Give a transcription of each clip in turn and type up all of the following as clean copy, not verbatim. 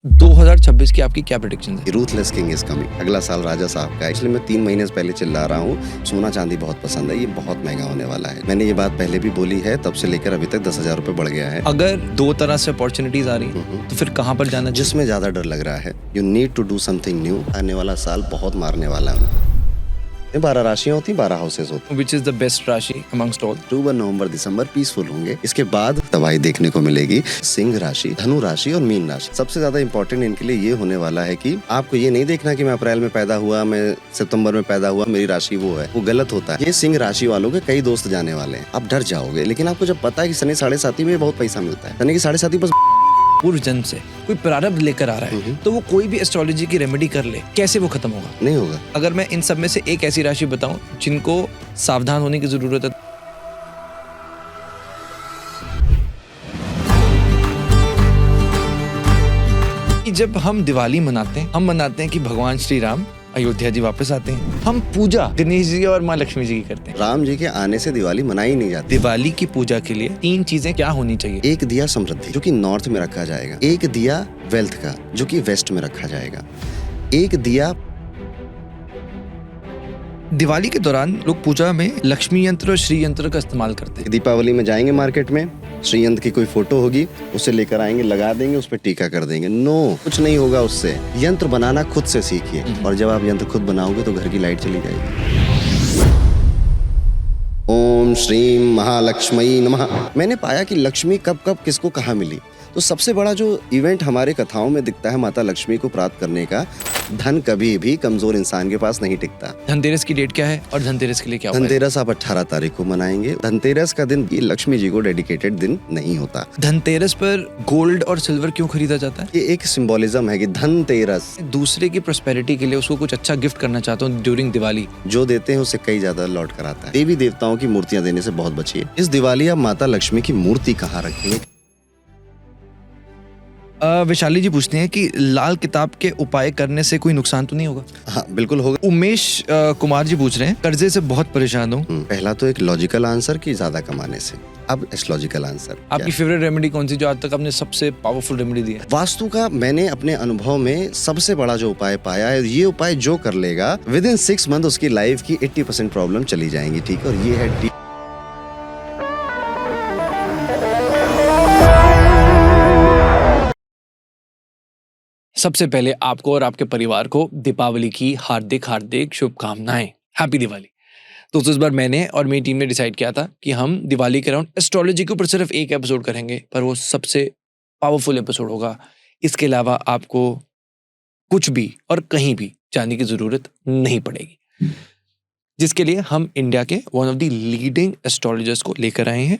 2026 की आपकी क्या प्रेडिक्शन है? Ruthless king is coming. अगला साल राजा साहब का है। इसलिए मैं 3 महीने से पहले चिल्ला रहा हूँ, सोना चांदी बहुत पसंद है, ये बहुत महंगा होने वाला है। मैंने ये बात पहले भी बोली है, तब से लेकर अभी तक 10,000 रुपए बढ़ गया है। अगर दो तरह से अपॉर्चुनिटीज आ रही हैं तो फिर कहाँ पर जाना चाहिए? जिसमें ज्यादा डर लग रहा है, you need to do something new. आने वाला साल बहुत मारने वाला है। 12 राशियां होती, 12 हाउसेस होते। Which is the best राशि amongst all? अक्टूबर, नवंबर, दिसंबर पीसफुल होंगे। इसके बाद तबाही देखने को मिलेगी। सिंह राशि, धनु राशि और मीन राशि। सबसे ज्यादा इंपॉर्टेंट इनके लिए ये होने वाला है कि आपको ये नहीं देखना कि मैं अप्रैल में पैदा हुआ, मैं सितंबर में पैदा हुआ, मेरी राशि वो है, वो गलत होता है। ये सिंह राशि वालों के कई दोस्त जाने वाले हैं। आप डर जाओगे, लेकिन आपको जब पता है कि शनि 7.5 में बहुत पैसा मिलता है, शनि की 7.5 बस पूर्व जन्म से कोई प्रारब्ध लेकर आ रहा है तो वो कोई भी एस्ट्रोलॉजी की रेमेडी कर ले, कैसे वो खत्म होगा? नहीं होगा। अगर मैं इन सब में से एक ऐसी राशि बताऊं जिनको सावधान होने की जरूरत है, कि जब हम दिवाली मनाते हैं, हम मनाते हैं कि भगवान श्री राम अयोध्या जी वापस आते हैं। हम पूजा गणेश जी और माँ लक्ष्मी जी की करते हैं। राम जी के आने से दिवाली मनाई नहीं जाती। दिवाली की पूजा के लिए 3 चीजें क्या होनी चाहिए? एक दिया समृद्धि, जो कि नॉर्थ में रखा जाएगा। एक दिया वेल्थ का, जो कि वेस्ट में रखा जाएगा। एक दिया दिवाली के दौरान लोग पूजा में लक्ष्मी यंत्र और श्री यंत्र का इस्तेमाल करते हैं। दीपावली में जाएंगे मार्केट में, श्रीयंत्र की कोई फोटो होगी, उसे लेकर आएंगे, लगा देंगे, उस पर टीका कर देंगे। नो, कुछ नहीं होगा उससे। यंत्र बनाना खुद से सीखिए, और जब आप यंत्र खुद बनाओगे तो घर की लाइट चली जाएगी। ओम श्रीम महालक्ष्मी नमः। मैंने पाया कि लक्ष्मी कब कब किसको कहाँ मिली। तो सबसे बड़ा जो इवेंट हमारे कथाओं में दिखता है माता लक्ष्मी को प्राप्त करने का, धन कभी भी कमजोर इंसान के पास नहीं टिकता। धनतेरस की डेट क्या है और धनतेरस के लिए क्या उपाय? धनतेरस आप 18 तारीख को मनाएंगे। धनतेरस का दिन ये लक्ष्मी जी को डेडिकेटेड दिन नहीं होता। धनतेरस पर गोल्ड और सिल्वर क्यों खरीदा जाता है? ये एक सिंबोलिज्म है कि धनतेरस। दूसरे की प्रॉस्पेरिटी के लिए उसको कुछ अच्छा गिफ्ट करना चाहता हूँ ड्यूरिंग दिवाली। जो देते हैं उससे कई ज्यादा लौट कर आता है। देवी देवताओं की मूर्तियां देने से बहुत बचिए। इस दिवाली आप माता लक्ष्मी की मूर्ति कहाँ रखेंगे? वैशाली जी पूछते हैं कि लाल किताब के उपाय करने से कोई नुकसान तो नहीं होगा? हाँ, बिल्कुल होगा। उमेश कुमार जी पूछ रहे हैं, कर्जे से बहुत परेशान हूँ। पहला तो एक लॉजिकल आंसर कि ज्यादा कमाने से। अब एस्ट्रोलॉजिकल आंसर। आपकी फेवरेट रेमेडी कौन सी जो आज तक आपने सबसे पावरफुल रेमेडी दी है? वास्तु का मैंने अपने अनुभव में सबसे बड़ा जो उपाय पाया है, ये उपाय जो कर लेगा विद इन 6 मंथ उसकी लाइफ की 80% प्रॉब्लम चली जाएंगी। ठीक, और ये है सबसे पहले आपको और आपके परिवार को दीपावली की हार्दिक हार्दिक शुभकामनाएं। हैप्पी दिवाली। तो इस बार मैंने और मेरी टीम ने डिसाइड किया था कि हम दिवाली के अराउंड एस्ट्रोलॉजी के ऊपर सिर्फ एक एपिसोड करेंगे, पर वो सबसे पावरफुल एपिसोड होगा। इसके अलावा आपको कुछ भी और कहीं भी जाने की जरूरत नहीं पड़ेगी, जिसके लिए हम इंडिया के one of the leading astrologers को लेकर आए हैं,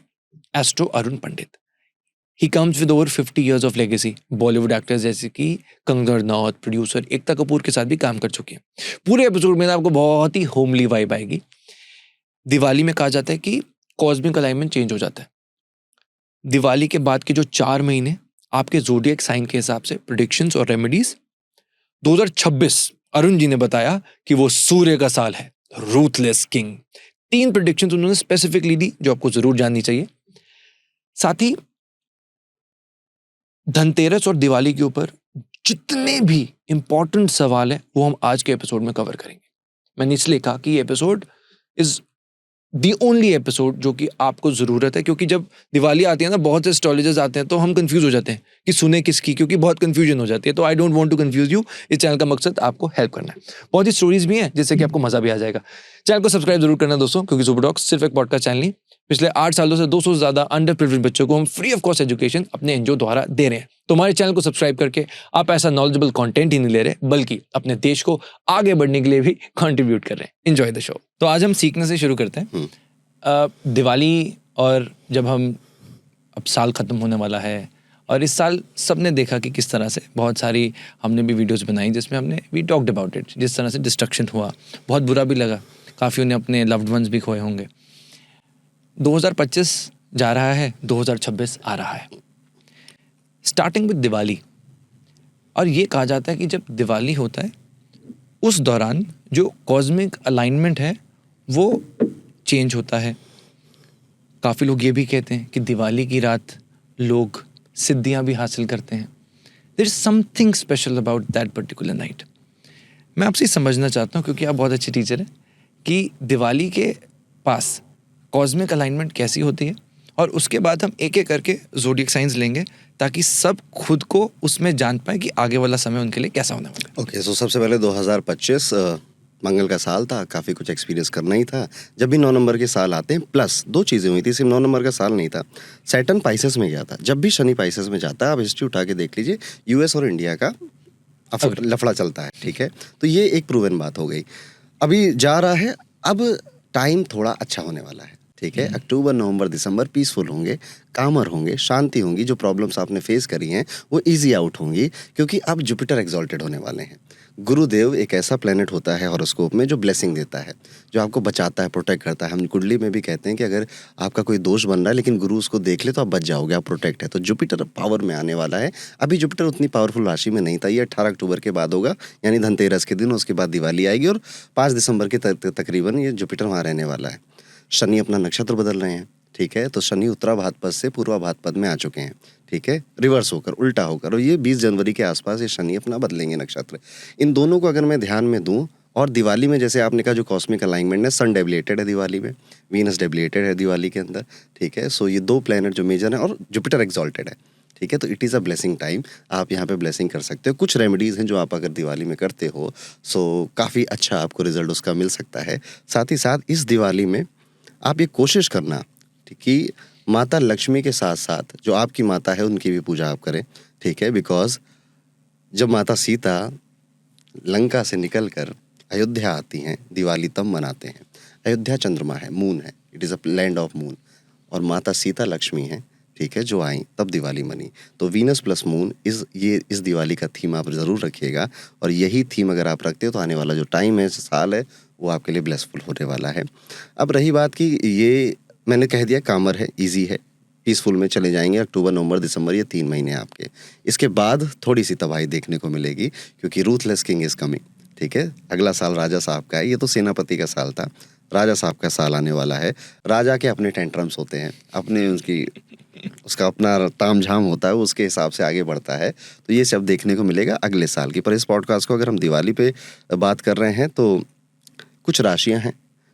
astro Arun Pandit. He comes with over 50 years of legacy. Bollywood actors जैसे कि कंगना रनौत, प्रोड्यूसर एकता कपूर के साथ भी काम कर चुके हैं। पूरे एपिसोड में आपको बहुत ही होमली वाइब आएगी। दिवाली में कहा जाता है कि कॉस्मिक अलाइनमेंट चेंज हो जाता है। दिवाली के बाद के जो 4 महीने आपके ज़ोडिएक साइन के हिसाब से प्रेडिक्शंस और रेमेडीज। 2026 अरुण जी ने बताया कि वो सूर्य का साल है, रूथलेस किंग। 3 प्रेडिक्शंस उन्होंने स्पेसिफिकली दी जो आपको जरूर जाननी चाहिए। साथ ही धनतेरस और दिवाली के ऊपर जितने भी इंपॉर्टेंट सवाल हैं वो हम आज के एपिसोड में कवर करेंगे। मैंने इसलिए कहा कि ये episode is the only episode जो कि आपको जरूरत है, क्योंकि जब दिवाली आती है ना, बहुत से एस्ट्रोलॉजर्स आते हैं तो हम कंफ्यूज हो जाते हैं कि सुने किसकी, क्योंकि बहुत कंफ्यूजन हो जाती है। तो I don't want to confuse you. इस चैनल का मकसद आपको हेल्प करना है। बहुत ही स्टोरीज भी हैं जिससे कि आपको मजा भी आ जाएगा। चैनल को सब्सक्राइब जरूर करना दोस्तों, क्योंकि सुपर डॉक्स सिर्फ एक पॉडकास्ट चैनल नहीं, पिछले 8 सालों से 200 से ज्यादा अंडर प्रिविलेज्ड बच्चों को हम फ्री ऑफ कॉस्ट एजुकेशन अपने एनजीओ द्वारा दे रहे हैं। तो हमारे चैनल को सब्सक्राइब करके आप ऐसा नॉलेजेबल कंटेंट ही नहीं ले रहे, बल्कि अपने देश को आगे बढ़ने के लिए भी कंट्रीब्यूट कर रहे हैं। Enjoy the show. तो आज हम सीखने से शुरू करते हैं। दिवाली, और जब हम अब साल ख़त्म होने वाला है, और इस साल सबने देखा कि किस तरह से बहुत सारी हमने भी वीडियोस बनाई जिसमें हमने वी टॉक्ड अबाउट इट, जिस तरह से डिस्ट्रक्शन हुआ, बहुत बुरा भी लगा। काफ़ियों ने अपने लव्ड वंस भी खोए होंगे। 2025 जा रहा है, 2026 आ रहा है। Starting with Diwali. और ये कहा जाता है कि जब दिवाली होता है उस दौरान जो कॉस्मिक अलाइनमेंट है वो चेंज होता है। काफ़ी लोग ये भी कहते हैं कि दिवाली की रात लोग सिद्धियां भी हासिल करते हैं। There is something special about that particular night. मैं आपसे समझना चाहता हूँ, क्योंकि आप बहुत अच्छे टीचर हैं, कि दिवाली के पास कॉस्मिक अलाइनमेंट कैसी होती है, और उसके बाद हम एक एक करके ज़ोडिएक साइंस लेंगे ताकि सब खुद को उसमें जान पाए कि आगे वाला समय उनके लिए कैसा होने वाला है. ओके, सो सबसे पहले 2025 मंगल का साल था, काफ़ी कुछ एक्सपीरियंस करना ही था. जब भी 9 नंबर के साल आते हैं, प्लस 2 चीज़ें हुई थी, सिर्फ 9 नंबर का साल नहीं था. सैटर्न पाइसेस में गया था. जब भी शनि पाइसेस में जाता है, आप हिस्ट्री उठा के देख लीजिए, यूएस और इंडिया का लफड़ा चलता है. ठीक है, तो ये एक प्रूवन बात हो गई. अभी जा रहा है, अब टाइम थोड़ा अच्छा होने वाला है. ठीक है, अक्टूबर नवंबर दिसंबर पीसफुल होंगे, कामर होंगे, शांति होंगी. जो प्रॉब्लम्स आपने फेस करी हैं वो इजी आउट होंगी, क्योंकि अब जुपिटर एग्जॉल्टेड होने वाले हैं. गुरुदेव एक ऐसा प्लेनेट होता है हॉरोस्कोप में जो ब्लेसिंग देता है, जो आपको बचाता है, प्रोटेक्ट करता है. हम कुंडली में भी कहते हैं कि अगर आपका कोई दोष बन रहा है लेकिन गुरु उसको देख ले तो आप बच जाओगे, आप प्रोटेक्ट है. तो जुपिटर पावर में आने वाला है. अभी जुपिटर उतनी पावरफुल राशि में नहीं था. ये 18 अक्टूबर के बाद होगा, यानी धनतेरस के दिन. उसके बाद दिवाली आएगी और 5 दिसंबर के तकरीबन ये जुपिटर वहाँ रहने वाला है. शनि अपना नक्षत्र बदल रहे हैं. ठीक है, तो शनि उत्तरा भाद्रपद से पूर्वा भाद्रपद में आ चुके हैं. ठीक है, रिवर्स होकर, उल्टा होकर, और ये 20 जनवरी के आसपास ये शनि अपना बदलेंगे नक्षत्र. इन दोनों को अगर मैं ध्यान में दूं, और दिवाली में जैसे आपने कहा जो कॉस्मिक अलाइनमेंट है, सन डेबिलेटेड है दिवाली में, वीनस डेबिलेटेड है दिवाली के अंदर. ठीक है, सो ये 2 प्लैनेट जो मेजर हैं, और जुपिटर एक्सॉल्टेड है. ठीक है, तो it is a blessing time. आप यहाँ पे ब्लेसिंग कर सकते हो. कुछ रेमेडीज़ हैं जो आप अगर दिवाली में करते हो, सो काफ़ी अच्छा आपको रिजल्ट उसका मिल सकता है. साथ ही साथ इस दिवाली में आप ये कोशिश करना कि माता लक्ष्मी के साथ साथ जो आपकी माता है उनकी भी पूजा आप करें. ठीक है, बिकॉज जब माता सीता लंका से निकलकर अयोध्या आती हैं, दिवाली तब मनाते हैं. अयोध्या चंद्रमा है, मून है, it is a land of moon, और माता सीता लक्ष्मी है. ठीक है, जो आई तब दिवाली मनी. तो वीनस प्लस मून इस दिवाली का थीम आप ज़रूर रखिएगा, और यही थीम अगर आप रखते हो तो आने वाला जो टाइम है, साल है, वो आपके लिए ब्लेसफुल होने वाला है. अब रही बात कि ये मैंने कह दिया कामर है, इजी है, पीसफुल में चले जाएंगे. अक्टूबर नवंबर दिसंबर ये 3 महीने आपके. इसके बाद थोड़ी सी तबाही देखने को मिलेगी, क्योंकि रूथलेस किंग इज कमिंग. ठीक है, अगला साल राजा साहब का है. ये तो सेनापति का साल था, राजा साहब का साल आने वाला है. राजा के अपने टेंट्रम्स होते हैं, अपने उसका अपना तामझाम होता है, उसके हिसाब से आगे बढ़ता है. तो ये सब देखने को मिलेगा अगले साल की. पर इस पॉडकास्ट को अगर हम दिवाली पे बात कर रहे हैं, तो कुछ राशियां हैं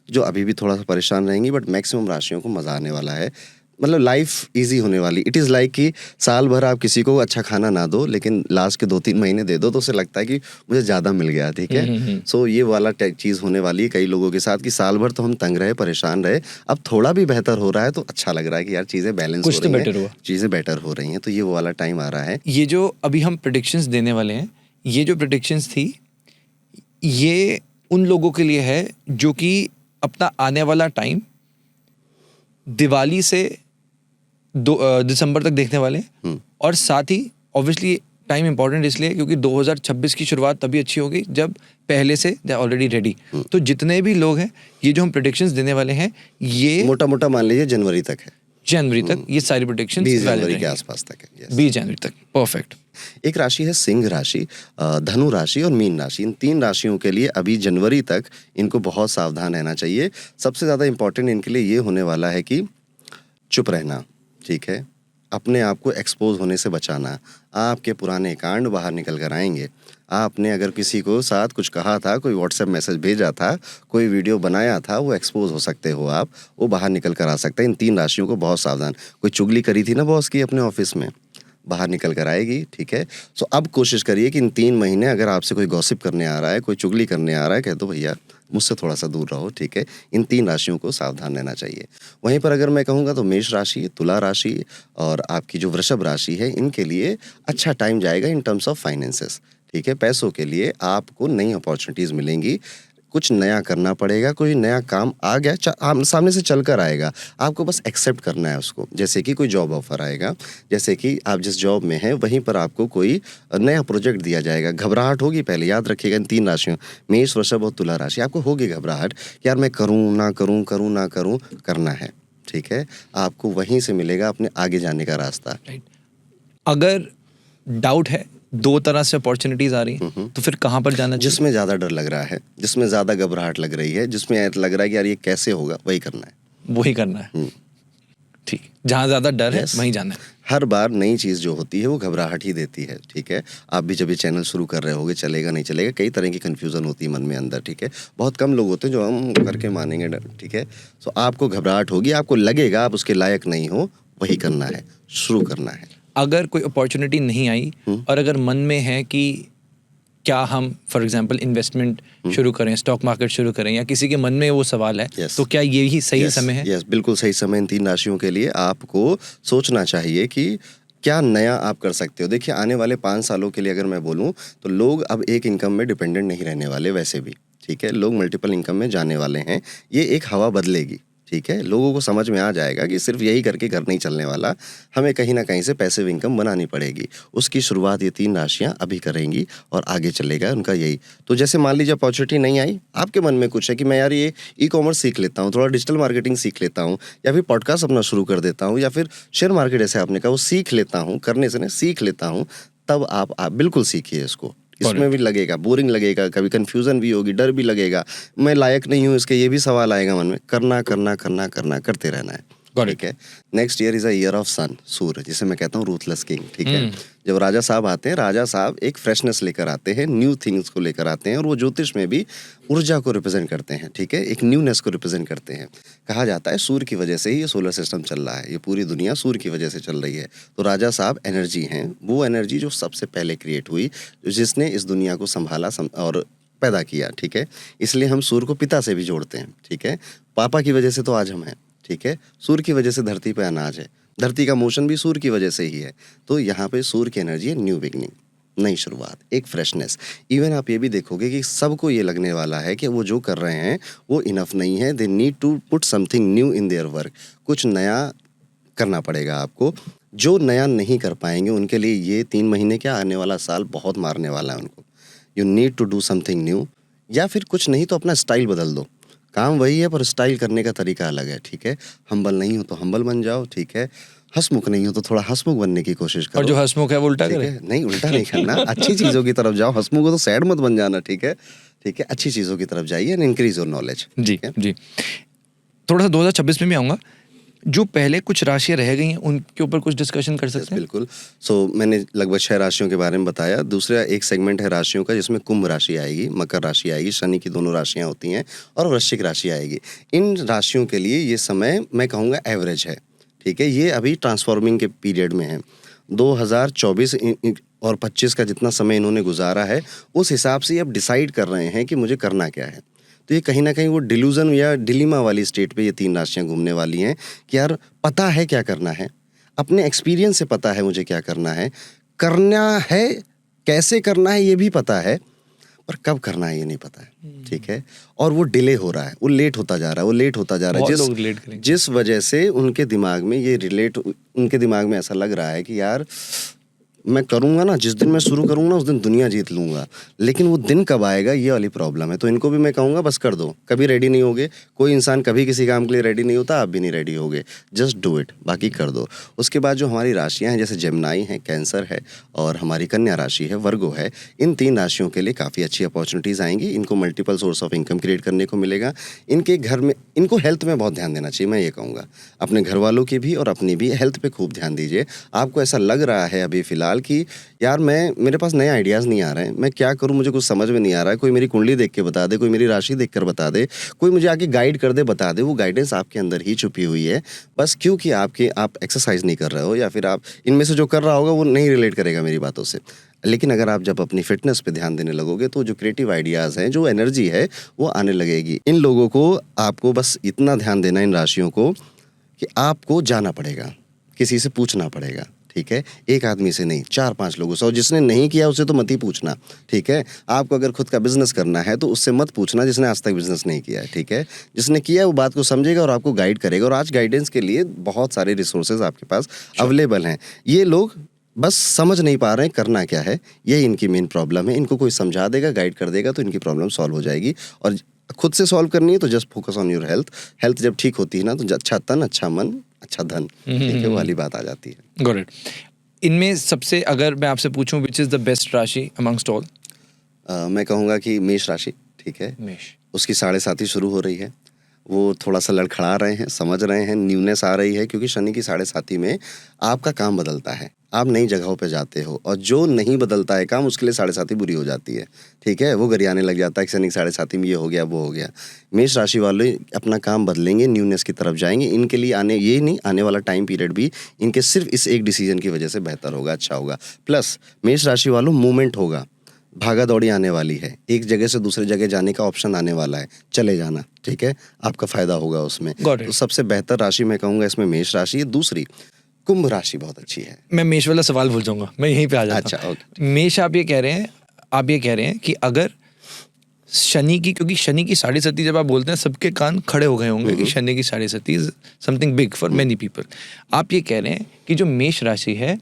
जो अभी भी थोड़ा सा परेशान रहेंगी, बट मैक्सिमम राशियों को मज़ा आने वाला है. मतलब लाइफ इजी होने वाली. इट इज़ लाइक कि साल भर आप किसी को अच्छा खाना ना दो, लेकिन लास्ट के 2-3 महीने दे दो, तो उसे लगता है कि मुझे ज़्यादा मिल गया. ठीक है, सो ये वाला चीज़ होने वाली है कई लोगों के साथ, कि साल भर तो हम तंग रहे, परेशान रहे, अब थोड़ा भी बेहतर हो रहा है तो अच्छा लग रहा है कि यार चीज़ें बैलेंस हो रही हैं, चीज़ें बेटर हो रही हैं. तो ये वो वाला टाइम आ रहा है. ये जो अभी हम प्रेडिक्शंस देने वाले हैं, ये जो प्रेडिक्शंस थी, ये उन लोगों के लिए है जो कि अपना आने वाला टाइम दिवाली से दिसंबर तक देखने वाले हैं. और साथ ही ऑब्वियसली टाइम इंपॉर्टेंट इसलिए क्योंकि 2026 की शुरुआत तभी अच्छी होगी जब पहले से दे ऑलरेडी रेडी. तो जितने भी लोग हैं, ये जो हम प्रेडिक्शंस देने वाले हैं, ये मोटा मोटा मान लीजिए जनवरी तक है, जनवरी तक ये सारी प्रेडिक्शंस 20 जनवरी के आसपास तक है. 20 जनवरी तक. परफेक्ट. एक राशि है सिंह राशि, धनु राशि और मीन राशि. इन 3 राशियों के लिए अभी जनवरी तक इनको बहुत सावधान रहना चाहिए. सबसे ज़्यादा इंपॉर्टेंट इनके लिए ये होने वाला है कि चुप रहना. ठीक है, अपने आप को एक्सपोज होने से बचाना. आपके पुराने कांड बाहर निकल कर आएंगे. आपने अगर किसी को साथ कुछ कहा था, कोई व्हाट्सएप मैसेज भेजा था, कोई वीडियो बनाया था, वो एक्सपोज हो सकते हो आप, वो बाहर निकल कर आ सकता है. इन 3 राशियों को बहुत सावधान. कोई चुगली करी थी ना बॉस की अपने ऑफिस में, बाहर निकल कर आएगी. ठीक है, सो अब कोशिश करिए कि इन 3 महीने अगर आपसे कोई गॉसिप करने आ रहा है, कोई चुगली करने आ रहा है, कह दो भैया मुझसे थोड़ा सा दूर रहो. ठीक है, इन 3 राशियों को सावधान रहना चाहिए. वहीं पर अगर मैं कहूँगा तो मेष राशि, तुला राशि और आपकी जो वृषभ राशि है, इनके लिए अच्छा टाइम जाएगा इन टर्म्स ऑफ फाइनेंसेस. ठीक है, पैसों के लिए आपको नई अपॉर्चुनिटीज़ मिलेंगी. कुछ नया करना पड़ेगा, कोई नया काम आ गया, सामने से चल कर आएगा, आपको बस एक्सेप्ट करना है उसको. जैसे कि कोई जॉब ऑफर आएगा, जैसे कि आप जिस जॉब में हैं वहीं पर आपको कोई नया प्रोजेक्ट दिया जाएगा. घबराहट होगी पहले, याद रखिएगा. इन 3 राशियों मेष, वृषभ और तुला राशि, आपको होगी घबराहट कि यार मैं करूँ ना करूँ, करना है. ठीक है, आपको वहीं से मिलेगा अपने आगे जाने का रास्ता. अगर डाउट है, 2 तरह से अपॉर्चुनिटीज आ रही हैं, तो फिर कहाँ पर जाना चाहिए? जिसमें ज़्यादा डर लग रहा है, जिसमें ज़्यादा घबराहट लग रही है, जिसमें लग रहा है कि यार ये कैसे होगा, वही करना है. वही करना है. ठीक, जहाँ ज्यादा डर है Yes. वहीं जाना है। हर बार नई चीज़ जो होती है वो घबराहट ही देती है, ठीक है। आप भी जब ये चैनल शुरू कर रहे होगे, चलेगा नहीं चलेगा, कई तरह की कन्फ्यूज़न होती है मन में अंदर, ठीक है। बहुत कम लोग होते हैं जो हम करके मानेंगे, ठीक है। सो आपको घबराहट होगी, आपको लगेगा आप उसके लायक नहीं हो, वही करना है, शुरू करना है। अगर कोई अपॉर्चुनिटी नहीं आई और अगर मन में है कि क्या हम फॉर एग्जांपल इन्वेस्टमेंट शुरू करें, स्टॉक मार्केट शुरू करें, या किसी के मन में वो सवाल है, Yes. तो क्या यही सही समय है? यस, बिल्कुल सही समय इन 3 राशियों के लिए। आपको सोचना चाहिए कि क्या नया आप कर सकते हो। देखिए, आने वाले 5 सालों के लिए अगर मैं बोलूँ तो लोग अब एक इनकम में डिपेंडेंट नहीं रहने वाले वैसे भी, ठीक है। लोग मल्टीपल इनकम में जाने वाले हैं। ये एक हवा बदलेगी, ठीक है। लोगों को समझ में आ जाएगा कि सिर्फ यही करके घर नहीं चलने वाला, हमें कहीं ना कहीं से पैसिव इनकम बनानी पड़ेगी। उसकी शुरुआत ये 3 राशियां अभी करेंगी और आगे चलेगा उनका यही। तो जैसे मान लीजिए अपॉर्चुनिटी नहीं आई, आपके मन में कुछ है कि मैं यार ये ई-कॉमर्स सीख लेता हूँ, थोड़ा डिजिटल मार्केटिंग सीख लेता हूँ, या फिर पॉडकास्ट अपना शुरू कर देता हूँ, या फिर शेयर मार्केट जैसे आपने कहा वो सीख लेता हूँ, करने से नहीं सीख लेता हूँ, तब आप बिल्कुल सीखिए इसको। इसमें भी लगेगा, बोरिंग लगेगा, कभी कंफ्यूजन भी होगी, डर भी लगेगा, मैं लायक नहीं हूँ इसके, ये भी सवाल आएगा मन में। करना करना करना करना करते रहना है, ठीक है। Next year is a year of sun, सूर्य, जिसे मैं कहता हूँ रूथलेस किंग, ठीक है। जब राजा साहब आते हैं, राजा साहब एक फ्रेशनेस लेकर आते हैं, न्यू थिंग्स को लेकर आते हैं, और वो ज्योतिष में भी ऊर्जा को रिप्रेजेंट करते हैं, ठीक है, एक न्यूनेस को रिप्रेजेंट करते हैं। कहा जाता है सूर्य की वजह से ही ये सोलर सिस्टम चल रहा है, ये पूरी दुनिया सूर्य की वजह से चल रही है। तो राजा साहब एनर्जी हैं, वो एनर्जी जो सबसे पहले क्रिएट हुई, जिसने इस दुनिया को संभाला और पैदा किया, ठीक है। इसलिए हम सूर्य को पिता से भी जोड़ते हैं, ठीक है। पापा की वजह से तो आज हम हैं, ठीक है। सूर्य की वजह से धरती पे अनाज है, धरती का मोशन भी सूर्य की वजह से ही है। तो यहाँ पे सूर्य की एनर्जी है न्यू बिगनिंग, नई शुरुआत, एक फ्रेशनेस। इवन आप ये भी देखोगे कि सबको ये लगने वाला है कि वो जो कर रहे हैं वो इनफ नहीं है, they need to put something new in their work. कुछ नया करना पड़ेगा आपको। जो नया नहीं कर पाएंगे उनके लिए ये 3 महीने क्या, आने वाला साल बहुत मारने वाला है उनको। You need to do something new, या फिर कुछ नहीं तो अपना स्टाइल बदल दो। काम वही है पर स्टाइल करने का तरीका अलग है, ठीक है। हम्बल नहीं हो तो हम्बल बन जाओ, ठीक है। हंसमुख नहीं हो तो थोड़ा हंसमुख बनने की कोशिश करो। और जो हंसमुख है वो उल्टा ठीक करे। है, नहीं उल्टा नहीं करना, अच्छी चीजों की तरफ जाओ। हंसमुख हो तो सैड मत बन जाना, ठीक है, ठीक है। अच्छी चीजों की तरफ जाइए एंड इंक्रीज योर नॉलेज। जी जी। थोड़ा सा 2026 में भी आऊँगा, जो पहले कुछ राशियां रह गई हैं उनके ऊपर कुछ डिस्कशन कर सकते हैं। बिल्कुल। सो मैंने लगभग 6 राशियों के बारे में बताया। दूसरा एक सेगमेंट है राशियों का, जिसमें कुंभ राशि आएगी, मकर राशि आएगी, शनि की दोनों राशियां होती हैं, और वृश्चिक राशि आएगी। इन राशियों के लिए ये समय मैं कहूँगा एवरेज है, ठीक है। ये अभी ट्रांसफॉर्मिंग के पीरियड में है। 2024 और 25 का जितना समय इन्होंने गुजारा है, उस हिसाब से अब डिसाइड कर रहे हैं कि मुझे करना क्या है। तो ये कहीं ना कहीं वो डिल्यूजन या डिलीमा वाली स्टेट पे ये 3 राशियां घूमने वाली हैं कि यार पता है क्या करना है, अपने एक्सपीरियंस से पता है मुझे क्या करना है, कैसे करना है ये भी पता है, पर कब करना है ये नहीं पता है, ठीक है। और वो डिले हो रहा है, वो लेट होता जा रहा है, बहुत लोग लेट करेंगे। जिस वजह से उनके दिमाग में ये उनके दिमाग में ऐसा लग रहा है कि यार मैं करूंगा ना, जिस दिन मैं शुरू करूंगा ना उस दिन दुनिया जीत लूंगा, लेकिन वो दिन कब आएगा ये वाली प्रॉब्लम है। तो इनको भी मैं कहूंगा बस कर दो, कभी रेडी नहीं होगे। कोई इंसान कभी किसी काम के लिए रेडी नहीं होता, आप भी नहीं रेडी होगे, जस्ट डू इट, बाकी कर दो। उसके बाद जो हमारी राशियां हैं, जैसे जेमिनी है, कैंसर है, और हमारी कन्या राशि है, वर्गो है, इन 3 राशियों के लिए काफ़ी अच्छी अपॉर्चुनिटीज़ आएंगी। इनको multiple source of income create करने को मिलेगा। इनके घर में, इनको हेल्थ में बहुत ध्यान देना चाहिए, मैं ये कहूँगा। अपने घर वालों की भी और अपनी भी हेल्थ पे खूब ध्यान दीजिए। आपको ऐसा लग रहा है अभी फिलहाल कि यार मेरे पास नए आइडियाज़ नहीं आ रहे हैं, मैं क्या करूं, मुझे कुछ समझ में नहीं आ रहा है। कोई मेरी कुंडली देख के बता दे, कोई मेरी राशि देखकर बता दे, कोई मुझे आके गाइड कर दे, बता दे। वो गाइडेंस आपके अंदर ही छुपी हुई है, बस क्योंकि आप एक्सरसाइज नहीं कर रहे हो, या फिर आप इनमें से जो कर रहा होगा वो नहीं रिलेट करेगा मेरी बातों से। लेकिन अगर आप जब अपनी फिटनेस पे ध्यान देने लगोगे तो जो क्रिएटिव आइडियाज़ हैं, जो एनर्जी है, वो आने लगेगी। इन लोगों को आपको बस इतना ध्यान देना, इन राशियों को, कि आपको जाना पड़ेगा, किसी से पूछना पड़ेगा, ठीक है। एक आदमी से नहीं, 4-5 लोगों से। और जिसने नहीं किया उससे तो मत ही पूछना, ठीक है। आपको अगर खुद का बिजनेस करना है तो उससे मत पूछना जिसने आज तक बिजनेस नहीं किया है, ठीक है। जिसने किया है वो बात को समझेगा और आपको गाइड करेगा। और आज गाइडेंस के लिए बहुत सारे रिसोर्सेज आपके पास अवेलेबल हैं। ये लोग बस समझ नहीं पा रहे हैं करना क्या है, यही इनकी मेन प्रॉब्लम है। इनको कोई समझा देगा, गाइड कर देगा तो इनकी प्रॉब्लम सॉल्व हो जाएगी। और खुद से सॉल्व करनी है तो just focus on your health जब ठीक होती है ना, तो अच्छा तन, अच्छा मन, अच्छा धन, ठीक है, वो वाली बात आ जाती है। Got it. इनमें सबसे, अगर मैं आपसे पूछूं विच इज द बेस्ट राशि अमंगस्ट ऑल? मैं कहूँगा कि मेष राशि, ठीक है। मेष। उसकी 7.5 शुरू हो रही है। वो थोड़ा सा लड़खड़ा रहे हैं, समझ रहे हैं, न्यूनेस आ रही है, क्योंकि शनि की साढ़े साथी में आपका काम बदलता है, आप नई जगहों पे जाते हो, और जो नहीं बदलता है काम उसके लिए साढ़े साथी बुरी हो जाती है। ठीक है, वो गरियाने लग जाता है कि शनि की साढ़े साथी में ये हो गया वो हो गया। मेष राशि वाले अपना काम बदलेंगे, न्यूनेस की तरफ जाएंगे। इनके लिए आने वाला टाइम पीरियड भी इनके सिर्फ इस एक डिसीजन की वजह से बेहतर होगा, अच्छा होगा। प्लस मेष राशि वालों मूवमेंट होगा, भागा दौड़ी आने वाली है, एक जगह से दूसरे जगह जाने का ऑप्शन आने वाला है, चले जाना। ठीक है, आपका फायदा होगा उसमें। तो सबसे बेहतर राशि मैं कहूँगा इसमें मेष राशि है। दूसरी कुंभ राशि बहुत अच्छी है। मैं मेष वाला सवाल भूल जाऊंगा, मैं यहीं पे आ जाता अच्छा, हूँ। ओके। मेष आप ये कह रहे हैं कि अगर शनि की, क्योंकि शनि की साढ़े सती जब आप बोलते हैं सबके कान खड़े हो गए होंगे कि शनि की साढ़े सती is something big for many people. आप ये कह रहे हैं कि जो मेष राशि है,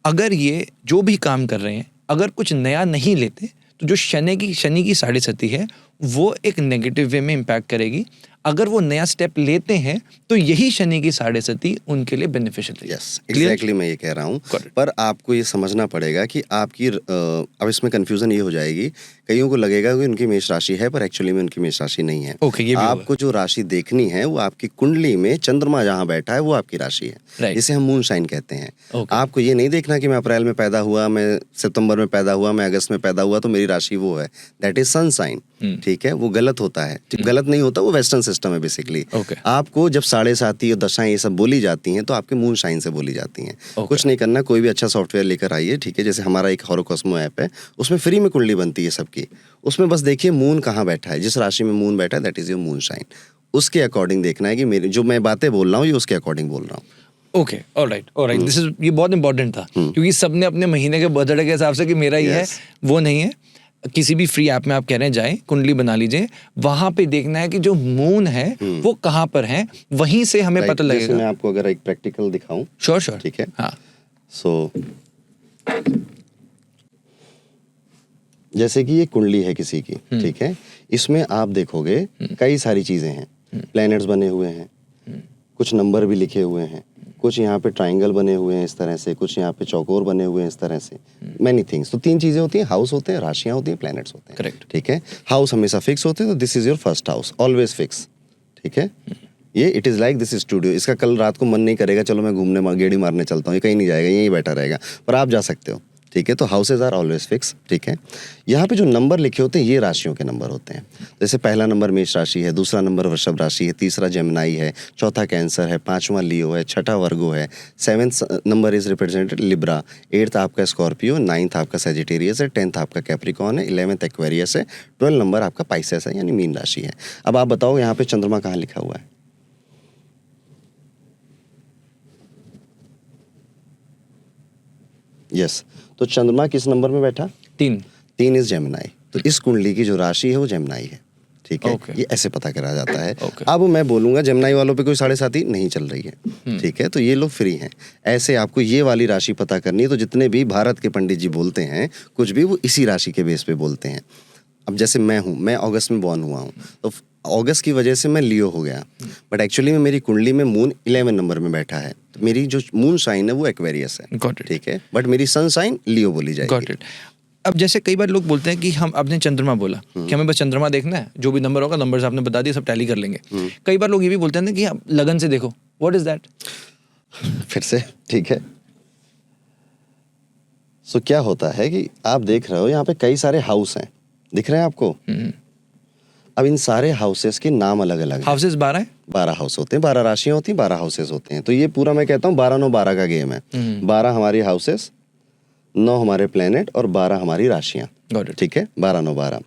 अगर ये जो भी काम कर रहे हैं, अगर कुछ नया नहीं लेते तो जो शनि की साढ़े सती है वो एक नेगेटिव वे में इम्पैक्ट करेगी। अगर वो नया स्टेप लेते हैं तो यही शनि की साढ़े सती उनके लिए बेनिफिशियल है। यस, एग्जैक्टली मैं ये कह रहा हूँ। पर आपको ये समझना पड़ेगा कि आपकी अब इसमें कंफ्यूजन ये हो जाएगी, कईयों को लगेगा कि उनकी मेष राशि है पर एक्चुअली में उनकी मेष राशि नहीं है। ओके, ये भी आपको जो राशि देखनी है वो आपकी कुंडली में चंद्रमा जहाँ बैठा है वो आपकी राशि है, जिसे हम मून साइन कहते हैं। आपको ये नहीं देखना कि मैं अप्रैल में पैदा हुआ, मैं सितंबर में पैदा हुआ, मैं अगस्त में पैदा हुआ तो मेरी राशि वो है, दैट इज सन साइन। ठीक है, वो गलत होता है, गलत नहीं होता, वो वेस्टर्न सिस्टम है बेसिकली। आपको जब साढ़े साती और दशाएं ये सब बोली जाती हैं तो आपके मून साइन से बोली जाती हैं। कुछ नहीं करना, कोई भी अच्छा सॉफ्टवेयर लेकर आइए। ठीक है, जैसे हमारा एक होरोकोस्मो ऐप है, उसमें फ्री में कुंडली बनती है सबकी। उसमें बस देखिए मून कहाँ बैठा है, जिस राशि में मून बैठा है that is your moon sign. उसके अकॉर्डिंग देखना है कि मेरी जो मैं बातें बोल रहा हूँ ये उसके अकॉर्डिंग बोल रहा हूँ। ओके, ऑलराइट, दिस इज, ये बहुत इंपॉर्टेंट था क्योंकि सबने अपने महीने के बर्थडे के हिसाब से कि मेरा ये है वो नहीं है। किसी भी फ्री ऐप में आप कह रहे हैं जाएं, कुंडली बना लीजिए, वहां पे देखना है कि जो मून है वो कहाँ पर है, वहीं से हमें पता लगेगा। मैं आपको अगर एक प्रैक्टिकल दिखाऊं। श्योर, ठीक है। हाँ, सो जैसे कि ये कुंडली है किसी की, ठीक है, इसमें आप देखोगे कई सारी चीजें हैं, प्लैनेट्स बने हुए हैं, कुछ नंबर भी लिखे हुए हैं, कुछ यहाँ पे ट्रायंगल बने हुए हैं इस तरह से, कुछ यहाँ पे चौकोर बने हुए हैं इस तरह से, मैनी थिंग्स। तो तीन चीजें होती हैं, हाउस होते हैं, राशियां होती हैं, प्लैनेट्स होते हैं। करेक्ट। ठीक है, हाउस हमेशा फिक्स होते हैं, तो this is your first house, always fix. ठीक है, ये it is like this studio, इसका कल रात को मन नहीं करेगा चलो मैं घूमने गेड़ी मारने चलता हूँ, ये कहीं नहीं जाएगा, यहीं बैठा रहेगा, पर आप जा सकते हो। ठीक है, तो हाउसेज आर ऑलवेज फिक्स। ठीक है, यहाँ पे जो नंबर लिखे होते हैं ये राशियों के नंबर होते हैं। जैसे पहला नंबर मेष राशि है, दूसरा नंबर वृषभ राशि है, तीसरा जेमिनाई है, चौथा कैंसर है, पांचवा लियो है, छठा वर्गो है, 7th number is represented Libra, 8th आपका स्कॉर्पियो, 9th आपका सेजिटेरियस है, 10th आपका कैप्रिकॉन है, 11th एक्वेरियस है, 12 नंबर आपका पाइसेस है यानी मीन राशि है। अब आप बताओ यहाँ पे चंद्रमा कहाँ लिखा हुआ है? यस, तो चंद्रमा किस नंबर में बैठा? 3 इज जेमिनाई। तो इस कुंडली की जो राशि है वो जेमिनाई है। ठीक है, ये ऐसे पता करा जाता है। अब मैं बोलूंगा जेमिनाई वालों पे कोई साढ़े साती नहीं चल रही है। ठीक है, तो ये लोग फ्री हैं। ऐसे आपको ये वाली राशि पता करनी है तो जितने भी भारत के पंडित जी बोलते हैं कुछ भी, वो इसी राशि के बेस पे बोलते हैं। अब जैसे मैं हूँ, मैं अगस्त में बॉर्न हुआ हूँ, तो अगस्त की वजह से मैं लियो हो गया, बट एक्चुअली में मेरी कुंडली में मून 11 नंबर में बैठा है, तो मेरी जो मून साइन है वो एक्वेरियस है। ठीक है, बट मेरी सन साइन लियो बोली जाएगी। Got it. अब जैसे कई बार लोग बोलते हैं कि हम, आपने चंद्रमा बोला कि हमें बस चंद्रमा देखना है, जो भी नंबर होगा, नंबर्स आपने बता दिए, सब टैली कर लेंगे। कई बार लोग ये भी बोलते हैं ना कि आप लगन से देखो, व्हाट इज दैट? फिर से, ठीक है, सो क्या होता है कि आप देख रहे हो यहाँ पे कई सारे हाउस हैं, दिख रहे हैं आपको? अब इन सारे हाउसेस के नाम अलग अलग हैं। हाउसेस 12 हैं? 12 हाउस होते हैं, 12 राशियां होती हैं, 12 हाउसेस होते हैं। तो ये पूरा मैं कहता हूँ 12-9-12 का गेम है। 12 हमारी हाउसेस, 9 हमारे प्लेनेट और 12 हमारी राशियां। ठीक है, 12-9-12।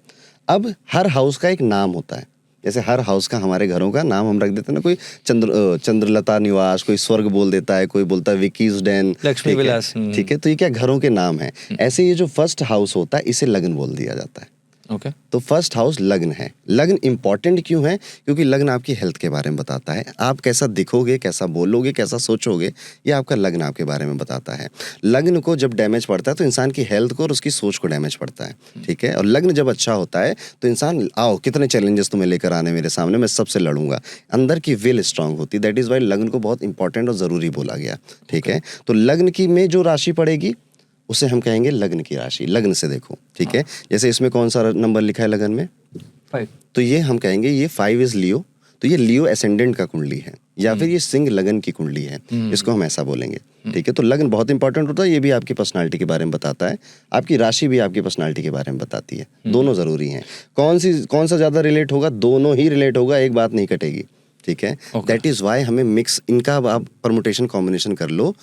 अब हर हाउस का एक नाम होता है। जैसे हर हाउस का, हमारे घरों का नाम हम रख देते हैं ना, कोई चंद्रलता निवास, कोई स्वर्ग बोल देता है, कोई बोलता है विकीज डैन, लक्ष्मी विलास। ठीक है, तो ये क्या घरों के नाम है। ऐसे ये जो फर्स्ट हाउस होता है इसे लग्न बोल दिया जाता है। ओके, तो फर्स्ट हाउस लग्न है। लग्न इंपॉर्टेंट क्यों है? क्योंकि लग्न आपकी हेल्थ के बारे में बताता है। आप कैसा दिखोगे, कैसा बोलोगे, कैसा सोचोगे, ये आपका लग्न आपके बारे में बताता है। लग्न को जब डैमेज पड़ता है तो इंसान की हेल्थ को और उसकी सोच को डैमेज पड़ता है। ठीक है, और लग्न जब अच्छा होता है तो इंसान, आओ कितने चैलेंजेस तुम्हें लेकर आने मेरे सामने, मैं सबसे लड़ूंगा, अंदर की विल स्ट्रांग होती। दैट इज वाई लग्न को बहुत इंपॉर्टेंट और जरूरी बोला गया। ठीक है, तो लग्न की में जो राशि पड़ेगी उसे हम कहेंगे लग्न की राशि। लग्न से देखो। ठीक है, जैसे इसमें कौन सा नंबर लिखा है लगन में? 5 तो ये हम कहेंगे ये 5 इज लियो, तो ये लियो एसेंडेंट का कुंडली है, या फिर ये सिंह लगन की कुंडली है, इसको हम ऐसा बोलेंगे। ठीक है, तो लगन बहुत इंपॉर्टेंट होता है, ये भी आपकी पर्सनालिटी के बारे में बताता है, आपकी राशि भी आपकी पर्सनालिटी के बारे में बताती है, दोनों जरूरी हैं। कौन सा ज्यादा रिलेट होगा, दोनों ही रिलेट होगा, एक बात नहीं कटेगी। ठीक है, दैट इज वाई हमें मिक्स इनका आप परमुटेशन कॉम्बिनेशन कर लो,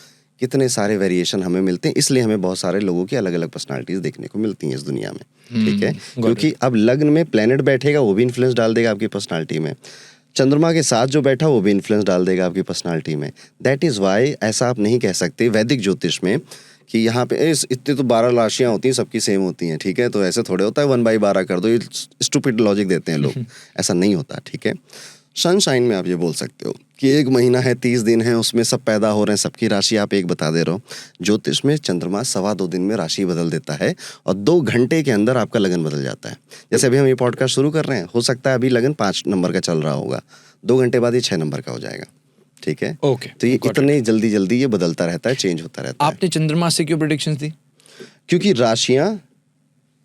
कितने सारे वेरिएशन हमें मिलते हैं, इसलिए हमें बहुत सारे लोगों की अलग अलग पर्सनालिटीज देखने को मिलती हैं इस दुनिया में। ठीक है, क्योंकि अब लग्न में प्लेनेट बैठेगा, वो भी इन्फ्लुएंस डाल देगा आपकी पर्सनालिटी में, चंद्रमा के साथ जो बैठा वो भी इन्फ्लुएंस डाल देगा आपकी पर्सनालिटी में। दैट इज वाई ऐसा आप नहीं कह सकते वैदिक ज्योतिष में कि यहाँ पे इतने तो 12 राशियाँ होती हैं, सबकी सेम होती हैं। ठीक है, तो ऐसे थोड़े होता है 1/12 कर दो, ये स्टूपिड लॉजिक देते हैं लोग, ऐसा नहीं होता। ठीक है, सनशाइन में आप ये बोल सकते हो कि 1 महीना है, 30 दिन है, उसमें सब पैदा हो रहे हैं, सबकी राशि आप एक बता दे रहे हो। ज्योतिष में चंद्रमा 2.25 दिन में राशि बदल देता है और 2 घंटे के अंदर आपका लगन बदल जाता है। जैसे अभी हम ये पॉडकास्ट शुरू कर रहे हैं, हो सकता है अभी लगन 5 नंबर का चल रहा होगा, 2 घंटे बाद ये 6 नंबर का हो जाएगा। ठीक है, ओके, तो ये इतने जल्दी ये बदलता रहता है, चेंज होता रहता है। आपने चंद्रमा से क्यों प्रेडिक्शंस दी? क्योंकि राशियां,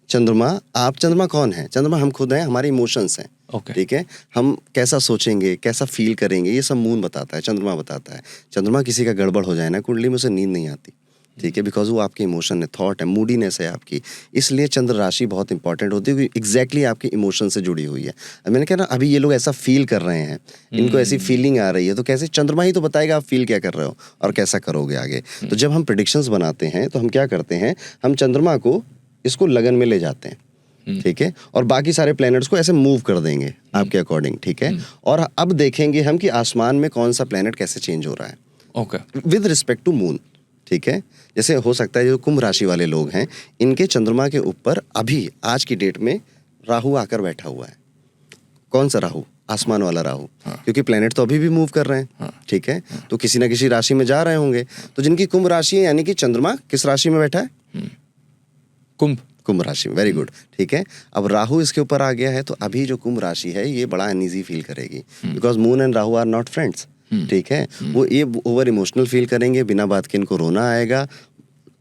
चंद्रमा कौन है? चंद्रमा हम खुद हैं, हमारे इमोशंस हैं। Okay. ठीक है, हम कैसा सोचेंगे, कैसा फील करेंगे, ये सब मून बताता है, चंद्रमा बताता है। चंद्रमा किसी का गड़बड़ हो जाए ना कुंडली में, उसे नींद नहीं आती। ठीक है, बिकॉज वो आपके इमोशन है, थॉट है, मूडीनेस है आपकी, इसलिए चंद्र राशि बहुत इंपॉर्टेंट होती है, क्योंकि एग्जैक्टली आपके इमोशन से जुड़ी हुई है। अब मैंने कहा ना, अभी ये लोग ऐसा फील कर रहे हैं, इनको ऐसी फीलिंग आ रही है, तो कैसे चंद्रमा ही तो बताएगा आप फील क्या कर रहे हो और कैसा करोगे आगे। तो जब हम प्रेडिक्शंस बनाते हैं तो हम क्या करते हैं, हम चंद्रमा को इसको लगन में ले जाते हैं। ठीक है, और बाकी सारे प्लैनेट्स को ऐसे मूव कर देंगे आपके अकॉर्डिंग। ठीक है, और अब देखेंगे हम कि आसमान में कौन सा प्लैनेट कैसे चेंज हो रहा है, okay, with respect to moon. ठीक है, जैसे हो सकता है जो कुंभ राशि वाले लोग हैं, इनके चंद्रमा के ऊपर अभी आज की डेट में राहु आकर बैठा हुआ है। कौन सा राहु? आसमान वाला राहु। क्योंकि प्लैनेट तो अभी भी मूव कर रहे हैं। ठीक है, तो किसी ना किसी राशि में जा रहे होंगे। तो जिनकी कुंभ राशि है, यानी कि चंद्रमा किस राशि में बैठा है? कुंभ राशि में। Very good. ठीक है, अब राहु इसके ऊपर आ गया है, तो अभी जो कुंभ राशि है ये बड़ा अनईजी फील करेगी, because moon and Rahu are not friends. ठीक है, वो ये ओवर इमोशनल फील करेंगे, बिना बात के इनको रोना आएगा।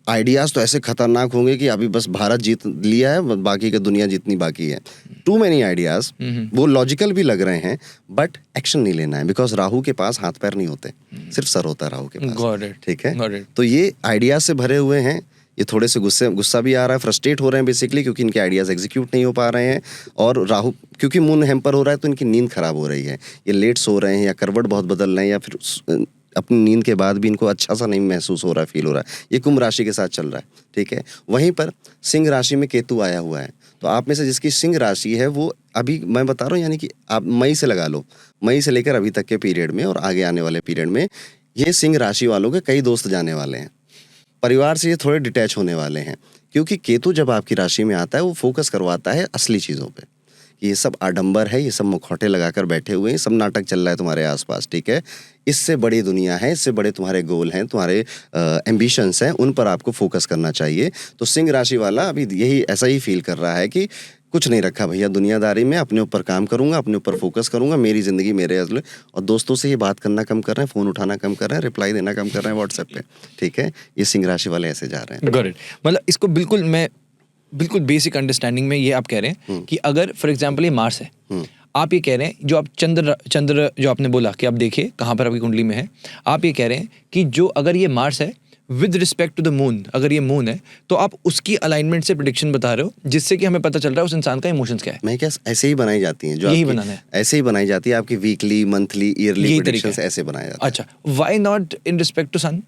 आइडियाज तो ऐसे खतरनाक होंगे कि अभी बस भारत जीत लिया है, बाकी का दुनिया जितनी बाकी है, टू मेनी आइडियाज। वो लॉजिकल भी लग रहे हैं, बट एक्शन नहीं लेना है, बिकॉज राहु के पास हाथ पैर नहीं होते, सिर्फ सर होता है राहु के पास। ठीक है, तो ये आइडियाज से भरे हुए हैं, ये थोड़े से गुस्सा भी आ रहा है, फ्रस्ट्रेट हो रहे हैं बेसिकली, क्योंकि इनके आइडियाज एग्जीक्यूट नहीं हो पा रहे हैं। और राहु क्योंकि मून हैम्पर हो रहा है, तो इनकी नींद खराब हो रही है, ये लेट सो रहे हैं, या करवट बहुत बदल रहे हैं, या फिर अपनी नींद के बाद भी इनको अच्छा सा नहीं महसूस हो रहा है, फील हो रहा है। ये कुंभ राशि के साथ चल रहा है। ठीक है, वहीं पर सिंह राशि में केतु आया हुआ है, तो आप में से जिसकी सिंह राशि है, वो अभी मैं बता रहा हूँ, यानी कि आप मई से लगा लो, मई से लेकर अभी तक के पीरियड में और आगे आने वाले पीरियड में, ये सिंह राशि वालों के कई दोस्त जाने वाले हैं, परिवार से ये थोड़े डिटैच होने वाले हैं। क्योंकि केतु जब आपकी राशि में आता है, वो फोकस करवाता है असली चीज़ों पे। ये सब आडंबर है, ये सब मुखौटे लगाकर बैठे हुए हैं, सब नाटक चल रहा है तुम्हारे आसपास। ठीक है, इससे बड़ी दुनिया है, इससे बड़े तुम्हारे गोल हैं, तुम्हारे एम्बिशंस हैं, उन पर आपको फोकस करना चाहिए। तो सिंह राशि वाला अभी यही ऐसा ही फील कर रहा है कि कुछ नहीं रखा भैया दुनियादारी में, अपने ऊपर काम करूंगा, अपने ऊपर फोकस करूंगा, मेरी जिंदगी मेरे अजले। और दोस्तों से ये बात करना कम कर रहे हैं, फोन उठाना कम कर रहे हैं, रिप्लाई देना कम कर रहे हैं व्हाट्सएप पे। ठीक है, ये सिंह राशि वाले ऐसे जा रहे हैं। Got it. मतलब इसको बिल्कुल बेसिक अंडरस्टैंडिंग में ये आप कह रहे हैं कि अगर फॉर एग्जांपल ये मार्स है, आप ये कह रहे हैं, जो आप चंद्र जो आपने बोला कि आप देखिए कहाँ पर आपकी कुंडली में है, आप ये कह रहे हैं कि जो अगर ये मार्स है with respect to the moon, अगर ये मून है, तो आप उसकी अलाइनमेंट से प्रेडिक्शन बता रहे हो, जिससे कि हमें पता चल रहा है उस इंसान का इमोशंस क्या है। मैं क्या ऐसे ही बनाई जाती हैं, जो यही बनाना है, ऐसे ही बनाई जाती है आपकी वीकली, मंथली, ईयरली प्रेडिक्शंस ऐसे बनाया जाता है। अच्छा, why not in respect to sun?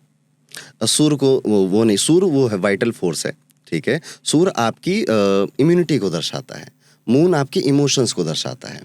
सूर्य को वो नहीं, सूर्य वो है वाइटल फोर्स है। ठीक है, सूर्य आपकी इम्यूनिटी को दर्शाता है, मून आपके इमोशंस को दर्शाता है।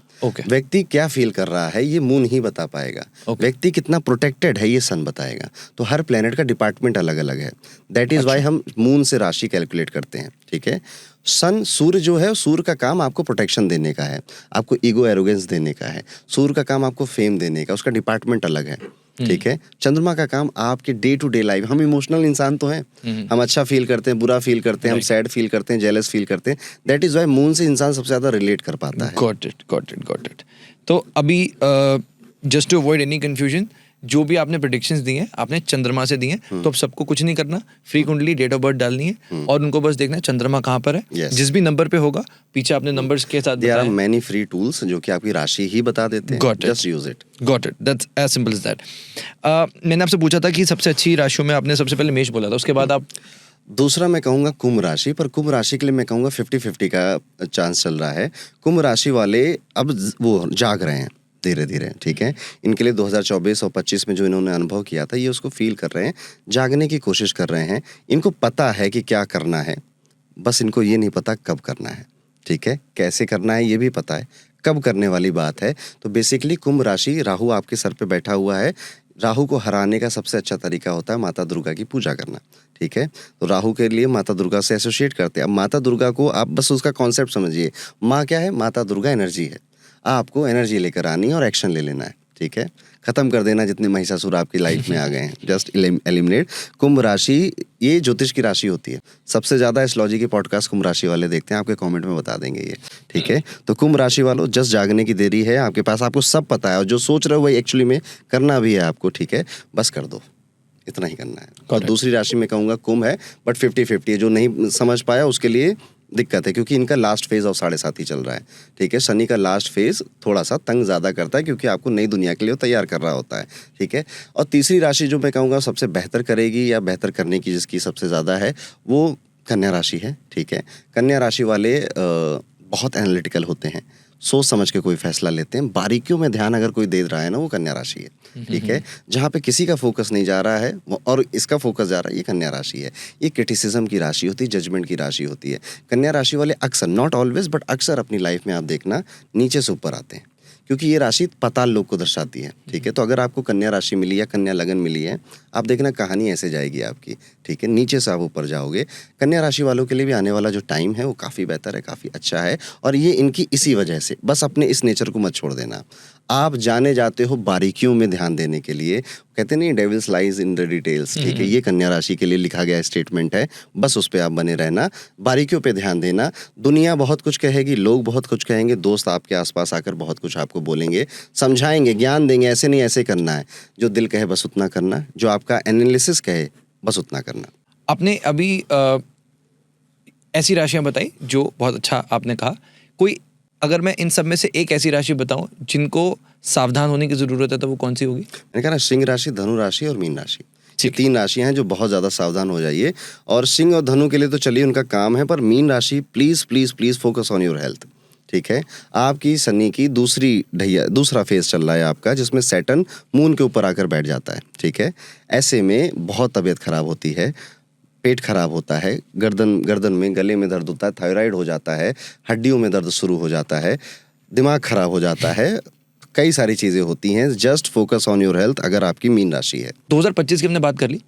व्यक्ति क्या फील कर रहा है ये मून ही बता पाएगा। व्यक्ति कितना प्रोटेक्टेड है ये सन बताएगा। तो हर प्लेनेट का डिपार्टमेंट अलग अलग है। दैट इज वाई हम मून से राशि कैलकुलेट करते हैं। ठीक है, सन सूर्य जो है, सूर्य का काम आपको प्रोटेक्शन देने का है, आपको ईगो एरोगेंस देने का है। सूर्य का काम आपको फेम देने का, उसका डिपार्टमेंट अलग है। ठीक है, चंद्रमा का काम आपके डे टू डे लाइफ, हम इमोशनल इंसान तो हैं, हम अच्छा फील करते हैं, बुरा फील करते हैं, हम सैड फील करते हैं, जेलस फील करते हैं। दैट इज वाई मून से इंसान सबसे ज्यादा रिलेट कर पाता है। Got it. तो अभी just to avoid any confusion, जो भी आपने प्रेडिक्शंस दी हैं आपने चंद्रमा से दी हैं, तो अब सबको कुछ नहीं करना, फ्री कुंडली डेट ऑफ बर्थ डालनी है और उनको बस देखना है चंद्रमा कहाँ पर है। Yes. जिस भी नंबर पे होगा पीछे आपने नंबर्स के साथ देयर आर बताया। मैनी फ्री टूल्स जो कि आपकी राशि ही बता देते हैं, Got it. Just use it. Got it. That's as simple as that. मैंने आपसे पूछा था कि सबसे अच्छी राशियों में आपने सबसे पहले मेष बोला था, उसके बाद आप दूसरा मैं कहूँगा कुंभ राशि, पर कुंभ राशि के लिए मैं कहूँगा 50-50 का चांस चल रहा है। कुंभ राशि वाले अब वो जाग रहे हैं धीरे धीरे, ठीक है। इनके लिए 2024 और 25 में जो इन्होंने अनुभव किया था ये उसको फील कर रहे हैं, जागने की कोशिश कर रहे हैं। इनको पता है कि क्या करना है, बस इनको ये नहीं पता कब करना है, ठीक है। कैसे करना है ये भी पता है, कब करने वाली बात है। तो बेसिकली कुंभ राशि, राहु आपके सर पे बैठा हुआ है। राहु को हराने का सबसे अच्छा तरीका होता है माता दुर्गा की पूजा करना, ठीक है। तो राहु के लिए माता दुर्गा से एसोसिएट करते हैं। अब माता दुर्गा को आप बस उसका कॉन्सेप्ट समझिए, माँ क्या है, माता दुर्गा एनर्जी है। आपको एनर्जी लेकर आनी है और एक्शन ले लेना है, ठीक है। खत्म कर देना जितने महिषासुर आपकी लाइफ में आ गए हैं, जस्ट एलिमिनेट। कुंभ राशि ये ज्योतिष की राशि होती है। सबसे ज्यादा एस्ट्रोलॉजी के पॉडकास्ट कुंभ राशि वाले देखते हैं, आपके कमेंट में बता देंगे ये, ठीक है। तो कुंभ राशि वालों जस्ट जागने की देरी है आपके पास, आपको सब पता है और जो सोच रहे हो वही एक्चुअली में करना भी है आपको, ठीक है। बस कर दो, इतना ही करना है। और दूसरी राशि में कहूँगा कुंभ है, बट 50-50 है। जो नहीं समझ पाया उसके लिए दिक्कत है, क्योंकि इनका लास्ट फेज ऑफ 7.5 ही चल रहा है, ठीक है। शनि का लास्ट फेज थोड़ा सा तंग ज़्यादा करता है, क्योंकि आपको नई दुनिया के लिए तैयार कर रहा होता है, ठीक है। और तीसरी राशि जो मैं कहूँगा सबसे बेहतर करेगी या बेहतर करने की जिसकी सबसे ज़्यादा है वो कन्या राशि है, ठीक है। कन्या राशि वाले बहुत एनालिटिकल होते हैं, सोच समझ के कोई फैसला लेते हैं। बारीकियों में ध्यान अगर कोई दे रहा है ना, वो कन्या राशि है, ठीक है। जहाँ पे किसी का फोकस नहीं जा रहा है और इसका फोकस जा रहा है, ये कन्या राशि है। ये क्रिटिसिज्म की राशि होती है, जजमेंट की राशि होती है। कन्या राशि वाले अक्सर, नॉट ऑलवेज बट अक्सर अपनी लाइफ में आप देखना नीचे से ऊपर आते हैं, क्योंकि ये राशि पाताल लोक को दर्शाती है, ठीक है। तो अगर आपको कन्या राशि मिली या कन्या लगन मिली है, आप देखना कहानी ऐसे जाएगी आपकी, ठीक है। नीचे से आप ऊपर जाओगे। कन्या राशि वालों के लिए भी आने वाला जो टाइम है वो काफ़ी बेहतर है, काफ़ी अच्छा है। और ये इनकी इसी वजह से, बस अपने इस नेचर को मत छोड़ देना। आप जाने जाते हो बारीकियों में ध्यान देने के लिए, कहते नहीं devil's lies in the details, ठीक है। ये कन्या राशि के लिए लिखा गया स्टेटमेंट है, बस उस पर आप बने रहना, बारीकियों पे ध्यान देना। दुनिया बहुत कुछ कहेगी, लोग बहुत कुछ कहेंगे, दोस्त आपके आसपास आकर बहुत कुछ आपको बोलेंगे, समझाएंगे, ज्ञान देंगे, ऐसे नहीं ऐसे करना है। जो दिल कहे बस उतना करना, जो आपका एनालिसिस कहे बस उतना करना। आपने अभी ऐसी राशियां बताई जो बहुत अच्छा आपने कहा। कोई अगर मैं इन सब में से एक ऐसी राशि बताऊं जिनको सावधान होने की जरूरत है, तो वो कौन सी होगी? मैंने कहा ना, सिंह राशि, धनु राशि और मीन राशि, ये 3 राशियां हैं जो बहुत ज़्यादा सावधान हो जाइए। और सिंह और धनु के लिए तो चलिए उनका काम है, पर मीन राशि please please please focus on your health, ठीक है। आपकी शनि की दूसरा फेज चल रहा है आपका, जिसमें सैटर्न मून के ऊपर आकर बैठ जाता है, ठीक है। ऐसे में बहुत तबीयत खराब होती है, पेट खराब होता है, गर्दन में, गले में दर्द होता है, थायराइड हो जाता है, हड्डियों में दर्द शुरू हो जाता है, दिमाग खराब हो जाता है, कई सारी चीजें होती हैं। Just focus on your health अगर आपकी मीन राशि है। 2025 की हमने बात कर ली,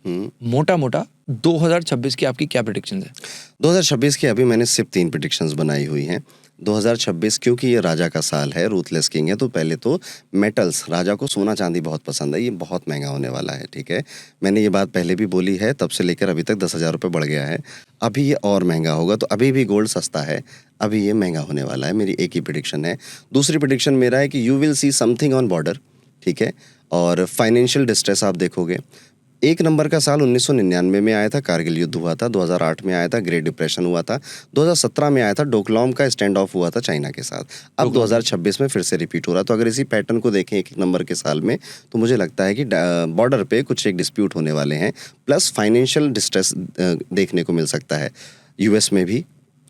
मोटा मोटा 2026 की आपकी क्या प्रेडिक्शंस है? 2026 की अभी मैंने सिर्फ 3 प्रेडिक्शंस बनाई हुई हैं। 2026 क्योंकि ये राजा का साल है, रूथलेस किंग है, तो पहले तो मेटल्स, राजा को सोना चांदी बहुत पसंद है, ये बहुत महंगा होने वाला है, ठीक है। मैंने ये बात पहले भी बोली है, तब से लेकर अभी तक 10,000 रुपये बढ़ गया है। अभी ये और महंगा होगा, तो अभी भी गोल्ड सस्ता है, अभी ये महंगा होने वाला है। मेरी एक ही प्रेडिक्शन है। दूसरी प्रेडिक्शन मेरा है कि you will see something on border, ठीक है। और फाइनेंशियल डिस्ट्रेस आप देखोगे। 1 नंबर का साल 1999 में आया था, कारगिल युद्ध हुआ था। 2008 में आया था, ग्रेट डिप्रेशन हुआ था। 2017 में आया था, डोकलाम का स्टैंड ऑफ हुआ था चाइना के साथ। अब 2026 में फिर से रिपीट हो रहा है। तो अगर इसी पैटर्न को देखें 1 नंबर के साल में, तो मुझे लगता है कि बॉर्डर पे कुछ एक डिस्प्यूट होने वाले हैं, प्लस फाइनेंशियल डिस्ट्रेस देखने को मिल सकता है, यूएस में भी,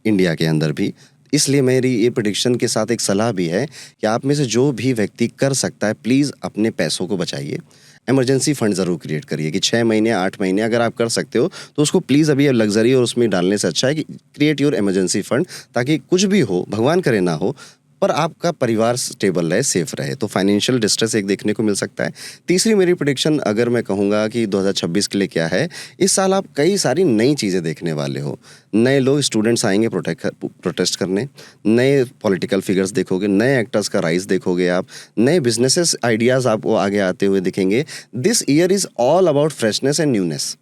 इंडिया के अंदर भी। इसलिए मेरी ये प्रेडिक्शन के साथ एक सलाह भी है कि आप में से जो भी व्यक्ति कर सकता है, प्लीज़ अपने पैसों को बचाइए। इमरजेंसी फंड ज़रूर क्रिएट करिए कि 6 महीने 8 महीने अगर आप कर सकते हो तो उसको प्लीज़, अभी लग्जरी और उसमें डालने से अच्छा है कि क्रिएट योर इमरजेंसी फंड, ताकि कुछ भी हो, भगवान करे ना हो, पर आपका परिवार स्टेबल रहे, सेफ रहे। तो फाइनेंशियल डिस्ट्रेस एक देखने को मिल सकता है। तीसरी मेरी प्रेडिक्शन अगर मैं कहूँगा कि 2026 के लिए क्या है, इस साल आप कई सारी नई चीज़ें देखने वाले हो। नए लोग, स्टूडेंट्स आएंगे प्रोटेस्ट करने, नए पॉलिटिकल फिगर्स देखोगे, नए एक्टर्स का राइज देखोगे आप, नए बिजनेसेस आइडियाज़ आपको आगे आते हुए दिखेंगे। This year is all about freshness and newness,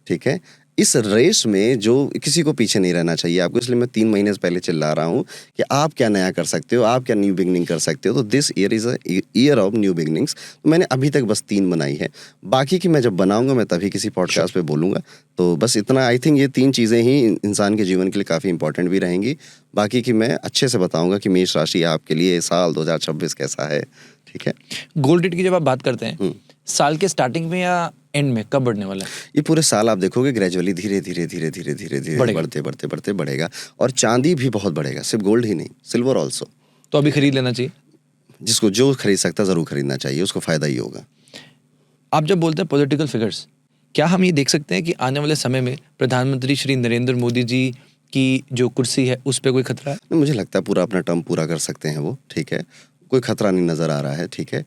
ठीक है। इस रेस में जो किसी को पीछे नहीं रहना चाहिए आपको, इसलिए मैं 3 महीने से पहले चिल्ला रहा हूँ कि आप क्या नया कर सकते हो, आप क्या न्यू बिगनिंग कर सकते हो। तो this year is a year of new beginnings. तो मैंने अभी तक बस 3 बनाई है, बाकी की मैं जब बनाऊंगा मैं तभी किसी पॉडकास्ट पे बोलूँगा। तो बस इतना, आई थिंक ये 3 चीज़ें ही इंसान के जीवन के लिए काफ़ी इंपॉर्टेंट भी रहेंगी। बाकी की मैं अच्छे से बताऊँगा कि मेष राशि आपके लिए साल 2026 कैसा है, ठीक है। गोल्ड रेट की जब आप बात करते हैं, साल के स्टार्टिंग में या एंड में कब बढ़ने वाला है? ये पूरे साल आप देखोगे ग्रेजुअली धीरे धीरे धीरे धीरे धीरे धीरे बढ़ेगा। बढ़ते बढ़ते बढ़ते बढ़ेगा। और चांदी भी बहुत बढ़ेगा, सिर्फ गोल्ड ही नहीं, सिल्वर ऑल्सो। तो अभी खरीद लेना चाहिए। जिसको जो खरीद सकता ज़रूर खरीदना चाहिए, उसको फ़ायदा ही होगा। आप जब बोलते हैं पॉलिटिकल फिगर्स, क्या हम ये देख सकते हैं कि आने वाले समय में प्रधानमंत्री श्री नरेंद्र मोदी जी की जो कुर्सी है उस पर कोई खतरा है? मुझे लगता है पूरा अपना टर्म पूरा कर सकते हैं वो, ठीक है। कोई खतरा नहीं नज़र आ रहा है, ठीक है।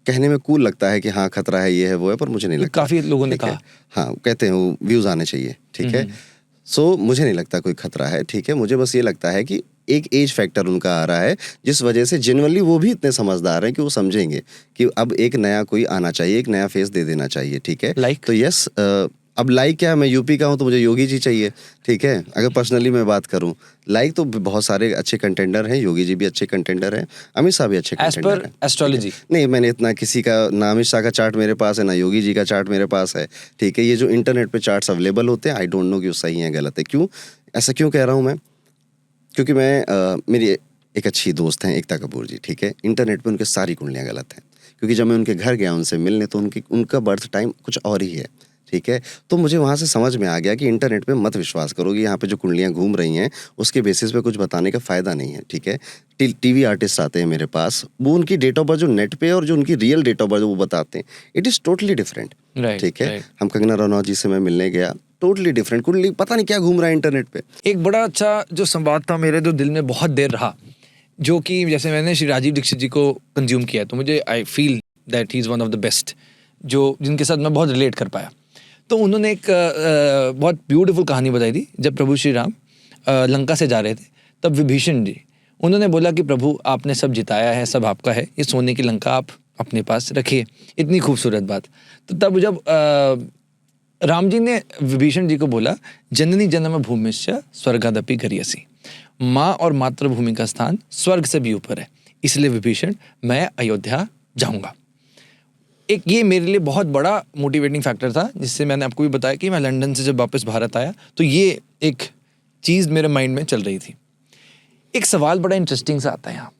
कहने में कूल लगता है कि हाँ खतरा है, ये है वो है, पर मुझे नहीं लगता। काफी लोगों ने ठीक है? कहा। हाँ, कहते हैं वो व्यूज़ आने चाहिए, ठीक है। सो मुझे नहीं लगता कोई खतरा है, ठीक है। मुझे बस ये लगता है कि एक एज फैक्टर उनका आ रहा है, जिस वजह से जेन्युइनली वो भी इतने समझदार हैं कि वो समझेंगे कि अब एक नया कोई आना चाहिए, एक नया फेस दे देना चाहिए, ठीक है। Like? तो यस, अब लाइक क्या है, मैं यूपी का हूँ तो मुझे योगी जी चाहिए, ठीक है। अगर पर्सनली मैं बात करूँ, लाइक तो बहुत सारे अच्छे कंटेंडर हैं, योगी जी भी अच्छे कंटेंडर हैं, अमित शाह भी अच्छे एज कंटेंडर पर हैं। एस्ट्रोलॉजी नहीं, मैंने इतना किसी का, ना अमित शाह का चार्ट मेरे पास है, ना योगी जी का चार्ट मेरे पास है, ठीक है। ये जो इंटरनेट पे चार्ट्स अवेलेबल होते हैं, आई डोंट नो कि वो सही है गलत है। क्यों ऐसा क्यों कह रहा हूँ मैं? क्योंकि मैं मेरी एक अच्छी दोस्त हैं एकता कपूर जी, ठीक है। इंटरनेट पे उनके सारी कुंडलियाँ गलत हैं, क्योंकि जब मैं उनके घर गया उनसे मिलने तो उनका बर्थ टाइम कुछ और ही है, ठीक है। तो मुझे वहाँ से समझ में आ गया कि इंटरनेट पे मत विश्वास करोगे, यहाँ पे जो कुंडलियाँ घूम रही हैं उसके बेसिस पे कुछ बताने का फ़ायदा नहीं है, ठीक है। टीवी आर्टिस्ट आते हैं मेरे पास, वो उनकी डेट ऑफ बर्थ जो नेट पे और जो उनकी रियल डेट ऑफ बर्थ वो बताते हैं, it is totally different, Right, ठीक है। right. हम कंगना रनौत जी से मैं मिलने गया, टोटली डिफरेंट कुंडली, पता नहीं क्या घूम रहा है इंटरनेट पे। एक बड़ा अच्छा जो संवाद था मेरे जो दिल में बहुत देर रहा, जो कि जैसे मैंने श्री राजीव दीक्षित जी को कंज्यूम किया, तो मुझे I feel that he is one of the best, जो जिनके साथ मैं बहुत रिलेट कर पाया। तो उन्होंने एक बहुत ब्यूटीफुल कहानी बताई थी। जब प्रभु श्री राम लंका से जा रहे थे, तब विभीषण जी, उन्होंने बोला कि प्रभु आपने सब जिताया है, सब आपका है, ये सोने की लंका आप अपने पास रखिए। इतनी खूबसूरत बात। तो तब जब राम जी ने विभीषण जी को बोला, जननी जन्म भूमिश्च स्वर्गादपि गरीयसी, माँ और मातृभूमि का स्थान स्वर्ग से भी ऊपर है, इसलिए विभीषण मैं अयोध्या जाऊंगा। एक ये मेरे लिए बहुत बड़ा मोटिवेटिंग फैक्टर था, जिससे मैंने आपको भी बताया कि मैं लंदन से जब वापस भारत आया तो ये एक चीज़ मेरे माइंड में चल रही थी। एक सवाल बड़ा इंटरेस्टिंग सा आता है यहाँ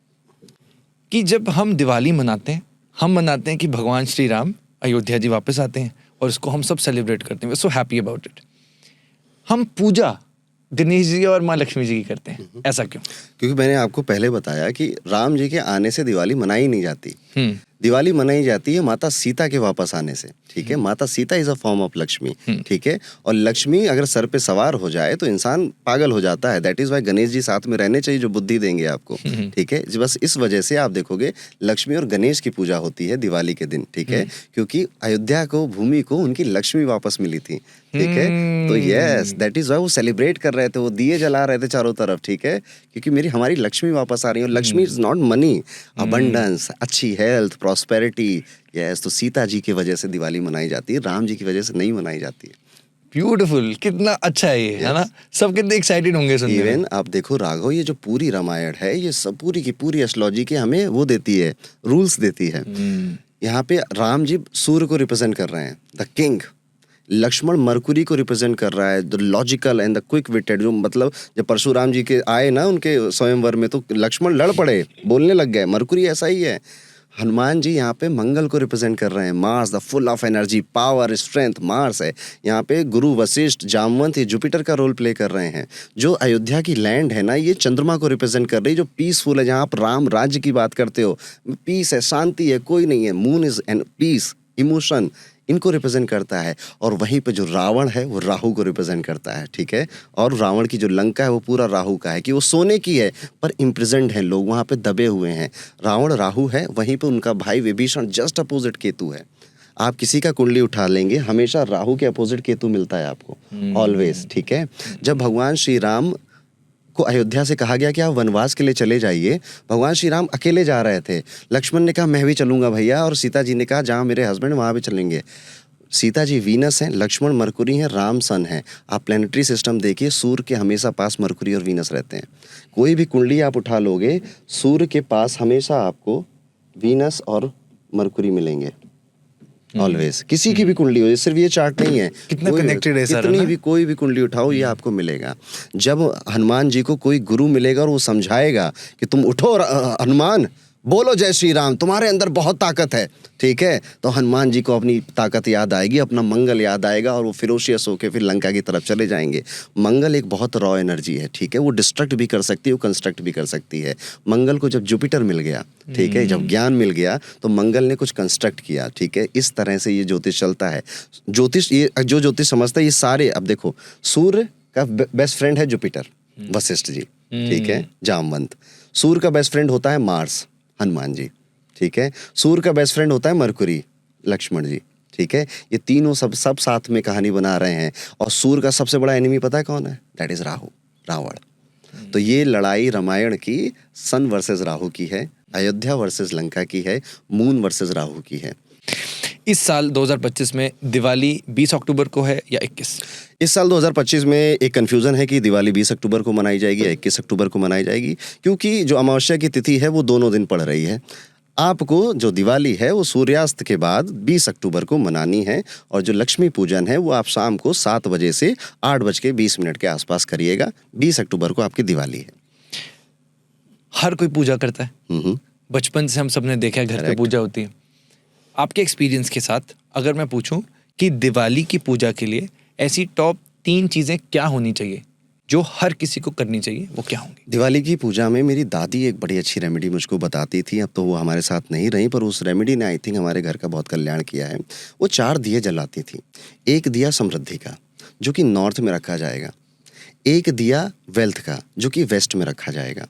कि जब हम दिवाली मनाते हैं, हम मनाते हैं कि भगवान श्री राम अयोध्या जी वापस आते हैं और इसको हम सब सेलिब्रेट करते हैं, we so happy about it. हम पूजा गणेश जी और माँ लक्ष्मी जी की करते हैं, ऐसा क्यों? क्योंकि मैंने आपको पहले बताया कि राम जी के आने से दिवाली मनाई नहीं जाती। दिवाली मनाई जाती है माता सीता के वापस आने से, ठीक है। माता Sita is a form of Lakshmi, ठीक है। और लक्ष्मी अगर सर पे सवार हो जाए तो इंसान पागल हो जाता है। That is why Ganesh ji साथ में रहने चाहिए, जो बुद्धि देंगे आपको, ठीक है। बस इस वजह से आप देखोगे लक्ष्मी और गणेश की पूजा होती है दिवाली के दिन, ठीक है। क्योंकि अयोध्या को, भूमि को उनकी लक्ष्मी वापस मिली थी, ठीक है। तो यस, दैट इज वाई वो सेलिब्रेट कर रहे थे, वो दिए जला रहे थे चारों तरफ, ठीक है। क्योंकि हमारी लक्ष्मी वापस आ रही है। और Lakshmi is not money, abundance, अच्छी हेल्थ, प्रॉस्पेरिटी। यस, तो सीता जी की वजह से दिवाली मनाई जाती है, राम जी की वजह से नहीं मनाई जाती है। ब्यूटीफुल, कितना अच्छा है ये, है ना? सब कितने एक्साइटेड होंगे सुनने में। इवन आप देखो राघव, ये जो पूरी रामायण है, ये सब पूरी की पूरी एस्ट्रोलॉजी के हमें वो देती है, रूल्स देती है। यहाँ पे राम जी सूर्य को रिप्रेजेंट कर रहे हैं, द किंग। लक्ष्मण मरकुरी को रिप्रेजेंट कर रहा है, the logical and the quick witted. जो मतलब जब परशुराम जी के आए ना उनके स्वयंवर में, तो लक्ष्मण लड़ पड़े, बोलने लग गए। मरकुरी ऐसा ही है। हनुमान जी यहाँ पे मंगल को रिप्रेजेंट कर रहे हैं, Mars, the full of energy, power, strength, Mars है यहाँ पे। गुरु वशिष्ठ, जामवंत, ये जुपिटर का रोल प्ले कर रहे हैं। जो अयोध्या की लैंड है ना, ये चंद्रमा को रिप्रेजेंट कर रही है, जो पीसफुल है। जहाँ आप राम राज्य की बात करते हो, पीस है, शांति है, कोई नहीं है। Moon is and peace, emotion, इनको रिप्रेजेंट करता है। और वहीं पे जो रावण है वो राहु को रिप्रेजेंट करता है, ठीक है। और रावण की जो लंका है वो पूरा राहु का है, कि वो सोने की है पर इम्प्रिजेंट है, लोग वहाँ पे दबे हुए हैं। रावण राहु है, वहीं पे उनका भाई विभीषण जस्ट अपोजिट केतु है। आप किसी का कुंडली उठा लेंगे, हमेशा राहु के अपोजिट केतु मिलता है आपको, ऑलवेज, ठीक है। जब भगवान श्री राम को अयोध्या से कहा गया कि आप वनवास के लिए चले जाइए, भगवान श्री राम अकेले जा रहे थे। लक्ष्मण ने कहा मैं भी चलूंगा भैया, और सीता जी ने कहा जहाँ मेरे हस्बैंड वहाँ भी चलेंगे। सीता जी वीनस हैं, लक्ष्मण मरकुरी हैं, राम सन हैं। आप प्लेनेटरी सिस्टम देखिए, सूर्य के हमेशा पास मरकुरी और वीनस रहते हैं। कोई भी कुंडली आप उठा लोगे, सूर्य के पास हमेशा आपको वीनस और मरकुरी मिलेंगे ऑलवेज। किसी की भी कुंडली हो, सिर्फ ये चार्ट नहीं है, कितना connected है सर, है कितनी ना? भी कोई भी कुंडली उठाओ ये आपको मिलेगा। जब हनुमान जी को कोई गुरु मिलेगा और वो समझाएगा कि तुम उठो और हनुमान बोलो जय श्री राम, तुम्हारे अंदर बहुत ताकत है, ठीक है, तो हनुमान जी को अपनी ताकत याद आएगी, अपना मंगल याद आएगा और वो फिरोशियस होकर फिर लंका की तरफ चले जाएंगे। मंगल एक बहुत रॉ एनर्जी है, ठीक है, वो डिस्ट्रक्ट भी कर सकती है, वो कंस्ट्रक्ट भी कर सकती है। मंगल को जब जुपिटर मिल गया, ठीक है, जब ज्ञान मिल गया तो मंगल ने कुछ कंस्ट्रक्ट किया, ठीक है। इस तरह से ये ज्योतिष चलता है। ज्योतिष, ये जो ज्योतिष समझता है ये सारे, अब देखो सूर्य का बेस्ट फ्रेंड है जुपिटर, वशिष्ठ जी, ठीक है, जामवंत। सूर्य का बेस्ट फ्रेंड होता है मार्स, हनुमान जी, ठीक है। सूर्य का बेस्ट फ्रेंड होता है मरकुरी, लक्ष्मण जी, ठीक है। ये तीनों सब साथ में कहानी बना रहे हैं। और सूर्य का सबसे बड़ा एनिमी पता है कौन है? That is Rahu, Ravan. तो ये लड़ाई रामायण की सन वर्सेस राहु की है, अयोध्या वर्सेस लंका की है, मून वर्सेस राहु की है। इस साल 2025 में दिवाली 20 अक्टूबर को है या 21? इस साल 2025 में एक कन्फ्यूज़न है कि दिवाली 20 अक्टूबर को मनाई जाएगी या 21 अक्टूबर को मनाई जाएगी, क्योंकि जो अमावस्या की तिथि है वो दोनों दिन पड़ रही है। आपको जो दिवाली है वो सूर्यास्त के बाद 20 अक्टूबर को मनानी है, और जो लक्ष्मी पूजन है वो आप शाम को 7 बजे से 8:20 के आसपास करिएगा। 20 अक्टूबर को आपकी दिवाली है। हर कोई पूजा करता है, बचपन से हम सबने देखा है घर पे पूजा होती है। आपके एक्सपीरियंस के साथ अगर मैं पूछूं कि दिवाली की पूजा के लिए ऐसी टॉप 3 चीजें क्या होनी चाहिए जो हर किसी को करनी चाहिए, वो क्या होंगी? दिवाली की पूजा में मेरी दादी एक बड़ी अच्छी रेमेडी मुझको बताती थी। अब तो वो हमारे साथ नहीं रही, पर उस रेमेडी ने आई थिंक हमारे घर का बहुत कल्याण किया है। वो 4 दिए जलाती थी। एक दिया समृद्धि का, जो कि नॉर्थ में रखा जाएगा। एक दिया वेल्थ का, जो कि वेस्ट में रखा जाएगा।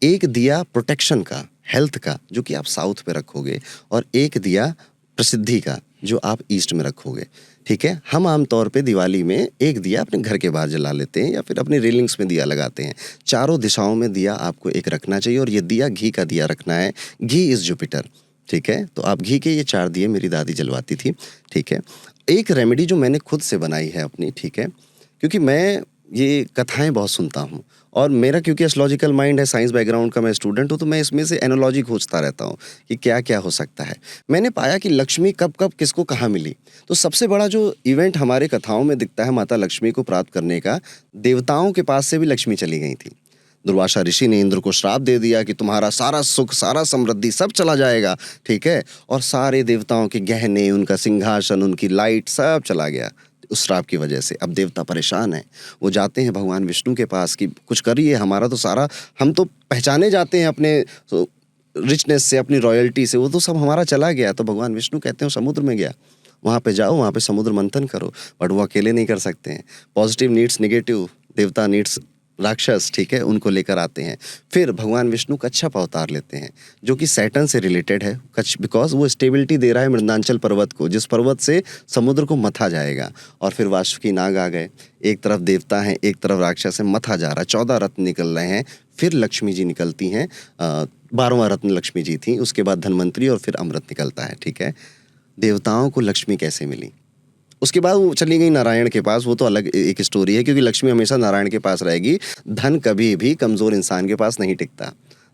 एक दिया प्रोटेक्शन का, हेल्थ का, जो कि आप साउथ पे रखोगे। और एक दिया प्रसिद्धि का, जो आप ईस्ट में रखोगे, ठीक है। हम आमतौर पे दिवाली में एक दिया अपने घर के बाहर जला लेते हैं या फिर अपनी रेलिंग्स में दिया लगाते हैं। चारों दिशाओं में दिया आपको एक रखना चाहिए, और ये दिया घी का दिया रखना है। घी इज़ जुपिटर, ठीक है। तो आप घी के ये 4 दिए मेरी दादी जलवाती थी, ठीक है। एक रेमेडी जो मैंने खुद से बनाई है अपनी, ठीक है, क्योंकि मैं ये कथाएं बहुत सुनता हूँ, और मेरा क्योंकि एस्ट्रोलॉजिकल माइंड है, साइंस बैकग्राउंड का मैं स्टूडेंट हूँ, तो मैं इसमें से एनालॉजी खोजता रहता हूँ कि क्या क्या हो सकता है। मैंने पाया कि लक्ष्मी कब कब किसको कहाँ मिली। तो सबसे बड़ा जो इवेंट हमारे कथाओं में दिखता है माता लक्ष्मी को प्राप्त करने का, देवताओं के पास से भी लक्ष्मी चली गई थी। दुर्वासा ऋषि ने इंद्र को श्राप दे दिया कि तुम्हारा सारा सुख, सारा समृद्धि सब चला जाएगा, ठीक है। और सारे देवताओं के गहने, उनका सिंहासन, उनकी लाइट सब चला गया उस श्राप की वजह से। अब देवता परेशान हैं, वो जाते हैं भगवान विष्णु के पास कि कुछ करिए, हमारा तो सारा, हम तो पहचाने जाते हैं अपने रिचनेस से, अपनी रॉयल्टी से, वो तो सब हमारा चला गया। तो भगवान विष्णु कहते हैं समुद्र में गया, वहाँ पे जाओ, वहाँ पे समुद्र मंथन करो। बट वो अकेले नहीं कर सकते हैं। पॉजिटिव नीड्स नेगेटिव, देवता नीड्स राक्षस, ठीक है, उनको लेकर आते हैं। फिर भगवान विष्णु कच्छप अवतार लेते हैं, जो कि सैटर्न से रिलेटेड है। कच्छ बिकॉज वो स्टेबिलिटी दे रहा है मृदांचल पर्वत को, जिस पर्वत से समुद्र को मथा जाएगा। और फिर वासुकी नाग आ गए, एक तरफ देवता हैं, एक तरफ राक्षस है, मथा जा रहा है, 14 रत्न निकल रहे हैं। फिर लक्ष्मी जी निकलती हैं, 12वां रत्न लक्ष्मी जी थी, उसके बाद धनवंतरी, और फिर अमृत निकलता है, ठीक है। देवताओं को लक्ष्मी कैसे मिली? उसके बाद वो चली गई नारायण के पास, वो तो अलग एक स्टोरी है, क्योंकि लक्ष्मी हमेशा नारायण के पास रहेगी। धन कभी भी कमज़ोर इंसान के पास नहीं टिकता।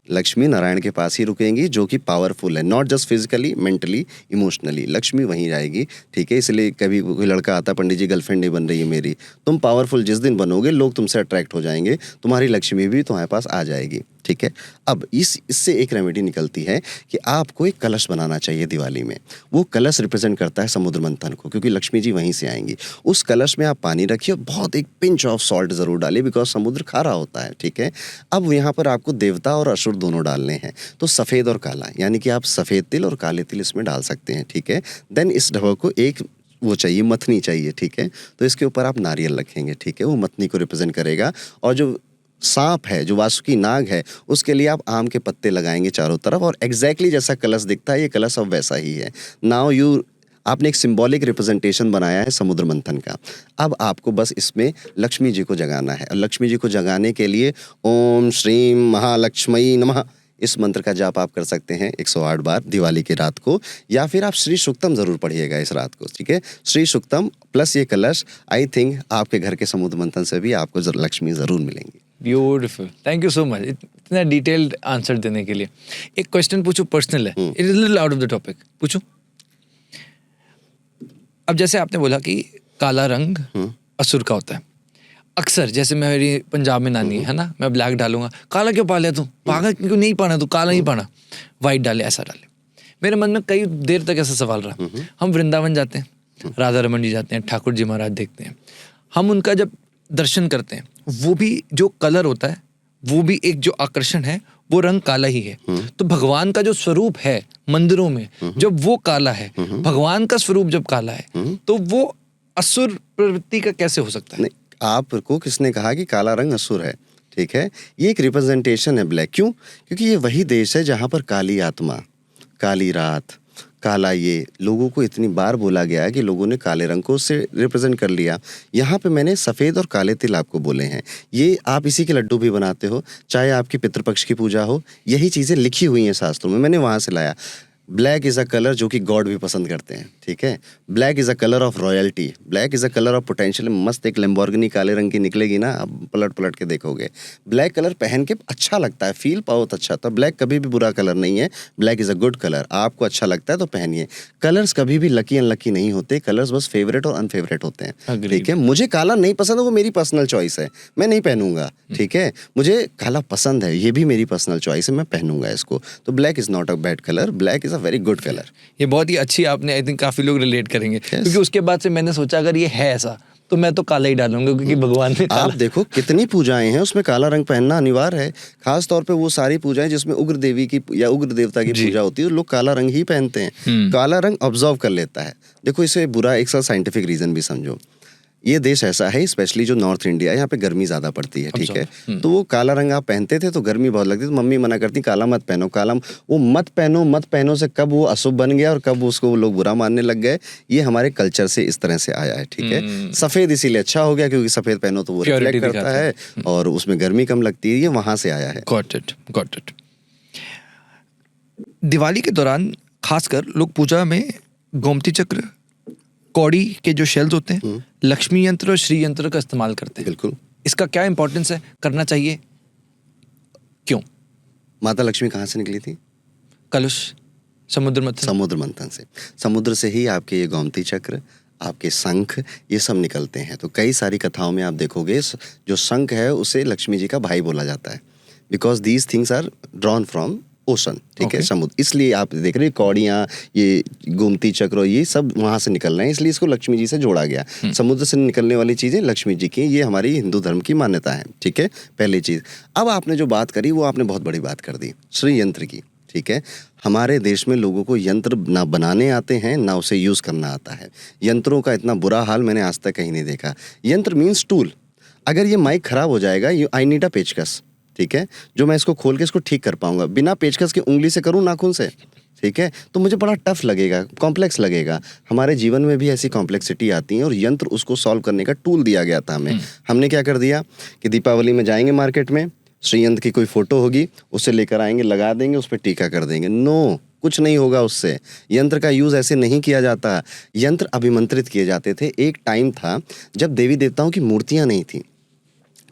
लक्ष्मी नारायण के पास ही रुकेंगी, जो कि पावरफुल है, not just physically, mentally, emotionally. Lakshmi वहीं जाएगी, ठीक है। इसलिए कभी कोई लड़का आता, पंडित जी गर्लफ्रेंड नहीं बन रही है मेरी, तुम पावरफुल जिस दिन बनोगे लोग तुमसे अट्रैक्ट हो जाएंगे, तुम्हारी लक्ष्मी भी तुम्हारे पास आ जाएगी, ठीक है। अब इससे एक रेमेडी निकलती है कि आपको एक कलश बनाना चाहिए दिवाली में। वो कलश रिप्रेजेंट करता है समुद्र मंथन को, क्योंकि लक्ष्मी जी वहीं से आएंगी। उस कलश में आप पानी रखिए, बहुत एक पिंच ऑफ सॉल्ट ज़रूर डालिए, बिकॉज समुद्र खारा होता है, ठीक है। अब यहाँ पर आपको देवता और असुर दोनों डालने हैं, तो सफ़ेद और काला, यानी कि आप सफ़ेद तिल और काले तिल इसमें डाल सकते हैं, ठीक है। देन इस ढवा को एक वो चाहिए, मथनी चाहिए, ठीक है। तो इसके ऊपर आप नारियल रखेंगे, ठीक है, वो मथनी को रिप्रेजेंट करेगा। और जो सांप है, जो वासुकी नाग है, उसके लिए आप आम के पत्ते लगाएंगे चारों तरफ, और एग्जैक्टली जैसा कलश दिखता है, ये कलश अब वैसा ही है। नाउ आपने एक सिंबॉलिक रिप्रेजेंटेशन बनाया है समुद्र मंथन का। अब आपको बस इसमें लक्ष्मी जी को जगाना है, और लक्ष्मी जी को जगाने के लिए ओम श्रीम महालक्ष्मी नमः इस मंत्र का जाप आप कर सकते हैं 108 बार दिवाली की रात को, या फिर आप श्री सूक्तम जरूर पढ़िएगा इस रात को, ठीक है। श्री सूक्तम प्लस ये कलश, आई थिंक आपके घर के समुद्र मंथन से भी आपको लक्ष्मी जरूर मिलेंगी। Beautiful, thank you so much इतना डिटेल्ड आंसर देने के लिए। एक क्वेश्चन पूछूं, पर्सनल है, it is little out of the topic, पूछूं? अब जैसे आपने बोला कि काला रंग असुर का होता है, अक्सर जैसे मेरी पंजाब में नानी है ना, मैं ब्लैक डालूंगा, काला क्यों पा लिया तू, पागल क्यों नहीं पाना तू, काला ही पाना, वाइट डाले, ऐसा डाले। मेरे मन में कई देर तक ऐसा सवाल रहा। हम वृंदावन जाते हैं, राधा रमन जी जाते हैं, ठाकुर जी महाराज देखते हैं, हम उनका जब दर्शन करते हैं, वो भी जो कलर होता है, वो भी एक जो आकर्षण है, वो रंग काला ही है। तो भगवान का जो स्वरूप है मंदिरों में, जब वो काला है, भगवान का स्वरूप जब काला है, तो वो असुर प्रवृत्ति का कैसे हो सकता है? नहीं, आपको किसने कहा कि काला रंग असुर है? ठीक है, ये एक रिप्रेजेंटेशन है ब्लैक। क्यों? क्योंकि ये वही देश है जहाँ पर काली आत्मा, काली रात, काला, ये लोगों को इतनी बार बोला गया है कि लोगों ने काले रंग को उससे रिप्रेजेंट कर लिया। यहाँ पे मैंने सफ़ेद और काले तिल आपको बोले हैं, ये आप इसी के लड्डू भी बनाते हो, चाहे आपकी पितृपक्ष की पूजा हो, यही चीज़ें लिखी हुई हैं शास्त्रों में, मैंने वहाँ से लाया। ब्लैक इज़ अ कलर जो कि गॉड भी पसंद करते हैं, ठीक है। Black is a colour of royalty, black is a colour of potential. मस्त एक लैम्बोर्गिनी काले रंग की निकलेगी ना, आप पलट पलट के देखोगे, ब्लैक कलर पहन के अच्छा लगता है, फील बहुत अच्छा। तो ब्लैक कभी भी बुरा कलर नहीं है, black is a good colour. आपको अच्छा लगता है तो पहनिए। कलर्स कभी भी लकी अनलकी नहीं होते, कलर्स बस फेवरेट और अनफेवरेट होते हैं, ठीक है। मुझे काला नहीं पसंद है, वो मेरी पर्सनल चॉइस है, मैं नहीं पहनूंगा, ठीक है। मुझे काला पसंद है, ये भी मेरी पर्सनल चॉइस है, मैं पहनूंगा इसको। तो black is not a bad colour, black is a very good colour. ये बहुत ही अच्छी आपने, आई थिंक काफी लोग रिलेट करेंगे, क्योंकि उसके बाद से मैंने सोचा अगर ये है ऐसा तो मैं तो काला ही डालूंगा, क्योंकि भगवान ने आप देखो कितनी पूजाएं हैं, उसमें काला रंग पहनना अनिवार्य है। खास तौर पे वो सारी पूजाएं जिसमें उग्र देवी की या उग्र देवता की पूजा होती है, लोग काला रंग ही पहनते हैं। काला रंग ऑब्जर्व कर लेता है। देखो, इसे बुरा एक सा साइंटिफिक रीजन भी समझो। ये देश ऐसा है, स्पेशली जो नॉर्थ इंडिया है, यहाँ पे गर्मी ज्यादा पड़ती है, ठीक है। तो वो काला रंग आप पहनते थे तो गर्मी बहुत लगती, तो मम्मी मना करती काला मत पहनो, काला वो मत पहनो से कब वो अशुभ बन गया और कब उसको लोग बुरा मानने लग गए, ये हमारे कल्चर से इस तरह से आया है, ठीक है। सफेद इसीलिए अच्छा हो गया क्योंकि सफेद पहनो तो वो रिफ्लेक्ट करता है और उसमें गर्मी कम लगती है, ये वहां से आया है। Got it. दिवाली के दौरान खासकर लोग पूजा में गोमती चक्र, कौड़ी के जो शेल्स होते हैं, लक्ष्मी यंत्र और श्री यंत्र का इस्तेमाल करते हैं। बिल्कुल। इसका क्या इंपॉर्टेंस है, करना चाहिए, क्यों? माता लक्ष्मी कहाँ से निकली थी? कलश, समुद्र मंथन से। समुद्र से ही आपके ये गोमती चक्र, आपके शंख, ये सब निकलते हैं। तो कई सारी कथाओं में आप देखोगे जो शंख है उसे लक्ष्मी जी का भाई बोला जाता है, because these things are drawn from ocean, ठीक है, समुद्र। इसलिए आप देख रहे हैं कौड़ियाँ, ये गोमती चक्र, ये सब वहाँ से निकल रहे हैं, इसलिए इसको लक्ष्मी जी से जोड़ा गया। समुद्र से निकलने वाली चीज़ें लक्ष्मी जी की, ये हमारी हिंदू धर्म की मान्यता है, ठीक है, पहली चीज़। अब आपने जो बात करी वो आपने बहुत बड़ी बात कर दी, श्री यंत्र की, ठीक है। हमारे देश में लोगों को यंत्र ना बनाने आते हैं ना उसे यूज़ करना आता है। यंत्रों का इतना बुरा हाल मैंने आज तक कहीं नहीं देखा। यंत्र मीन्स टूल। अगर ये माइक खराब हो जाएगा, आई नीड अ पेचकस, ठीक है, जो मैं इसको खोल के इसको ठीक कर पाऊंगा। बिना पेचकस के उंगली से करूं, नाखून से, ठीक है, तो मुझे बड़ा टफ लगेगा, कॉम्प्लेक्स लगेगा। हमारे जीवन में भी ऐसी कॉम्प्लेक्सिटी आती है और यंत्र उसको सॉल्व करने का टूल दिया गया था हमें। हमने क्या कर दिया कि दीपावली में जाएंगे मार्केट में, श्री यंत्र की कोई फोटो होगी, उसे लेकर आएंगे, लगा देंगे, उस पर टीका कर देंगे। नो, कुछ नहीं होगा उससे। यंत्र का यूज़ ऐसे नहीं किया जाता। यंत्र अभिमंत्रित किए जाते थे। एक टाइम था जब देवी देवताओं की मूर्तियाँ नहीं थी,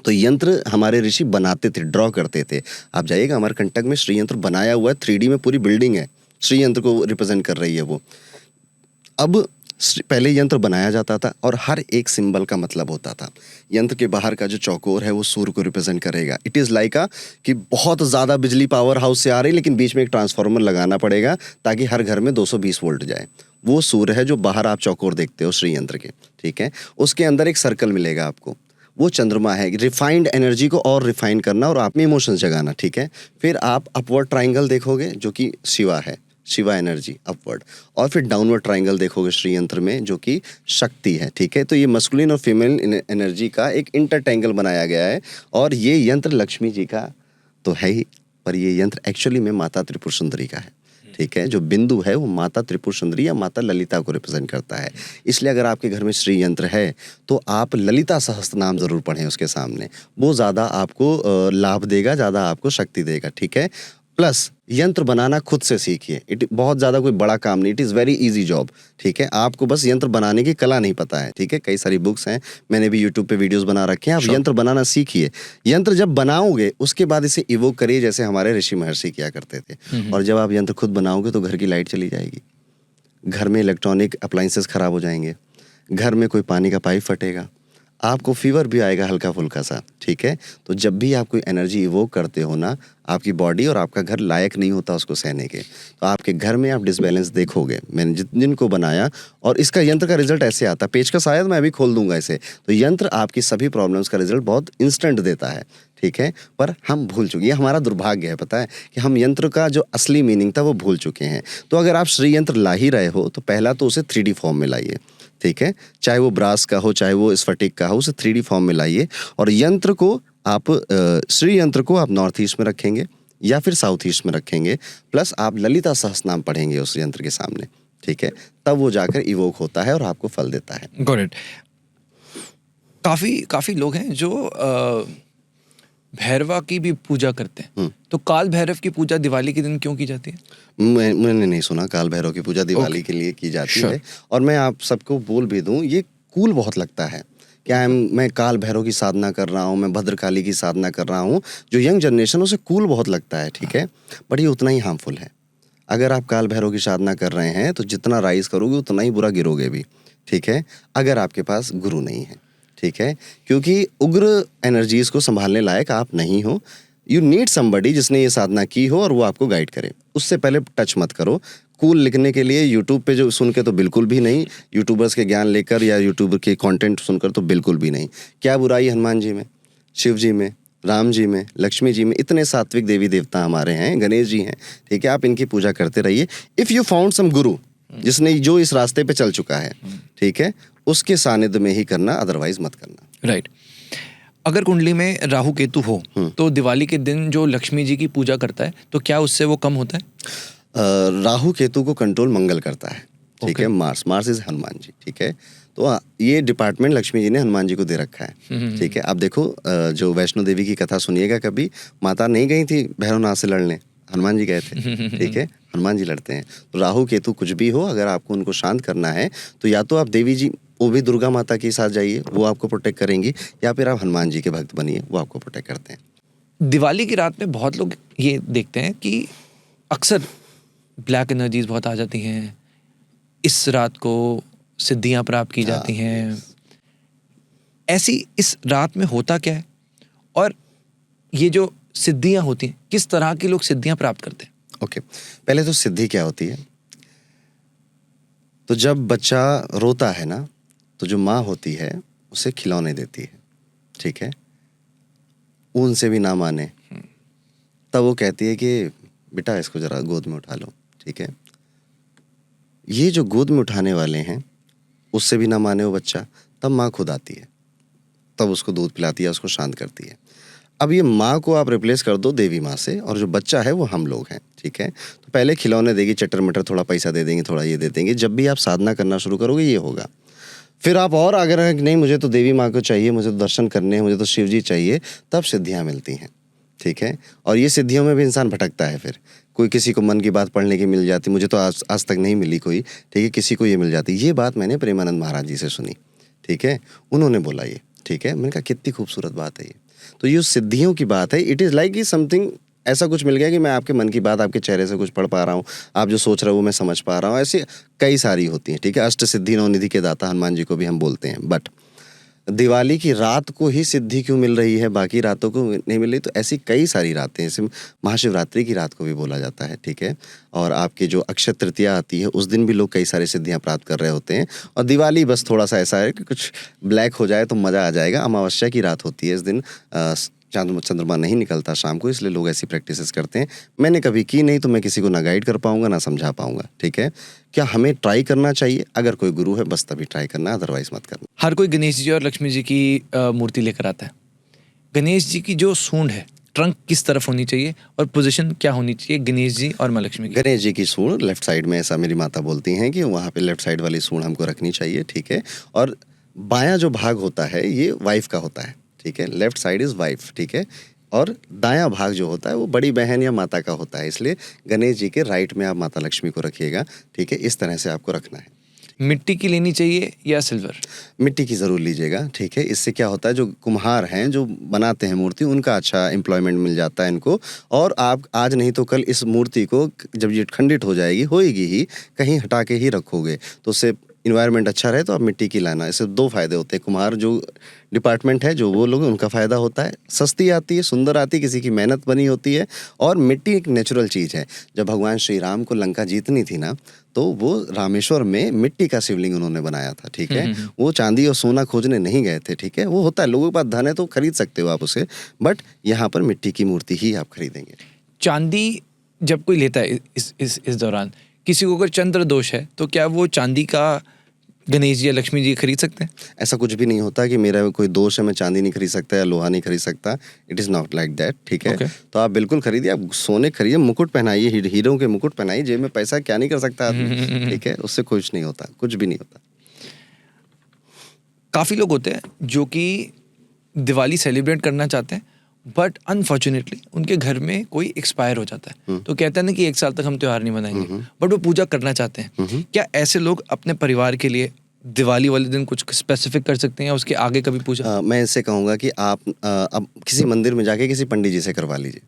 तो यंत्र हमारे ऋषि बनाते थे, ड्रॉ करते थे। आप जाइएगा अमरकंटक में श्री यंत्र बनाया हुआ है, 3D में पूरी बिल्डिंग है, श्री यंत्र को रिप्रेजेंट कर रही है वो। अब पहले यंत्र बनाया जाता था और हर एक सिंबल का मतलब होता था। यंत्र के बाहर का जो चौकोर है वो सूर्य को रिप्रेजेंट करेगा। इट इज़ लाइक कि बहुत ज़्यादा बिजली पावर हाउस से आ रही, लेकिन बीच में एक ट्रांसफार्मर लगाना पड़ेगा ताकि हर घर में 220 वोल्ट जाए। वो सूर्य है जो बाहर आप चौकोर देखते हो श्री यंत्र के, ठीक है। उसके अंदर एक सर्कल मिलेगा आपको, वो चंद्रमा है, रिफाइंड एनर्जी को और रिफाइन करना और आप में इमोशंस जगाना, ठीक है। फिर आप अपवर्ड ट्राइंगल देखोगे जो कि शिवा है, शिवा एनर्जी अपवर्ड, और फिर डाउनवर्ड ट्राइंगल देखोगे श्री यंत्र में जो कि शक्ति है, ठीक है। तो ये मस्कुलिन और फीमेल एनर्जी का एक इंटरटेंगल बनाया गया है और ये यंत्र लक्ष्मी जी का तो है ही, पर ये यंत्र एक्चुअली में माता त्रिपुर सुंदरी का है, ठीक है। जो बिंदु है वो माता त्रिपुर सुंदरी या माता ललिता को रिप्रेजेंट करता है। इसलिए अगर आपके घर में श्री यंत्र है तो आप ललिता सहस्त्र नाम जरूर पढ़ें उसके सामने, वो ज़्यादा आपको लाभ देगा, ज़्यादा आपको शक्ति देगा, ठीक है। प्लस यंत्र बनाना खुद से सीखिए। इट बहुत ज़्यादा कोई बड़ा काम नहीं, it is very easy job, ठीक है। आपको बस यंत्र बनाने की कला नहीं पता है, ठीक है। कई सारी बुक्स हैं, मैंने भी यूट्यूब पे वीडियोस बना रखे हैं। आप यंत्र बनाना सीखिए। यंत्र जब बनाओगे उसके बाद इसे इवोक करिए, जैसे हमारे ऋषि महर्षि किया करते थे। और जब आप यंत्र खुद बनाओगे तो घर की लाइट चली जाएगी, घर में इलेक्ट्रॉनिक अप्लाइंसेस खराब हो जाएंगे, घर में कोई पानी का पाइप फटेगा, आपको फीवर भी आएगा हल्का फुल्का सा, ठीक है। तो जब भी आप कोई एनर्जी इवोक करते हो ना, आपकी बॉडी और आपका घर लायक नहीं होता उसको सहने के, तो आपके घर में आप डिसबैलेंस देखोगे। मैंने जिनको बनाया, और इसका यंत्र का रिजल्ट ऐसे आता है, पेज का शायद मैं अभी खोल दूंगा इसे, तो यंत्र आपकी सभी प्रॉब्लम्स का रिजल्ट बहुत इंस्टेंट देता है, ठीक है। पर हम भूल चुके, ये हमारा दुर्भाग्य है, पता है कि हम यंत्र का जो असली मीनिंग था वो भूल चुके हैं। तो अगर आप श्री यंत्र ला ही रहे हो तो पहला तो उसे 3D फॉर्म में लाइए, ठीक है। चाहे वो ब्रास का हो, चाहे वो स्फटिक का हो, उसे 3D फॉर्म में लाइए। और यंत्र को आप श्री यंत्र को आप नॉर्थ ईस्ट में रखेंगे या फिर साउथ ईस्ट में रखेंगे, प्लस आप ललिता सहस्त्रनाम पढ़ेंगे उस यंत्र के सामने, ठीक है। तब वो जाकर इवोक होता है और आपको फल देता है। Got it. काफी लोग हैं जो भैरवा की भी पूजा करते हैं, तो काल भैरव की पूजा दिवाली के दिन क्यों की जाती है? मैंने नहीं सुना काल भैरव की पूजा दिवाली के लिए की जाती है। और मैं आप सबको बोल भी दूं, ये कूल बहुत लगता है क्या मैं काल भैरव की साधना कर रहा हूँ, मैं भद्रकाली की साधना कर रहा हूँ। जो यंग जनरेशन उसे कूल बहुत लगता है, ठीक है। बट ये उतना ही हार्मफुल है। अगर आप काल भैरव की साधना कर रहे हैं तो जितना राइज करोगे उतना ही बुरा गिरोगे भी, ठीक है। अगर आपके पास गुरु नहीं है, ठीक है, क्योंकि उग्र एनर्जीज को संभालने लायक आप नहीं हो। यू नीड समबडी जिसने ये साधना की हो और वो आपको गाइड करे। उससे पहले टच मत करो। कूल लिखने के लिए यूट्यूब पे जो सुन के तो बिल्कुल भी नहीं, यूट्यूबर्स के ज्ञान लेकर या यूट्यूबर के कंटेंट सुनकर तो बिल्कुल भी नहीं। क्या बुराई हनुमान जी में, शिव जी में, राम जी में, लक्ष्मी जी में, इतने सात्विक देवी देवता हमारे हैं, गणेश जी हैं, ठीक है। आप इनकी पूजा करते रहिए। इफ़ यू फाउंड सम गुरु जिसने जो इस रास्ते पे चल चुका है, ठीक है, उसके सानिध्य में ही करना, अदरवाइज मत करना। राइट। अगर कुंडली में राहु केतु हो तो दिवाली के दिन जो लक्ष्मी जी की पूजा करता है तो क्या उससे वो कम होता है? राहु केतु को कंट्रोल मंगल करता है, ठीक है। मार्स इज हनुमान जी, ठीक है। तो ये डिपार्टमेंट लक्ष्मी जी ने हनुमान जी को दे रखा है, ठीक है। आप देखो, जो वैष्णो देवी की कथा सुनिएगा कभी, माता नहीं गई थी भैरवनाथ से लड़ने, हनुमान जी गए थे, ठीक है। हनुमान जी लड़ते हैं। तो राहु केतु कुछ भी हो, अगर आपको उनको शांत करना है तो या तो आप देवी जी, वो भी दुर्गा माता के साथ जाइए, वो आपको प्रोटेक्ट करेंगी, या फिर आप हनुमान जी के भक्त बनिए, वो आपको प्रोटेक्ट करते हैं। दिवाली की रात में बहुत लोग ये देखते हैं कि अक्सर ब्लैक एनर्जीज बहुत आ जाती हैं, इस रात को सिद्धियां प्राप्त की जाती हैं। ऐसी इस रात में होता क्या है, और ये जो सिद्धियां होती हैं, किस तरह के लोग सिद्धियां प्राप्त करते हैं? ओके, पहले तो सिद्धि क्या होती है। तो जब बच्चा रोता है ना, तो जो माँ होती है उसे खिलौने देती है, ठीक है। उनसे भी ना माने तब वो कहती है कि बेटा इसको जरा गोद में उठा लो, ठीक है। ये जो गोद में उठाने वाले हैं उससे भी ना माने वो बच्चा, तब माँ खुद आती है, तब उसको दूध पिलाती है, उसको शांत करती है। अब ये माँ को आप रिप्लेस कर दो देवी माँ से, और जो बच्चा है वो हम लोग हैं, ठीक है। तो पहले खिलौने देगी, चटर मटर, थोड़ा पैसा दे देंगे, थोड़ा ये दे देंगे। जब भी आप साधना करना शुरू करोगे ये होगा। फिर आप और अगर नहीं मुझे तो देवी माँ को चाहिए, मुझे तो दर्शन करने हैं, मुझे तो शिव जी चाहिए, तब सिद्धियाँ मिलती हैं, ठीक है। और ये सिद्धियों में भी इंसान भटकता है। फिर कोई किसी को मन की बात पढ़ने की मिल जाती, मुझे तो आज तक नहीं मिली कोई, ठीक है। किसी को ये मिल जाती। ये बात मैंने प्रेमानंद महाराज जी से सुनी, ठीक है। उन्होंने बोला ये, ठीक है। मैंने कहा कितनी खूबसूरत बात है ये। तो ये सिद्धियों की बात है। इट इज़ लाइक कि समथिंग ऐसा कुछ मिल गया कि मैं आपके मन की बात आपके चेहरे से कुछ पढ़ पा रहा हूँ, आप जो सोच रहे हो वो मैं समझ पा रहा हूँ। ऐसी कई सारी होती हैं, ठीक है। अष्ट सिद्धि नवनिधि के दाता हनुमान जी को भी हम बोलते हैं। बट दिवाली की रात को ही सिद्धि क्यों मिल रही है, बाकी रातों को नहीं मिल रही? तो ऐसी कई सारी रातें हैं। जैसे महाशिवरात्रि की रात को भी बोला जाता है, ठीक है। और आपकी जो अक्षय तृतीया आती है उस दिन भी लोग कई सारी सिद्धियां प्राप्त कर रहे होते हैं। और दिवाली बस थोड़ा सा ऐसा है कि कुछ ब्लैक हो जाए तो मज़ा आ जाएगा। अमावस्या की रात होती है, इस दिन चंद्रमा नहीं निकलता शाम को, इसलिए लोग ऐसी प्रैक्टिसेस करते हैं। मैंने कभी की नहीं, तो मैं किसी को ना गाइड कर पाऊंगा ना समझा पाऊंगा, ठीक है। क्या हमें ट्राई करना चाहिए? अगर कोई गुरु है बस तभी ट्राई करना, अदरवाइज मत करना। हर कोई गणेश जी और लक्ष्मी जी की मूर्ति लेकर आता है। गणेश जी की जो सूंड है, ट्रंक किस तरफ होनी चाहिए और पोजीशन क्या होनी चाहिए गणेश जी और माँ लक्ष्मी की? गणेश जी की सूंड लेफ्ट साइड में, ऐसा मेरी माता बोलती हैं कि वहाँ पे लेफ्ट साइड वाली सूंड हमको रखनी चाहिए, ठीक है। और बायां जो भाग होता है ये वाइफ का होता है, ठीक है। लेफ्ट साइड इज वाइफ, ठीक है। और दायां भाग जो होता है वो बड़ी बहन या माता का होता है, इसलिए गणेश जी के राइट में आप माता लक्ष्मी को रखिएगा, ठीक है। इस तरह से आपको रखना है। मिट्टी की लेनी चाहिए या सिल्वर? मिट्टी की ज़रूर लीजिएगा, ठीक है। इससे क्या होता है, जो कुम्हार हैं जो बनाते हैं मूर्ति, उनका अच्छा एम्प्लॉयमेंट मिल जाता है इनको। और आप आज नहीं तो कल इस मूर्ति को जब ये खंडित हो जाएगी, होएगी ही, कहीं हटा के ही रखोगे, तो उससे इन्वायरमेंट अच्छा रहे तो आप मिट्टी की लाना। इससे दो फायदे होते हैं। कुम्हार जो डिपार्टमेंट है, जो वो लोग, उनका फ़ायदा होता है, सस्ती आती है, सुंदर आती है, किसी की मेहनत बनी होती है। और मिट्टी एक नेचुरल चीज़ है। जब भगवान श्री राम को लंका जीतनी थी ना, तो वो रामेश्वर में मिट्टी का शिवलिंग उन्होंने बनाया था, ठीक है। वो चांदी और सोना खोजने नहीं गए थे, ठीक है। वो होता है, लोगों के पास धन है तो खरीद सकते हो आप उसे, बट यहाँ पर मिट्टी की मूर्ति ही आप खरीदेंगे। चांदी जब कोई लेता है इस दौरान, किसी को अगर चंद्र दोष है तो क्या वो चांदी का गणेश जी या लक्ष्मी जी खरीद सकते हैं? ऐसा कुछ भी नहीं होता कि मेरा कोई दोष है, मैं चांदी नहीं खरीद सकता या लोहा नहीं खरीद सकता। It is not like that, ठीक है। Okay. तो आप बिल्कुल खरीदिए, आप सोने खरीदिए, मुकुट पहनाइए, हीरों के मुकुट पहनाइए। जेब में पैसा क्या नहीं कर सकता आदमी, ठीक है। उससे कुछ नहीं होता, कुछ भी नहीं होता। काफ़ी लोग होते हैं जो कि दिवाली सेलिब्रेट करना चाहते हैं, बट अनफॉर्चुनेटली उनके घर में कोई एक्सपायर हो जाता है, तो कहते हैं ना कि 1 साल तक हम त्यौहार नहीं मनाएंगे, बट वो पूजा करना चाहते हैं। क्या ऐसे लोग अपने परिवार के लिए दिवाली वाले दिन कुछ स्पेसिफिक कर सकते हैं या उसके आगे कभी पूजा? मैं इससे कहूँगा कि आप अब किसी मंदिर में जाके किसी पंडित जी से करवा लीजिए,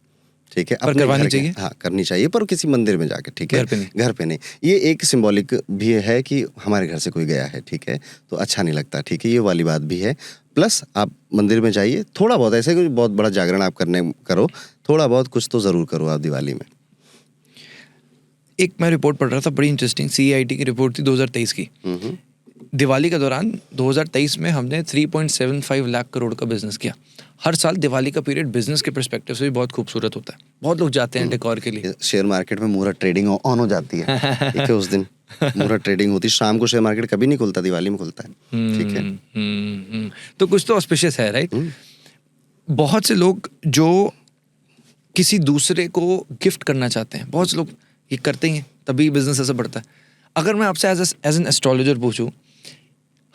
ठीक है। पर अपने करवानी घर के- चाहिए? हाँ, करनी चाहिए, पर किसी मंदिर में जाके, ठीक है। घर पे नहीं? घर पे नहीं। ये एक सिंबॉलिक भी है कि हमारे घर से कोई गया है, ठीक है, तो अच्छा नहीं लगता, ठीक है। ये वाली बात भी है। प्लस आप मंदिर में जाइए, थोड़ा बहुत, ऐसे कोई बहुत बड़ा जागरण आप करो, थोड़ा बहुत कुछ तो ज़रूर करो आप दिवाली में। एक मैं रिपोर्ट पढ़ रहा था, बड़ी इंटरेस्टिंग, CIT की रिपोर्ट थी 2023 की। दिवाली के दौरान 2023 में हमने 3.75 लाख करोड़ का बिजनेस किया। हर साल दिवाली का पीरियड बिजनेस के पर्सपेक्टिव से भी बहुत खूबसूरत होता है। बहुत लोग जाते हैं डेकोर के लिए। शेयर मार्केट में मुहूर्त ट्रेडिंग ऑन हो जाती है, ठीक है। उस दिन मुहूर्त ट्रेडिंग होती है। शाम को शेयर मार्केट कभी नहीं खुलता, दिवाली में खुलता है, ठीक है। तो कुछ तो ऑस्पिशियस है, राइट? बहुत से लोग जो किसी दूसरे को गिफ्ट करना चाहते हैं, बहुत से लोग ये करते ही हैं, तभी बिजनेस ऐसा बढ़ता है। अगर मैं आपसे एज एन एस्ट्रोलॉजर पूछूं,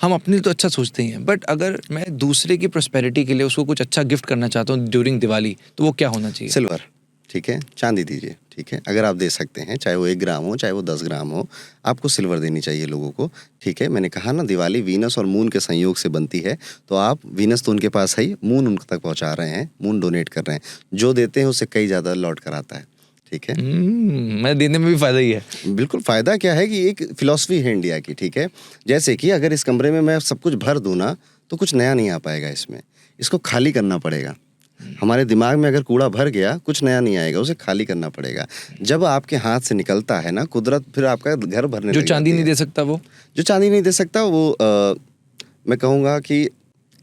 हम अपने लिए तो अच्छा सोचते ही हैं, बट अगर मैं दूसरे की प्रॉस्पेरिटी के लिए उसको कुछ अच्छा गिफ्ट करना चाहता हूँ ड्यूरिंग दिवाली, तो वो क्या होना चाहिए? सिल्वर, ठीक है। चांदी दीजिए, ठीक है। अगर आप दे सकते हैं, चाहे वो 1 ग्राम हो, चाहे वो 10 ग्राम हो, आपको सिल्वर देनी चाहिए लोगों को, ठीक है। मैंने कहा ना, दिवाली वीनस और मून के संयोग से बनती है, तो आप, वीनस तो उनके पास है ही, मून उन तक पहुंचा रहे हैं, मून डोनेट कर रहे हैं। जो देते हैं उससे कई ज़्यादा लौट कर आता है, ठीक है। मैं देने में भी फायदा ही है। बिल्कुल फ़ायदा क्या है कि एक फिलॉसफी है इंडिया की, ठीक है। जैसे कि अगर इस कमरे में मैं सब कुछ भर दूँ ना, तो कुछ नया नहीं आ पाएगा इसमें, इसको खाली करना पड़ेगा। हमारे दिमाग में अगर कूड़ा भर गया, कुछ नया नहीं आएगा, उसे खाली करना पड़ेगा। जब आपके हाथ से निकलता है ना, कुदरत फिर आपका घर भरने जो लग चांदी जाती नहीं है। दे सकता वो? जो चांदी नहीं दे सकता वो मैं कहूँगा कि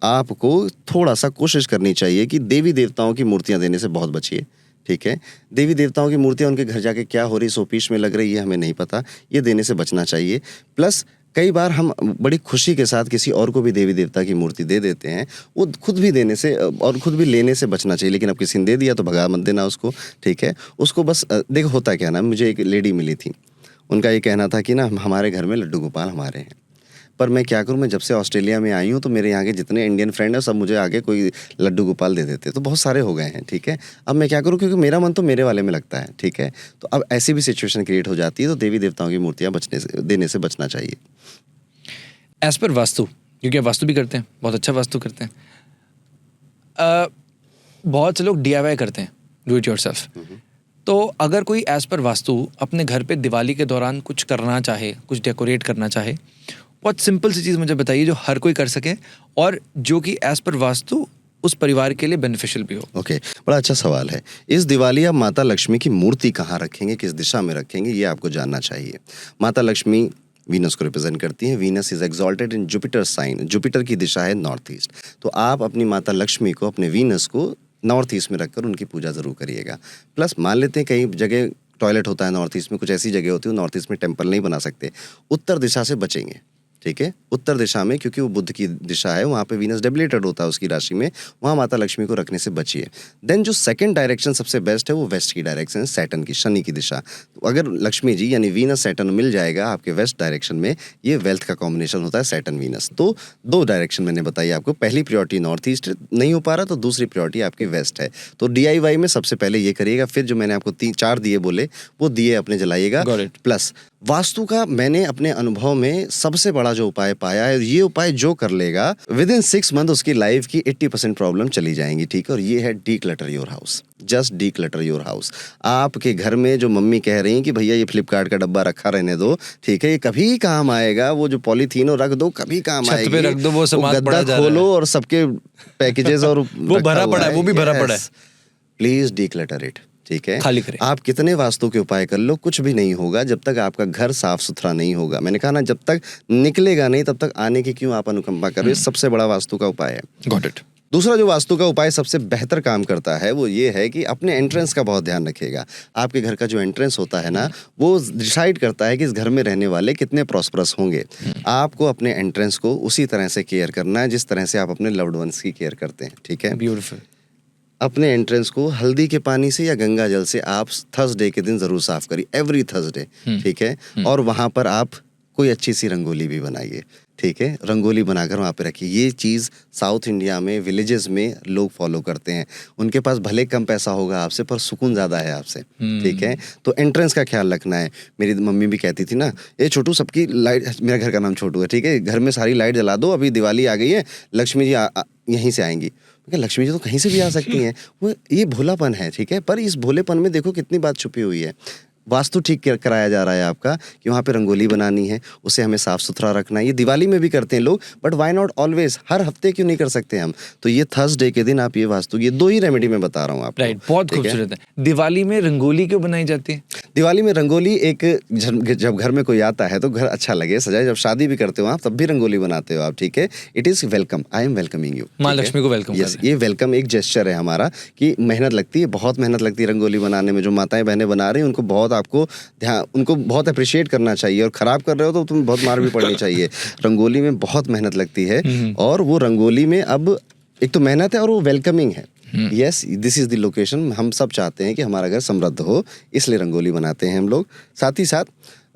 आपको थोड़ा सा कोशिश करनी चाहिए कि देवी देवताओं की मूर्तियाँ देने से बहुत बचिए, ठीक है। देवी देवताओं की मूर्तियाँ उनके घर जाके क्या हो रही, शोपीस में लग रही है, हमें नहीं पता, ये देने से बचना चाहिए। प्लस कई बार हम बड़ी खुशी के साथ किसी और को भी देवी देवता की मूर्ति दे देते हैं, वो खुद भी देने से और खुद भी लेने से बचना चाहिए। लेकिन अब किसी ने दे दिया तो भगा मत देना उसको, ठीक है। उसको बस देखो होता क्या ना, मुझे एक लेडी मिली थी, उनका ये कहना था कि ना हमारे घर में लड्डू गोपाल हमारे हैं। पर मैं क्या करूं, मैं जब से ऑस्ट्रेलिया में आई हूं तो मेरे यहाँ के जितने इंडियन फ्रेंड हैं सब मुझे आगे कोई लड्डू गोपाल दे देते, तो बहुत सारे हो गए हैं, ठीक है। अब मैं क्या करूं, क्योंकि मेरा मन तो मेरे वाले में लगता है, ठीक है। तो अब ऐसी भी सिचुएशन क्रिएट हो जाती है, तो देवी देवताओं की मूर्तियाँ देने से बचना चाहिए। एज पर वास्तु, क्योंकि आप वास्तु भी करते हैं, बहुत अच्छा वास्तु करते हैं। बहुत से लोग DIY करते हैं, डू इट योरसेल्फ। तो अगर कोई एज पर वास्तु अपने घर पे दिवाली के दौरान कुछ करना चाहे, कुछ डेकोरेट करना चाहे, बहुत सिंपल सी चीज़ मुझे बताइए जो हर कोई कर सके और जो कि एज पर वास्तु उस परिवार के लिए बेनिफिशियल भी हो। ओके, बड़ा अच्छा सवाल है। इस दिवाली आप माता लक्ष्मी की मूर्ति कहाँ रखेंगे, किस दिशा में रखेंगे, ये आपको जानना चाहिए। माता लक्ष्मी वीनस को रिप्रेजेंट करती है। Venus is exalted in Jupiter sign. Jupiter की दिशा है नॉर्थ ईस्ट। तो आप अपनी माता लक्ष्मी को, अपने वीनस को नॉर्थ ईस्ट में रखकर उनकी पूजा जरूर करिएगा। प्लस मान लेते हैं कई जगह टॉयलेट होता है नॉर्थ ईस्ट में, कुछ ऐसी जगह होती है नॉर्थ ईस्ट में टेम्पल नहीं बना सकते, उत्तर दिशा से बचेंगे, ठीक है। उत्तर दिशा में, क्योंकि वो बुध की दिशा है, वहाँ पे वीनस डेबिलेटेड होता है उसकी राशि में, वहाँ माता लक्ष्मी को रखने से बचिए। देन जो सेकंड डायरेक्शन सबसे बेस्ट है वो वेस्ट की डायरेक्शन है, सैटर्न की, शनि की दिशा। अगर लक्ष्मी जी यानी वीनस सैटर्न मिल जाएगा आपके वेस्ट डायरेक्शन में, ये वेल्थ का कॉम्बिनेशन होता है सैटर्न वीनस। तो 2 डायरेक्शन मैंने बताई आपको, पहली प्रायोरिटी नॉर्थ ईस्ट नहीं हो पा रहा तो दूसरी प्रायोरिटी आपकी वेस्ट है। तो DIY में सबसे पहले ये करिएगा, फिर जो मैंने आपको 4 दिए बोले वो दिए अपने जलाइएगा। प्लस वास्तु का मैंने अपने अनुभव में सबसे बड़ा जो उपाय पाया है, ये उपाय जो कर लेगा विद इन 6 मंथ उसकी लाइफ की 80% प्रॉब्लम चली जाएंगी, ठीक है। और ये है declutter your house, just declutter your house. आपके घर में जो मम्मी कह रही हैं कि भैया ये फ्लिपकार्ट का डब्बा रखा रहने दो, ठीक है, ये कभी काम आएगा, वो जो पॉलीथीन हो रख दो कभी काम आएगी, छत पे रख दो, वो सामान पड़ा जा रहा है, खोलो और सबके पैकेजेस और वो भरा पड़ा है, वो भी भरा पड़ा है। प्लीज डीक्लटर इट, ठीक है। खाली करें। आप कितने वास्तु के उपाय कर लो, कुछ भी नहीं होगा जब तक आपका घर साफ सुथरा नहीं होगा। मैंने कहा ना, जब तक निकलेगा नहीं तब तक आने की क्यों आप अनुकंपा कर रहे हो। सबसे बड़ा वास्तु का उपाय है। Got it. दूसरा जो वास्तु का उपाय सबसे बेहतर काम करता है वो ये है कि अपने एंट्रेंस का बहुत ध्यान रखिएगा। आपके घर का जो एंट्रेंस होता है ना, वो डिसाइड करता है कि इस घर में रहने वाले कितने प्रॉस्परस होंगे। आपको अपने एंट्रेंस को उसी तरह से केयर करना है जिस तरह से आप अपने लव्ड वंस की केयर करते हैं, ठीक है। ब्यूटीफुल। अपने एंट्रेंस को हल्दी के पानी से या गंगा जल से आप थर्सडे के दिन जरूर साफ करिए, एवरी थर्सडे, ठीक है। और वहां पर आप कोई अच्छी सी रंगोली भी बनाइए, ठीक है। रंगोली बनाकर वहाँ पे रखिए। ये चीज़ साउथ इंडिया में विलेजेस में लोग फॉलो करते हैं। उनके पास भले कम पैसा होगा आपसे, पर सुकून ज़्यादा है आपसे, ठीक है। तो एंट्रेंस का ख्याल रखना है। मेरी मम्मी भी कहती थी ना, ये छोटू सबकी लाइट, मेरा घर का नाम छोटू है, ठीक है, घर में सारी लाइट जला दो, अभी दिवाली आ गई है, लक्ष्मी जी यहीं से आएंगी। लक्ष्मी जी तो कहीं से भी आ सकती हैं। वो ये भोलापन है, ठीक है। पर इस भोलेपन में देखो कितनी बात छुपी हुई है। वास्तु ठीक कराया जा रहा है आपका कि वहाँ पे रंगोली बनानी है, उसे हमें साफ सुथरा रखना है। ये दिवाली में भी करते हैं लोग, बट व्हाई नॉट ऑलवेज, हर हफ्ते क्यों नहीं कर सकते हम। तो ये थर्सडे के दिन आप ये वास्तु, ये 2 ही रेमेडी मैं बता रहा हूँ आपको। राइट, बहुत खूबसूरत है। दिवाली में रंगोली क्यों बनाई जाती है? दिवाली में रंगोली एक, जब घर में कोई आता है तो घर अच्छा लगे, सजाए। जब शादी भी करते हो आप तब भी रंगोली बनाते हो आप, ठीक है। It is welcome, I am welcoming you. माँ लक्ष्मी को वेलकम कर रहे हैं। ये वेलकम एक जेस्चर है हमारा कि मेहनत लगती है, बहुत मेहनत लगती है रंगोली बनाने में। जो माताएं बहनें बना रही हैं उनको बहुत, आपको उनको बहुत अप्रिशिएट करना चाहिए। और खराब कर रहे हो तो तुम्हें बहुत मार भी पड़नी चाहिए। रंगोली में बहुत मेहनत लगती है, और वो रंगोली में अब एक तो मेहनत है और वो वेलकमिंग है। Yes, this is the location. हम सब चाहते हैं कि हमारा घर समृद्ध हो, इसलिए रंगोली बनाते हैं हम लोग। साथ ही साथ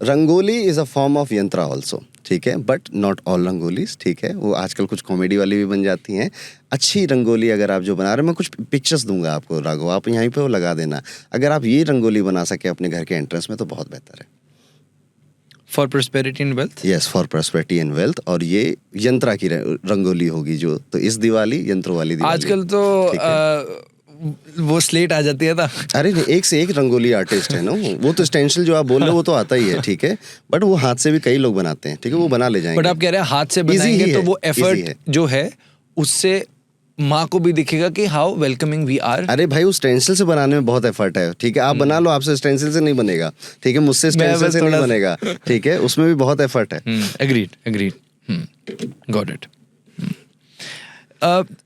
rangoli is a form of यंत्रा ऑल्सो, ठीक है, बट नॉट ऑल रंगोलीज, ठीक है। वो आजकल कुछ कॉमेडी वाली भी बन जाती हैं। अच्छी रंगोली अगर आप जो बना रहे हैं, मैं कुछ पिक्चर्स दूंगा आपको राघव, आप यहीं पे वो लगा देना। अगर आप ये रंगोली बना सके अपने घर के एंट्रेंस में तो बहुत बेहतर है। For prosperity and wealth. Yes, for prosperity and wealth. और ये यंत्रा की रंगोली होगी जो, तो इस दिवाली यंत्रों वाली दिवाली। आजकल तो वो स्लेट आ जाती है ना। अरे एक से एक रंगोली आर्टिस्ट है ना वो तो स्टेंसिल जो आप बोल रहे हो वो तो आता ही है, ठीक है। बट वो हाथ से भी कई लोग बनाते हैं, ठीक है, वो बना ले जाएंगे। बट आप कह रहे हैं हाथ से बनाएंगे तो वो एफर्ट जो है उससे माँ को भी दिखेगा कि हाउ वेलकमिंग वी आर। अरे भाई, उस स्टेंसिल से बनाने में बहुत एफर्ट है, ठीक है। आप बना लो, आपसे स्टेंसिल से नहीं बनेगा, ठीक है, मुझसे स्टेंसिल से नहीं बनेगा, ठीक है, उसमें भी बहुत एफर्ट है। Agreed, got it.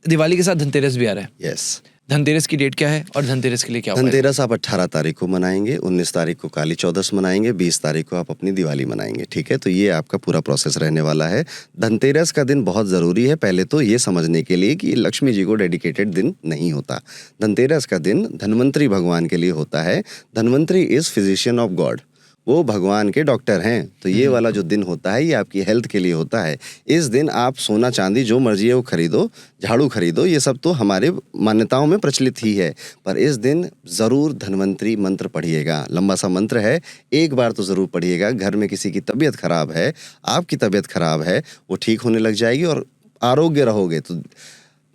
दिवाली के साथ धनतेरस भी आ रहा है। यस। धनतेरस की डेट क्या है और धनतेरस के लिए क्या? धनतेरस आप 18 तारीख को मनाएंगे, 19 तारीख को काली चौदस मनाएंगे, 20 तारीख को आप अपनी दिवाली मनाएंगे, ठीक है। तो ये आपका पूरा प्रोसेस रहने वाला है। धनतेरस का दिन बहुत ज़रूरी है, पहले तो ये समझने के लिए कि लक्ष्मी जी को डेडिकेटेड दिन नहीं होता। धनतेरस का दिन धन्वंतरी भगवान के लिए होता है। Dhanvantari is physician of God, वो भगवान के डॉक्टर हैं। तो ये वाला जो दिन होता है ये आपकी हेल्थ के लिए होता है। इस दिन आप सोना चांदी जो मर्जी है वो खरीदो, झाड़ू खरीदो, ये सब तो हमारे मान्यताओं में प्रचलित ही है। पर इस दिन ज़रूर धन्वंतरी मंत्र पढ़िएगा। लंबा सा मंत्र है, एक बार तो ज़रूर पढ़िएगा। घर में किसी की तबीयत खराब है, आपकी तबीयत खराब है, वो ठीक होने लग जाएगी और आरोग्य रहोगे। तो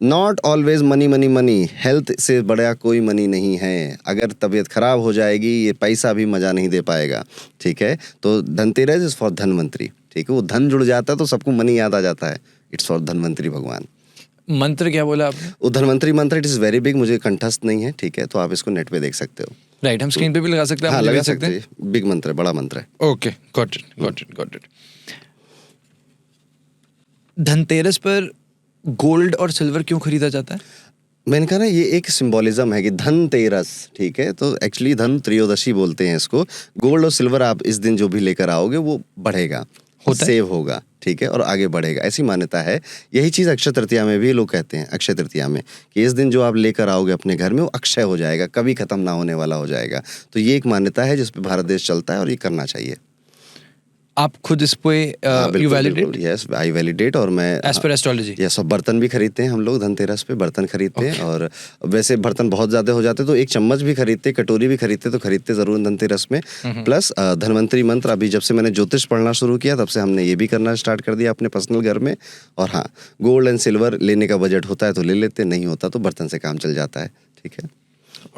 not always money money money, health से बड़ा कोई मनी नहीं है। अगर तबीयत खराब हो जाएगी ये पैसा भी मजा नहीं दे पाएगा, ठीक है। तो धनतेरस इज फॉर धनवंतरी, ठीक है। वो धन जुड़ जाता है तो सबको मनी याद आ जाता है। इट्स फॉर धनवंतरी भगवान। मंत्र क्या बोला आपने? वो धनवंतरी मंत्र, इट इज वेरी बिग, मुझे कंठस्थ नहीं है, ठीक है। तो आप इसको नेट पे देख सकते हो। राइट, हम स्क्रीन पे भी लगा सकते हैं। हाँ, लगा सकते हैं। बिग मंत्र है, बड़ा मंत्र है। Okay, got it. धनतेरस पर गोल्ड और सिल्वर क्यों खरीदा जाता है? मैंने कहा ना, ये एक सिंबोलिज्म है कि धनतेरस, ठीक है। तो एक्चुअली धन त्रयोदशी बोलते हैं इसको। गोल्ड और सिल्वर आप इस दिन जो भी लेकर आओगे वो बढ़ेगा, होता है। सेव होगा, ठीक है, और आगे बढ़ेगा, ऐसी मान्यता है। यही चीज़ अक्षय तृतीया में भी लोग कहते हैं, अक्षय तृतीया में, कि इस दिन जो आप लेकर आओगे अपने घर में वो अक्षय हो जाएगा, कभी खत्म ना होने वाला हो जाएगा। तो ये एक मान्यता है जिस पे भारत देश चलता है और ये करना चाहिए। आप खुद इस पे you validate? Yes, I validate. और मैं एज पर एस्ट्रोलॉजी? यस, और बर्तन भी खरीदते हैं हम लोग, धनतेरस पे बर्तन खरीदते हैं। और वैसे बर्तन बहुत ज़्यादा हो जाते तो एक चम्मच भी खरीदते, कटोरी भी खरीदते, तो खरीदते ज़रूर धनतेरस में। प्लस धन्वंतरी मंत्र, अभी जब से मैंने ज्योतिष पढ़ना शुरू किया तब से हमने ये भी करना स्टार्ट कर दिया अपने पर्सनल घर में। और हाँ, गोल्ड एंड सिल्वर लेने का बजट होता है तो ले लेते, नहीं होता तो बर्तन से काम चल जाता है, ठीक है।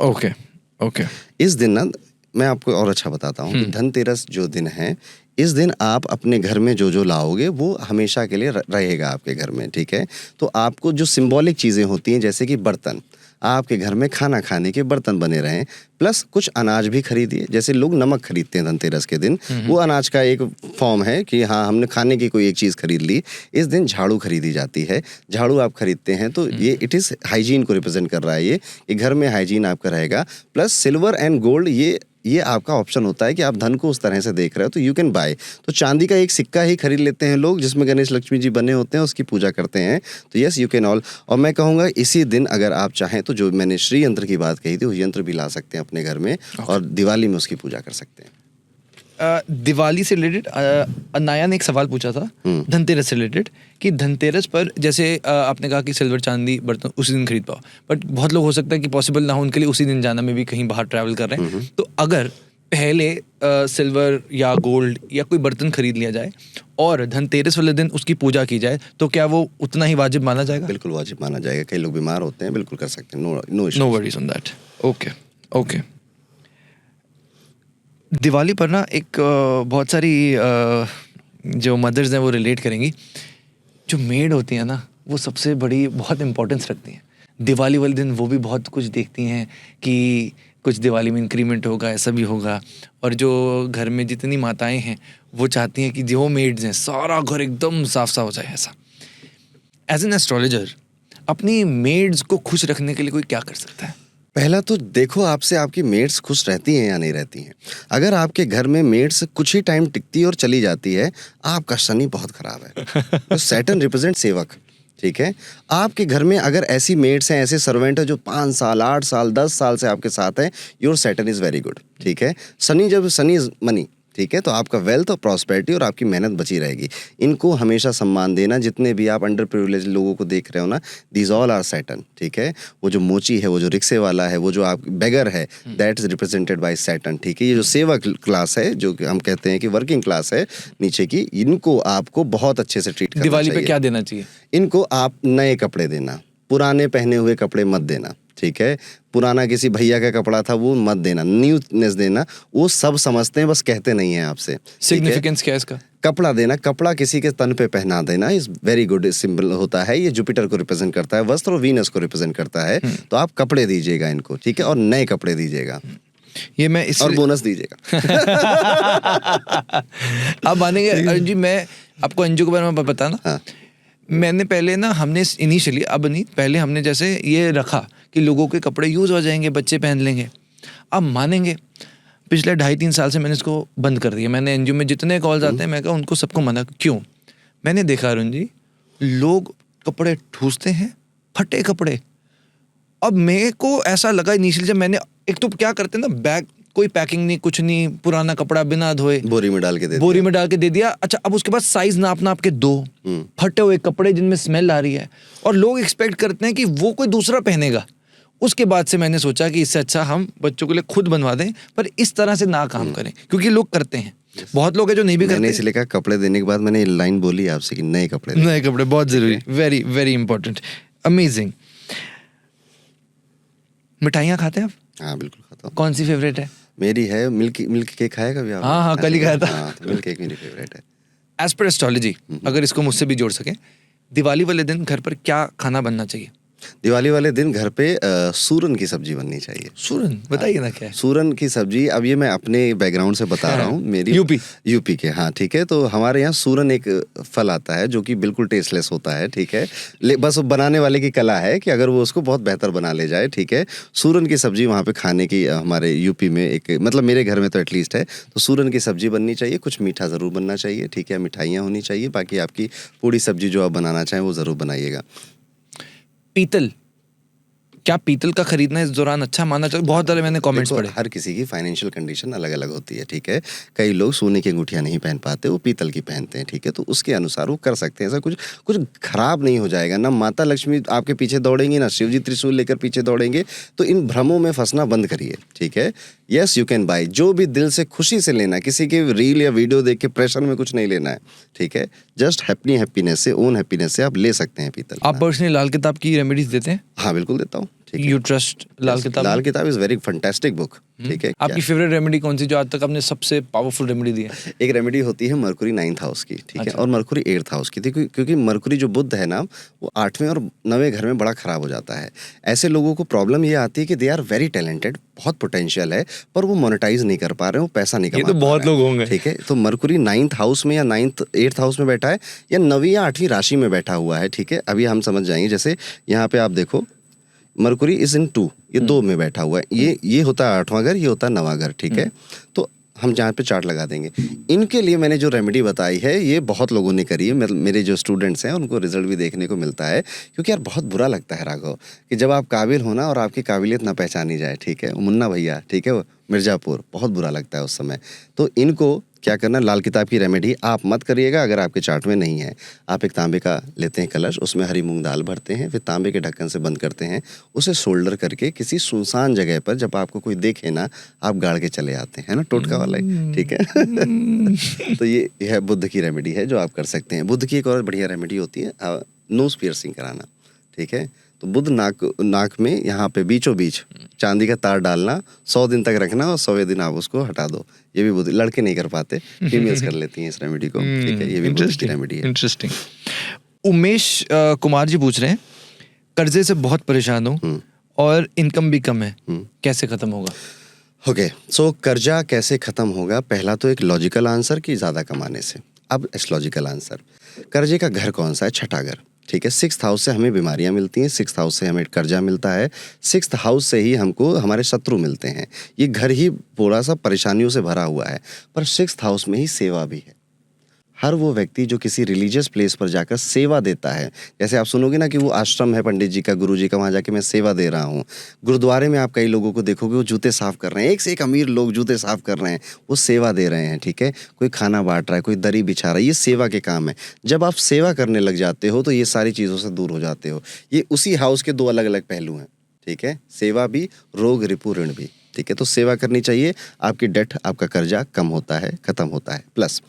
Okay okay. इस दिन ना मैं आपको और अच्छा बताता हूँ कि धनतेरस जो दिन है, इस दिन आप अपने घर में जो जो लाओगे वो हमेशा के लिए रहेगा आपके घर में, ठीक है। तो आपको जो सिंबॉलिक चीज़ें होती हैं, जैसे कि बर्तन, आपके घर में खाना खाने के बर्तन बने रहें, प्लस कुछ अनाज भी खरीदिए। जैसे लोग नमक खरीदते हैं धनतेरस के दिन, वो अनाज का एक फॉर्म है कि हाँ हमने खाने की कोई एक चीज़ खरीद ली। इस दिन झाड़ू खरीदी जाती है, झाड़ू आप खरीदते हैं तो ये इट इज़ हाइजीन को रिप्रेजेंट कर रहा है, ये घर में हाइजीन आपका रहेगा। प्लस सिल्वर एंड गोल्ड, ये आपका ऑप्शन होता है कि आप धन को उस तरह से देख रहे हो तो यू कैन बाय। तो चांदी का एक सिक्का ही खरीद लेते हैं लोग जिसमें गणेश लक्ष्मी जी बने होते हैं, उसकी पूजा करते हैं। तो यस, यू कैन ऑल। और मैं कहूँगा इसी दिन अगर आप चाहें तो जो मैंने श्री यंत्र की बात कही थी, वो यंत्र भी ला सकते हैं अपने घर में, और दिवाली में उसकी पूजा कर सकते हैं। दिवाली से रिलेटेड अनाया ने एक सवाल पूछा था धनतेरस से रिलेटेड, कि धनतेरस पर जैसे आपने कहा कि सिल्वर चांदी बर्तन उसी दिन खरीद पाओ, बट बहुत लोग हो सकता है कि पॉसिबल ना हो उनके लिए उसी दिन जाना, में भी कहीं बाहर ट्रैवल कर रहे हैं, तो अगर पहले सिल्वर या गोल्ड या कोई बर्तन खरीद लिया जाए और धनतेरस वाले दिन उसकी पूजा की जाए, तो क्या वो उतना ही वाजिब माना जाएगा? बिल्कुल वाजिब माना जाएगा। कई लोग बीमार होते हैं, बिल्कुल कर सकते हैं, no worries on that. Okay okay. Diwali पर ना एक बहुत सारी जो मदर्स हैं वो रिलेट करेंगी, जो मेड होती हैं ना वो सबसे बड़ी बहुत इंपॉर्टेंस रखती हैं दिवाली वाले दिन। वो भी बहुत कुछ देखती हैं कि कुछ दिवाली में इंक्रीमेंट होगा, ऐसा भी होगा। और जो घर में जितनी माताएं हैं वो चाहती हैं कि जो मेड्स हैं सारा घर एकदम साफ साफ हो जाए, ऐसा। एज एन एस्ट्रोलॉजर अपनी मेड्स को खुश रखने के लिए कोई क्या कर सकता है? पहला तो देखो आपसे आपकी मेड्स खुश रहती हैं या नहीं रहती हैं। अगर आपके घर में मेड्स कुछ ही टाइम टिकती है और चली जाती है, आपका शनि बहुत खराब है। तो सैटर्न रिप्रेजेंट सेवक, ठीक है। आपके घर में अगर ऐसी मेड्स हैं, ऐसे सर्वेंट है जो 5 साल 8 साल 10 साल से आपके साथ हैं, your Saturn is very good, ठीक है। शनि इज़ मनी, ठीक है, तो आपका वेल्थ और प्रॉस्पेरिटी और आपकी मेहनत बची रहेगी। इनको हमेशा सम्मान देना। जितने भी आप अंडर प्रिविलेज लोगों को देख रहे हो ना, दीज ऑल आर सैटर्न, ठीक है। वो जो मोची है, वो जो रिक्शे वाला है, वो जो आप बेगर है, that is represented by Saturn, ठीक है। ये जो सेवक क्लास है, जो हम कहते हैं कि वर्किंग क्लास है नीचे की, इनको आपको बहुत अच्छे से ट्रीट करना चाहिए। दिवाली पे क्या देना चाहिए इनको? आप नए कपड़े देना, पुराने पहने हुए कपड़े मत देना, ठीक है। पुराना किसी भैया का कपड़ा था वो मत देना, न्यूनेस देना। वो सब समझते हैं, बस कहते नहीं हैं आपसे। सिग्निफिकेंस क्या है इसका? कपड़ा देना, कपड़ा किसी के तन पे पहना देना इज वेरी गुड सिंबल होता है। ये जुपिटर को रिप्रेजेंट करता है, वस्त्र, और वीनस को रिप्रेजेंट करता है। तो आप कपड़े दीजिएगा इनको, ठीक है, और नए कपड़े दीजिएगा। ये मैं और बोनस दीजिएगा। अब मानेंगे अर्जुन जी, मैं आपको अंजू के बारे में बताना। हाँ। मैंने पहले ना, हमने इनिशियली, अब नहीं, पहले हमने जैसे ये रखा कि लोगों के कपड़े यूज हो जाएंगे, बच्चे पहन लेंगे। अब मानेंगे पिछले 2.5-3 साल से मैंने इसको बंद कर दिया। मैंने एनजीओ में जितने कॉल्स आते हैं, मैं कहा उनको सबको मना। क्यों? मैंने देखा अरुण जी, लोग कपड़े ठूसते हैं, फटे कपड़े। अब मेरे को ऐसा लगा इनिशियली, जब मैंने, एक तो क्या करते हैं ना, बैग कोई पैकिंग नहीं, कुछ नहीं, पुराना कपड़ा बिना धोए बोरी में डाल के दे दिया। अच्छा, अब उसके बाद साइज नाप के दो फटे हुए कपड़े जिनमें स्मेल आ रही है, और लोग एक्सपेक्ट करते हैं कि वो कोई दूसरा पहनेगा। उसके बाद से मैंने सोचा कि इससे अच्छा हम बच्चों के लिए खुद बनवा दें, पर इस तरह से ना काम करें, क्योंकि लोग करते हैं। बहुत लोग हैं जो नहीं भी करते। मैंने इसलिए कहा कपड़े देने के बाद मैंने ये लाइन बोली आपसे कि नए कपड़े बहुत जरूरी, वेरी वेरी इंपॉर्टेंट, अमेजिंग। मिठाइयाँ खाते हैं आप? हाँ बिल्कुल खाता हूँ। कौन सी फेवरेट है? मेरी है मिल्क केक। खाया कभी आपने? हाँ, कल ही खाया था। हाँ, तो मिल्क केक मेरी फेवरेट है। एज पर एस्ट्रोलॉजी, अगर इसको मुझसे भी जोड़ सकें, दिवाली वाले दिन घर पर क्या खाना बनना चाहिए? दिवाली वाले दिन घर पे सूरन की सब्जी बननी चाहिए। सूरन बताइए ना क्या है? सूरन की सब्जी, अब ये मैं अपने बैकग्राउंड से बता रहा हूँ, मेरी यूपी के, हाँ ठीक है। तो हमारे यहाँ सूरन एक फल आता है जो कि बिल्कुल टेस्टलेस होता है, ठीक है। बस वो बनाने वाले की कला है कि अगर वो उसको बहुत बेहतर बना ले जाए, ठीक है। सूरन की सब्जी वहाँ पे खाने की हमारे यूपी में एक, मतलब मेरे घर में तो एटलीस्ट है, तो सूरन की सब्जी बननी चाहिए। कुछ मीठा ज़रूर बनना चाहिए, ठीक है, मिठाइयाँ होनी चाहिए। बाकी आपकी पूरी सब्जी जो आप बनाना चाहें वो ज़रूर बनाइएगा। पीतल, क्या पीतल का खरीदना इस दौरान अच्छा माना चाहिए? बहुत सारे मैंने कमेंट्स पढ़े। हर किसी की फाइनेंशियल कंडीशन अलग अलग होती है, ठीक है। कई लोग सोने की अंगूठियां नहीं पहन पाते, वो पीतल की पहनते हैं, ठीक है। तो उसके अनुसार वो कर सकते हैं। ऐसा कुछ खराब नहीं हो जाएगा ना। माता लक्ष्मी आपके पीछे दौड़ेंगी ना शिव जी त्रिशूल लेकर पीछे दौड़ेंगे। तो इन भ्रमों में फंसना बंद करिए, ठीक है। यस, यू कैन बाय, जो भी दिल से खुशी से लेना, किसी के रील या वीडियो देख के प्रेशर में कुछ नहीं लेना है, ठीक है। जस्ट हैप्पीनेस से, ओन हैप्पीनेस से आप ले सकते हैं पीतल। आप पर्सनली लाल किताब की रेमेडीज देते हैं? हाँ बिल्कुल देता हूँ। यू ट्रस्ट लाल किताब? लाल किताब इज वेरी फंटेस्टिक बुक, ठीक है। आपकी फेवरेट रेमेडी कौन सी जो आज तक आपने सबसे पावरफुल रेमेडी दी है? एक रेमेडी होती है मरकुरी 9th हाउस की, ठीक है, और मरकुरी 8th हाउस की थी, क्योंकि मरकुरी जो बुध है ना, वो 8वें और 9वें घर में बड़ा खराब हो जाता है। ऐसे लोगों को प्रॉब्लम ये आती है कि दे आर वेरी टैलेंटेड, बहुत पोटेंशियल है, पर वो मोनेटाइज नहीं कर पा रहे हो, पैसा नहीं कमा पा रहे। ये तो बहुत लोग होंगे, ठीक है। तो मरकुरी 9th हाउस में या 8th हाउस में बैठा है, या 9वीं या 8वीं राशि में बैठा हुआ है, ठीक है। अभी हम समझ जाएंगे। जैसे यहाँ पे आप देखो, मरकुरी इज इन 2, ये 2 में बैठा हुआ है। ये होता है 8वां घर, ये होता है 9वां घर, ठीक है। तो हम जहाँ पे चार्ट लगा देंगे। इनके लिए मैंने जो रेमेडी बताई है ये बहुत लोगों ने करी है। मेरे जो स्टूडेंट्स हैं उनको रिजल्ट भी देखने को मिलता है। क्योंकि यार बहुत बुरा लगता है राघव कि जब आप काबिल हो ना और आपकी काबिलियत ना पहचानी जाए, ठीक है। मुन्ना भैया, ठीक है, वो मिर्ज़ापुर, बहुत बुरा लगता है उस समय। तो इनको क्या करना, लाल किताब की रेमेडी आप मत करिएगा अगर आपके चार्ट में नहीं है। आप एक तांबे का लेते हैं कलश, उसमें हरी मूंग दाल भरते हैं, फिर तांबे के ढक्कन से बंद करते हैं, उसे शोल्डर करके किसी सुनसान जगह पर जब आपको कोई देखे ना, आप गाड़ के चले आते हैं, है ना, टोटका वाला ही, ठीक है। तो ये है बुद्ध की रेमेडी है जो आप कर सकते हैं। बुद्ध की एक और बढ़िया रेमेडी होती है नोज पियर्सिंग कराना, ठीक है। तो बुद्ध नाक में यहाँ पे बीचों बीच चांदी का तार डालना, 100 दिन तक रखना, और 100वें दिन आप उसको हटा दो। ये भी बुद्ध, लड़के नहीं कर पाते, फीमेल्स कर लेती हैं इस रेमेडी को, ठीक है। ये भी बुद्ध की रेमेडी है। इंटरेस्टिंग। उमेश कुमार जी पूछ रहे हैं, कर्जे से बहुत परेशान हूँ और इनकम भी कम है, कैसे खत्म होगा? ओके, सो कर्जा कैसे खत्म होगा? पहला तो एक लॉजिकल आंसर कि ज्यादा कमाने से। अब एस्ट्रोलॉजिकल आंसर, कर्जे का घर कौन सा है? छठा घर, ठीक है। 6th हाउस से हमें बीमारियां मिलती हैं, 6th हाउस से हमें कर्जा मिलता है, 6th हाउस से ही हमको हमारे शत्रु मिलते हैं। ये घर ही थोड़ा सा परेशानियों से भरा हुआ है, पर 6th हाउस में ही सेवा भी है। हर वो व्यक्ति जो किसी रिलीजियस प्लेस पर जाकर सेवा देता है, जैसे आप सुनोगे ना कि वो आश्रम है पंडित जी का, गुरु जी का, वहाँ जाके मैं सेवा दे रहा हूँ। गुरुद्वारे में आप कई लोगों को देखोगे वो जूते साफ कर रहे हैं, एक से एक अमीर लोग जूते साफ कर रहे हैं, वो सेवा दे रहे हैं, ठीक है। कोई खाना बांट रहा है, कोई दरी बिछा रहा है, ये सेवा के काम है। जब आप सेवा करने लग जाते हो तो ये सारी चीज़ों से दूर हो जाते हो। ये उसी हाउस के 2 अलग अलग पहलू हैं, ठीक है। सेवा भी, रोग रिपु ऋण भी, ठीक है। तो सेवा करनी चाहिए, आपकी डेट, आपका कर्जा कम होता है, खत्म होता है। प्लस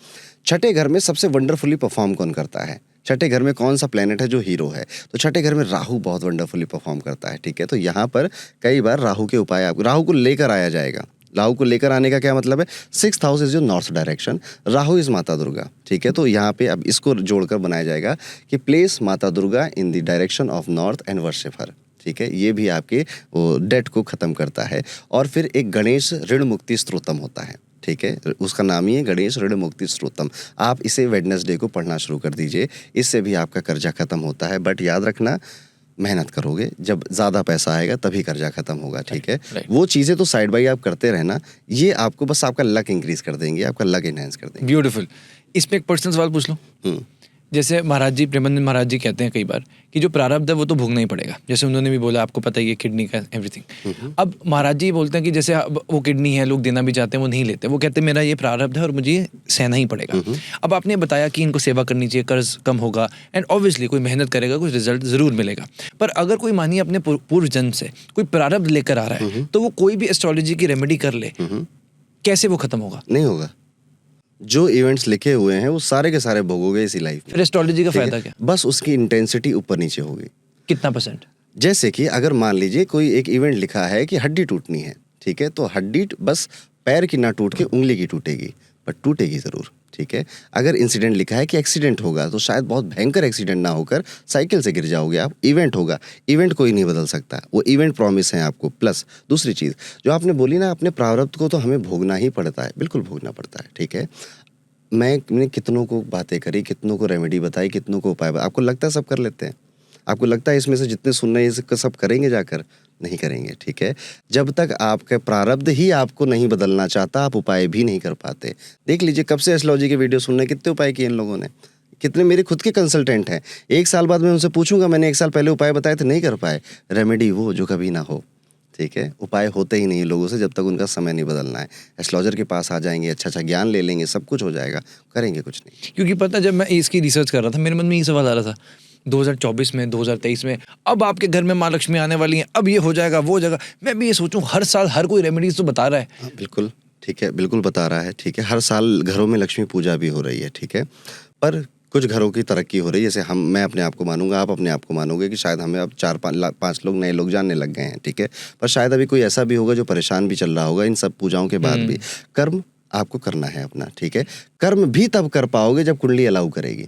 छठे घर में सबसे वंडरफुली परफॉर्म कौन करता है? छठे घर में कौन सा प्लेनेट है जो हीरो है? तो छठे घर में राहु बहुत वंडरफुली परफॉर्म करता है, ठीक है। तो यहाँ पर कई बार राहु के उपाय, आप राहु को लेकर आया जाएगा। राहु को लेकर आने का क्या मतलब है? 6th house is your north direction, Rahu is माता दुर्गा, ठीक है। तो यहाँ पे अब इसको जोड़कर बनाया जाएगा कि प्लेस माता Durga in the direction of north and worship हर, ठीक है। ये भी आपके वो डेट को खत्म करता है। और फिर एक गणेश ऋण मुक्ति स्त्रोतम होता है, ठीक है। उसका नाम ही है गणेश ऋण मुक्ति स्त्रोतम। आप इसे वेडनेसडे को पढ़ना शुरू कर दीजिए, इससे भी आपका कर्जा खत्म होता है। बट याद रखना, मेहनत करोगे, जब ज़्यादा पैसा आएगा तभी कर्जा खत्म होगा, ठीक है। वो चीज़ें तो साइड बाई आप करते रहना, ये आपको बस आपका लक इंक्रीज कर देंगे, आपका लक एनहेंस कर देंगे। ब्यूटीफुल। इसमें एक पर्सनल सवाल पूछ लो। जैसे महाराज जी, प्रेमानंद महाराज जी कहते हैं कई बार कि जो प्रारब्ध है वो तो भोगना ही पड़ेगा। जैसे उन्होंने भी बोला, आपको पता ही है किडनी का एवरीथिंग। अब महाराज जी बोलते हैं कि जैसे वो किडनी है, लोग देना भी चाहते हैं, वो नहीं लेते। वो कहते हैं मेरा ये प्रारब्ध है और मुझे ये सहना ही पड़ेगा। अब आपने बताया कि इनको सेवा करनी चाहिए, कर्ज कम होगा, एंड ऑब्वियसली कोई मेहनत करेगा, कुछ रिजल्ट जरूर मिलेगा। पर अगर कोई मानिए अपने पूर्व जन्म से कोई प्रारब्ध लेकर आ रहा है, तो वो कोई भी एस्ट्रोलॉजी की रेमेडी कर ले, कैसे वो खत्म होगा? नहीं होगा। जो इवेंट्स लिखे हुए हैं वो सारे के सारे भोगोगे इसी लाइफ में। फिर एस्ट्रोलॉजी का फायदा क्या? बस उसकी इंटेंसिटी ऊपर नीचे होगी। कितना %? जैसे कि अगर मान लीजिए कोई एक इवेंट लिखा है कि हड्डी टूटनी है, ठीक है। तो हड्डी बस पैर की ना टूट के उंगली की टूटेगी, बट टूटेगी ज़रूर, ठीक है। अगर इंसिडेंट लिखा है कि एक्सीडेंट होगा तो शायद बहुत भयंकर एक्सीडेंट ना होकर साइकिल से गिर जाओगे आप, इवेंट होगा, इवेंट कोई नहीं बदल सकता, वो इवेंट प्रॉमिस है आपको। प्लस दूसरी चीज़ जो आपने बोली ना, अपने प्रारब्ध को तो हमें भोगना ही पड़ता है, बिल्कुल भोगना पड़ता है, ठीक है। मैंने कितनों को बातें करी, कितनों को रेमेडी बताई, कितनों को उपाय, आपको लगता है सब कर लेते हैं? आपको लगता है इसमें से जितने सुन रहे हैं इसका सब करेंगे जाकर? नहीं करेंगे, ठीक है। जब तक आपका प्रारब्ध ही आपको नहीं बदलना चाहता, आप उपाय भी नहीं कर पाते। देख लीजिए कब से एस्ट्रोलॉजी के वीडियो सुन रहे हैं, कितने उपाय किए इन लोगों ने, कितने मेरे खुद के कंसल्टेंट हैं। 1 साल बाद मैं उनसे पूछूंगा, मैंने 1 साल पहले उपाय बताए थे, नहीं कर पाए। रेमेडी वो जो कभी ना हो, ठीक है। उपाय होते ही नहीं लोगों से जब तक उनका समय नहीं बदलना है। एस्ट्रोलॉजर के पास आ जाएंगे, अच्छा ज्ञान ले लेंगे, सब कुछ हो जाएगा, करेंगे कुछ नहीं। क्योंकि पता, जब मैं इसकी रिसर्च कर रहा था मेरे मन में ये सवाल आ रहा था 2024 में, 2023 में, अब आपके घर में माँ लक्ष्मी आने वाली हैं, अब ये हो जाएगा, वो हो जाएगा। मैं भी ये सोचूं, हर साल हर कोई रेमेडीज तो बता रहा है। हाँ, बिल्कुल ठीक है, बिल्कुल बता रहा है, ठीक है। हर साल घरों में लक्ष्मी पूजा भी हो रही है, ठीक है। पर कुछ घरों की तरक्की हो रही है, जैसे मैं अपने आप को मानूंगा, आप अपने आप को मानोगे कि शायद हमें अब 4-5 लोग नए लोग जानने लग गए हैं, ठीक है। पर शायद अभी कोई ऐसा भी होगा जो परेशान भी चल रहा होगा इन सब पूजाओं के बाद भी। कर्म आपको करना है अपना, ठीक है। कर्म भी तब कर पाओगे जब कुंडली अलाउ करेगी।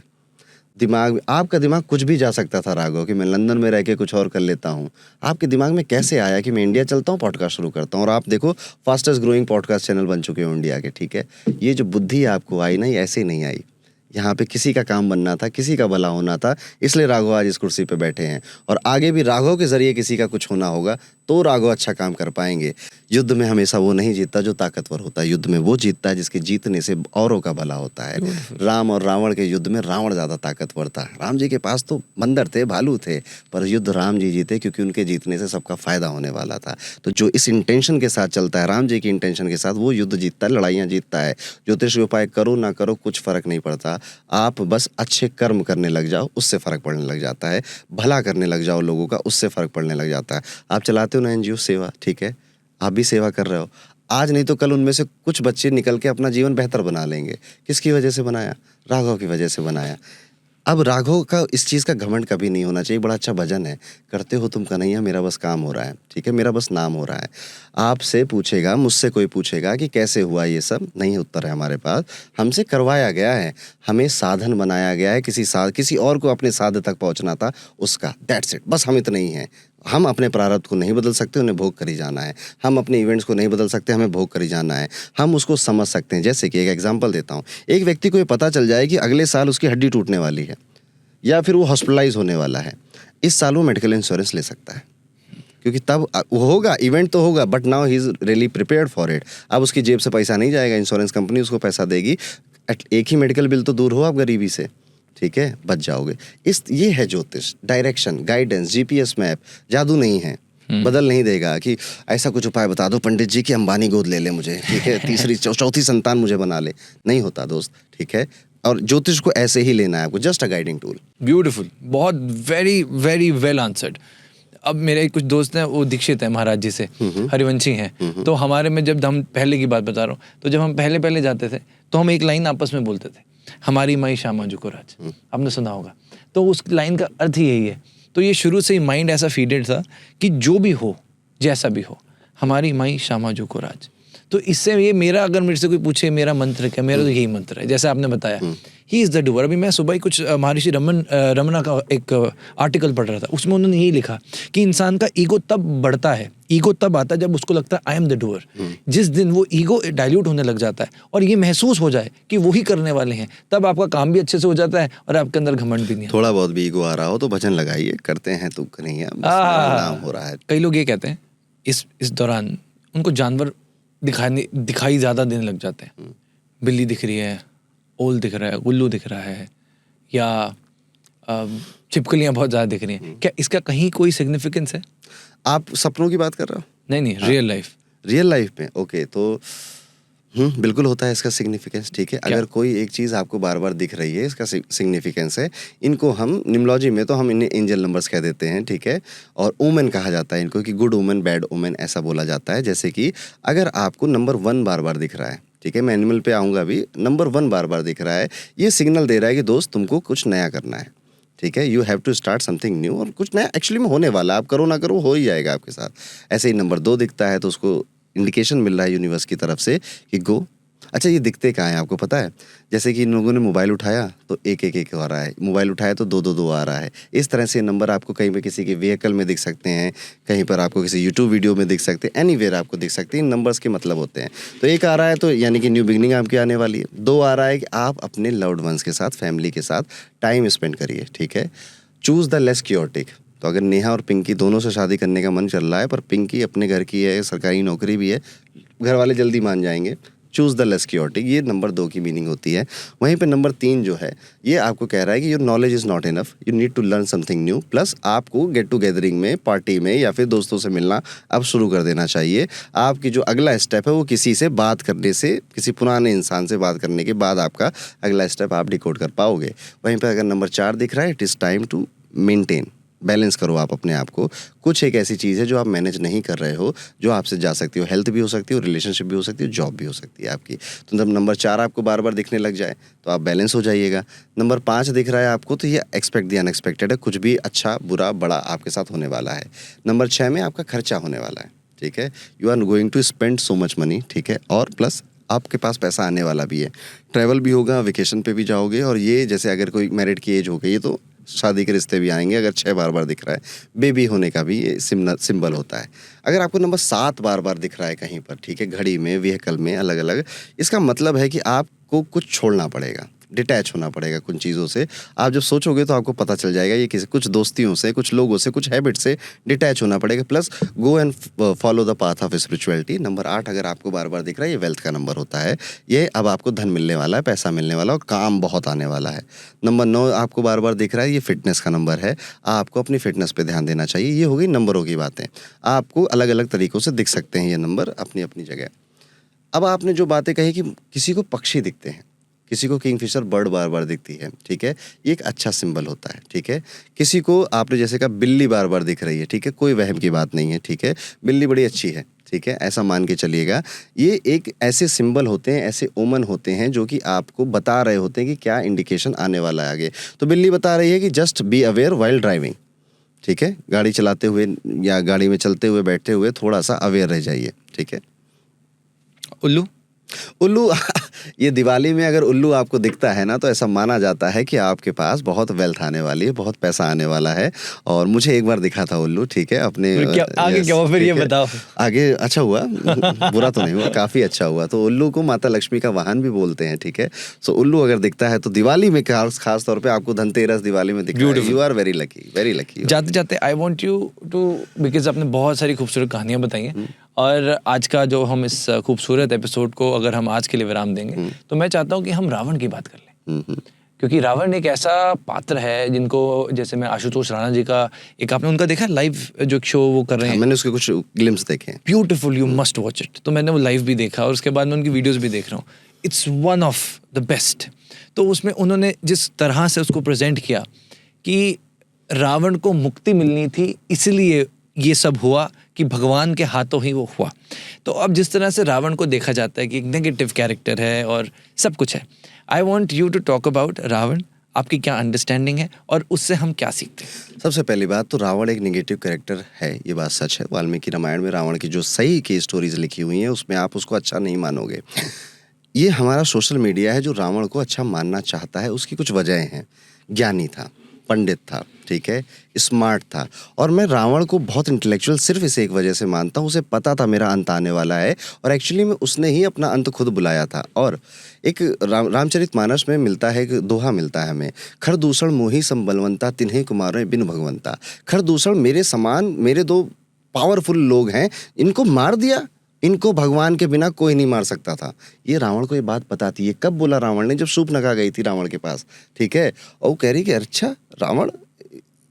दिमाग, आपका दिमाग कुछ भी जा सकता था राघव, कि मैं लंदन में रह के कुछ और कर लेता हूँ। आपके दिमाग में कैसे आया कि मैं इंडिया चलता हूँ, पॉडकास्ट शुरू करता हूँ? और आप देखो फास्टेस्ट ग्रोइंग पॉडकास्ट चैनल बन चुके हो इंडिया के, ठीक है। ये जो बुद्धि आपको आई ना, ये ऐसे नहीं आई। यहाँ पे किसी का काम बनना था, किसी का भला होना था, इसलिए राघव आज इस कुर्सी पे बैठे हैं। और आगे भी राघव के जरिए किसी का कुछ होना होगा तो राघव अच्छा काम कर पाएंगे। युद्ध में हमेशा वो नहीं जीतता जो ताकतवर होता है, युद्ध में वो जीतता है जिसके जीतने से औरों का भला होता है। राम और रावण के युद्ध में रावण ज़्यादा ताकतवर था। राम जी के पास तो बंदर थे, भालू थे, पर युद्ध राम जी जीते क्योंकि उनके जीतने से सबका फायदा होने वाला था। तो जो इस इंटेंशन के साथ चलता है, राम जी की इंटेंशन के साथ, वो युद्ध जीतता है, लड़ाइयाँ जीतता है। ज्योतिष के उपाय करो ना करो कुछ फर्क नहीं पड़ता, आप बस अच्छे कर्म करने लग जाओ, उससे फ़र्क पड़ने लग जाता है। भला करने लग जाओ लोगों का, उससे फ़र्क पड़ने लग जाता है। आप चलाते हो ना एनजीओ सेवा, ठीक है, आप भी सेवा कर रहे हो। आज नहीं तो कल उनमें से कुछ बच्चे निकल के अपना जीवन बेहतर बना लेंगे। किसकी वजह से बनाया? राघव की वजह से बनाया। अब राघव का इस चीज़ का घमंड कभी नहीं होना चाहिए। बड़ा अच्छा भजन है, करते हो तुम कन्हैया मेरा बस काम हो रहा है, ठीक है, मेरा बस नाम हो रहा है। आपसे पूछेगा, मुझसे कोई पूछेगा कि कैसे हुआ ये सब, नहीं उत्तर है हमारे पास। हमसे करवाया गया है, हमें साधन बनाया गया है, किसी और को अपने साध तक पहुंचना था उसका, दैट्स इट, बस हम इतने ही हैं। हम अपने प्रारब्ध को नहीं बदल सकते, उन्हें भोग करी जाना है। हम अपने इवेंट्स को नहीं बदल सकते, हमें भोग करी जाना है। हम उसको समझ सकते हैं। जैसे कि एक एग्जांपल देता हूँ, एक व्यक्ति को ये पता चल जाए कि अगले साल उसकी हड्डी टूटने वाली है या फिर वो हॉस्पिटलाइज होने वाला है, इस साल वो मेडिकल इंश्योरेंस ले सकता है, क्योंकि तब वो होगा, इवेंट तो होगा, but now he is really prepared for it. अब उसकी जेब से पैसा नहीं जाएगा, इंश्योरेंस कंपनी उसको पैसा देगी। एक ही मेडिकल बिल तो दूर हो आप गरीबी से, ठीक है, बच जाओगे। ये है ज्योतिष, डायरेक्शन, गाइडेंस, जीपीएस मैप। जादू नहीं है, बदल नहीं देगा कि ऐसा कुछ उपाय बता दो पंडित जी कि अंबानी गोद ले ले मुझे, ठीक है, चौथी संतान मुझे बना ले, नहीं होता दोस्त, ठीक है। और ज्योतिष को ऐसे ही लेना है आपको, just a guiding tool. Beautiful, बहुत वेरी वेरी वेल आंसर्ड। अब मेरे कुछ दोस्त हैं, वो दीक्षित है महाराज जी से, हरिवंशी हैं। तो हमारे में, जब हम पहले की बात बता रहा हूँ, तो जब हम पहले जाते थे तो हम एक लाइन आपस में बोलते थे, हमारी माई श्यामा जुकोराज, आपने सुना होगा। तो उस लाइन का अर्थ ही यही है। तो ये शुरू से ही माइंड ऐसा फीडेड था कि जो भी हो, जैसा भी हो, हमारी माई श्यामा जुकोराज। तो इससे ये मेरा, अगर मेरे से कोई पूछे मेरा मंत्र क्या, मेरा तो यही मंत्र है, जैसे आपने बताया, ही इज़ द डूअर। अभी मैं सुबह ही कुछ महर्षि रमना का एक आर्टिकल पढ़ रहा था, उसमें उन्होंने यही लिखा कि इंसान का ईगो तब बढ़ता है, ईगो तब आता है जब उसको लगता है आई एम द डूअर। जिस दिन वो ईगो डाइल्यूट होने लग जाता है और ये महसूस हो जाए कि वो ही करने वाले हैं, तब आपका काम भी अच्छे से हो जाता है और आपके अंदर घमंड भी नहीं आता। थोड़ा बहुत भी ईगो आ रहा हो तो भजन लगाइए, करते हैं तो कन्हैया नाम हो रहा है। कई लोग ये कहते हैं इस दौरान उनको जानवर दिखाई ज़्यादा देने लग जाते हैं। बिल्ली दिख रही है, ओल दिख रहा है, उल्लू दिख रहा है, या छिपकलियाँ बहुत ज़्यादा दिख रही हैं। क्या इसका कहीं कोई सिग्निफिकेंस है? आप सपनों की बात कर रहे हो? नहीं, रियल लाइफ में। ओके, तो बिल्कुल होता है इसका सिग्निफिकेंस, ठीक है। अगर कोई एक चीज़ आपको बार बार दिख रही है, इसका सिग्निफिकेंस है। इनको हम निम्नोलॉजी में तो हम इन्हें एंजल नंबर्स कह देते हैं, ठीक है। और ओमेन कहा जाता है इनको, कि गुड ओमेन, बैड ओमेन, ऐसा बोला जाता है। जैसे कि अगर आपको नंबर 1 बार बार दिख रहा है, ठीक है, मैं एनिमल पे आऊँगा भी, नंबर 1 बार बार दिख रहा है, ये सिग्नल दे रहा है कि दोस्त तुमको कुछ नया करना है, ठीक है। You have to start something new, और कुछ नया एक्चुअली में होने वाला, आप करो ना करो हो ही जाएगा आपके साथ। ऐसे ही नंबर 2 दिखता है तो उसको इंडिकेशन मिल रहा है यूनिवर्स की तरफ से कि गो, अच्छा, ये दिखते कहाँ हैं आपको पता है? जैसे कि इन लोगों ने मोबाइल उठाया तो एक एक एक आ रहा है, मोबाइल उठाया तो दो दो दो आ रहा है। इस तरह से नंबर आपको कहीं पे किसी के व्हीकल में दिख सकते हैं, कहीं पर आपको किसी यूट्यूब वीडियो में दिख सकते हैं, एनीवेयर आपको दिख सकते हैं। इन नंबर्स के मतलब होते हैं। तो एक आ रहा है तो यानी कि न्यू बिगनिंग आपकी आने वाली है। 2 आ रहा है कि आप अपने लव्ड वंस के साथ, फैमिली के साथ टाइम स्पेंड करिए, ठीक है। Choose the less chaotic. तो अगर नेहा और पिंकी दोनों से शादी करने का मन चल रहा है, पर पिंकी अपने घर की है, सरकारी नौकरी भी है, घर वाले जल्दी मान जाएंगे, चूज़ द लेस क्योटिक, ये नंबर 2 की मीनिंग होती है। वहीं पे नंबर 3 जो है, ये आपको कह रहा है कि your knowledge is not enough, you need to learn something new. Plus आपको गेट टुगेदरिंग में, पार्टी में या फिर दोस्तों से मिलना अब शुरू कर देना चाहिए। आपकी जो अगला स्टेप है वो किसी से बात करने से, किसी पुराने इंसान से बात करने के बाद आपका अगला स्टेप आप डिकोड कर पाओगे। वहीं पर अगर नंबर 4 दिख रहा है, it is time to maintain, balance करो आप अपने आप को। कुछ एक ऐसी चीज़ है जो आप मैनेज नहीं कर रहे हो, जो आपसे जा सकती हो, हेल्थ भी हो सकती है, रिलेशनशिप भी हो सकती है, जॉब भी हो सकती है आपकी। तो जब नंबर 4 आपको बार बार दिखने लग जाए तो आप बैलेंस हो जाइएगा। नंबर 5 दिख रहा है आपको तो ये एक्सपेक्ट द अनएक्सपेक्टेड है, कुछ भी अच्छा बुरा बड़ा आपके साथ होने वाला है। नंबर 6 में आपका खर्चा होने वाला है, ठीक है। You are going to spend so much money, ठीक है। और प्लस आपके पास पैसा आने वाला भी है, ट्रैवल भी होगा, वेकेशन पे भी जाओगे। और ये जैसे अगर कोई मैरिड की एज हो गई है तो शादी के रिश्ते भी आएंगे। अगर 6 बार बार दिख रहा है, बेबी होने का भी ये सिंबल होता है। अगर आपको नंबर 7 बार बार दिख रहा है कहीं पर, ठीक है, घड़ी में, व्हीकल में, अलग अलग, इसका मतलब है कि आपको कुछ छोड़ना पड़ेगा, डिटैच होना पड़ेगा कुछ चीज़ों से। आप जब सोचोगे तो आपको पता चल जाएगा ये किसी कुछ दोस्तियों से, कुछ लोगों से, कुछ हैबिट से डिटैच होना पड़ेगा। Plus go and follow the path of spirituality. Number 8 अगर आपको बार बार दिख रहा है, ये वेल्थ का नंबर होता है। ये अब आपको धन मिलने वाला है, पैसा मिलने वाला है और काम बहुत आने वाला है। नंबर 9 आपको बार बार दिख रहा है, ये फिटनेस का नंबर है। आपको अपनी फिटनेस पे ध्यान देना चाहिए। ये हो गई नंबरों की बातें। आपको अलग अलग तरीक़ों से दिख सकते हैं ये नंबर अपनी अपनी जगह। अब आपने जो बातें कही कि किसी को पक्षी दिखते हैं, किसी को किंगफिशर बर्ड बार बार दिखती है, ठीक है, ये एक अच्छा सिंबल होता है, ठीक है। किसी को आपने जैसे कहा बिल्ली बार बार दिख रही है, ठीक है, कोई वहम की बात नहीं है, ठीक है, बिल्ली बड़ी अच्छी है, ठीक है, ऐसा मान के चलिएगा। ये एक ऐसे सिंबल होते हैं, ऐसे ओमन होते हैं जो कि आपको बता रहे होते हैं कि क्या इंडिकेशन आने वाला है आगे। तो बिल्ली बता रही है कि just be aware while driving, ठीक है, गाड़ी चलाते हुए या गाड़ी में चलते हुए, बैठते हुए थोड़ा सा अवेयर रह जाइए, ठीक है। उल्लू उल्लू ये दिवाली में अगर उल्लू आपको दिखता है ना, तो ऐसा माना जाता है कि आपके पास बहुत वेल्थ आने वाली है, बहुत पैसा आने वाला है। और मुझे एक बार दिखा था उल्लू, ठीक है, अपने फिर क्या आगे यस, क्या हुआ फिर ठीक ये है। बताओ। आगे अच्छा हुआ बुरा तो नहीं हुआ, काफ़ी अच्छा हुआ। तो उल्लू को माता लक्ष्मी का वाहन भी बोलते हैं, ठीक है। सो उल्लू अगर दिखता है तो दिवाली में खास तौर पे आपको धनतेरस दिवाली में दिख रहा है, Beautiful. You are very lucky, very lucky. जाते जाते I want you to, because आपने बहुत सारी खूबसूरत कहानियां बताई हैं और आज का जो हम इस खूबसूरत एपिसोड को अगर हम आज के लिए विराम देंगे तो मैं चाहता हूँ कि हम रावण की बात कर लें, क्योंकि रावण एक ऐसा पात्र है जिनको, जैसे मैं आशुतोष राणा जी का एक, आपने उनका देखा लाइव जो एक शो वो कर रहे हैं, मैंने उसके कुछ ग्लिम्स देखे हैं, beautiful, you must watch it. तो मैंने वो लाइव भी देखा और उसके बाद मैं उनकी वीडियोस भी देख रहा हूँ। It's one of the best. तो उसमें उन्होंने जिस तरह से उसको प्रेजेंट किया कि रावण को मुक्ति मिलनी थी, इसलिए ये सब हुआ कि भगवान के हाथों ही वो हुआ। तो अब जिस तरह से रावण को देखा जाता है कि एक नेगेटिव कैरेक्टर है और सब कुछ है, I want you to talk about Ravan. आपकी क्या अंडरस्टैंडिंग है और उससे हम क्या सीखते हैं? सबसे पहली बात तो रावण एक नेगेटिव कैरेक्टर है, ये बात सच है। वाल्मीकि रामायण में रावण की जो सही की स्टोरीज लिखी हुई हैं उसमें आप उसको अच्छा नहीं मानोगे। ये हमारा सोशल मीडिया है जो रावण को अच्छा मानना चाहता है, उसकी कुछ वजहें हैं। ज्ञानी था, पंडित था, ठीक है, स्मार्ट था। और मैं रावण को बहुत इंटेलेक्चुअल सिर्फ इस एक वजह से मानता हूँ, उसे पता था मेरा अंत आने वाला है और एक्चुअली में उसने ही अपना अंत खुद बुलाया था। और एक रामचरितमानस में मिलता है, एक दोहा मिलता है हमें, खरदूषण मोही संबलवंता तिन्हीं कुमारों बिन भगवंता। खरदूषण मेरे समान, मेरे 2 पावरफुल लोग हैं, इनको मार दिया, इनको भगवान के बिना कोई नहीं मार सकता था। ये रावण को ये बात पता थी। ये कब बोला रावण ने? जब शूर्पणखा गई थी रावण के पास, ठीक है, और वो कह रही कि अच्छा रावण,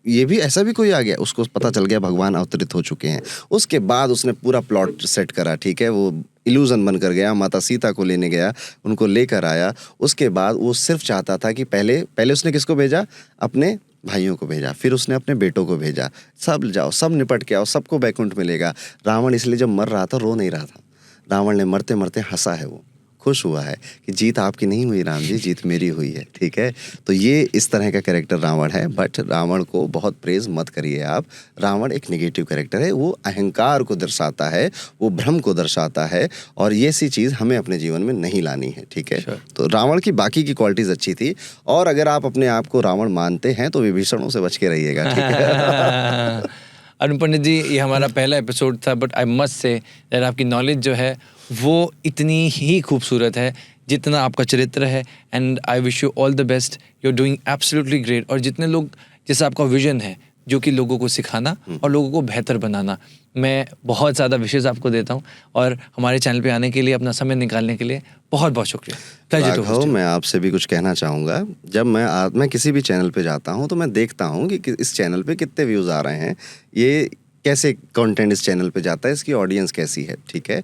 ये भी ऐसा भी कोई आ गया। उसको पता चल गया भगवान अवतरित हो चुके हैं। उसके बाद उसने पूरा प्लॉट सेट करा, ठीक है, वो इल्यूजन बनकर गया, माता सीता को लेने गया, उनको लेकर आया। उसके बाद वो सिर्फ चाहता था कि पहले उसने किसको भेजा? अपने भाइयों को भेजा, फिर उसने अपने बेटों को भेजा, सब जाओ, सब निपट के आओ, सबको बैकुंठ मिलेगा। रावण इसलिए जब मर रहा था रो नहीं रहा था, रावण ने मरते मरते हंसा है वो, खुश हुआ है कि जीत आपकी नहीं हुई राम जी, जीत मेरी हुई है, ठीक है। तो ये इस तरह का कैरेक्टर रावण है, बट रावण को बहुत प्रेज मत करिए आप। रावण एक नेगेटिव कैरेक्टर है, वो अहंकार को दर्शाता है, वो भ्रम को दर्शाता है, और ये सी चीज़ हमें अपने जीवन में नहीं लानी है, ठीक है। तो रावण की बाकी की क्वालिटीज़ अच्छी थी, और अगर आप अपने आप को रावण मानते हैं तो विभीषणों से बच के रहिएगा, ठीक है। अरुण पंडित जी, ये हमारा पहला एपिसोड था, but I must say that आपकी नॉलेज जो है वो इतनी ही खूबसूरत है जितना आपका चरित्र है, and I wish you all the best, you are doing absolutely great. और जितने लोग, जैसे आपका विजन है जो कि लोगों को सिखाना और लोगों को बेहतर बनाना, मैं बहुत ज़्यादा विशेष आपको देता हूँ, और हमारे चैनल पे आने के लिए, अपना समय निकालने के लिए बहुत बहुत शुक्रिया। राघव, मैं आपसे भी कुछ कहना चाहूँगा। जब मैं किसी भी चैनल पे जाता हूँ तो मैं देखता हूँ कि इस चैनल पे कितने व्यूज़ आ रहे हैं, ये कैसे कंटेंट इस चैनल पे जाता है, इसकी ऑडियंस कैसी है, ठीक है।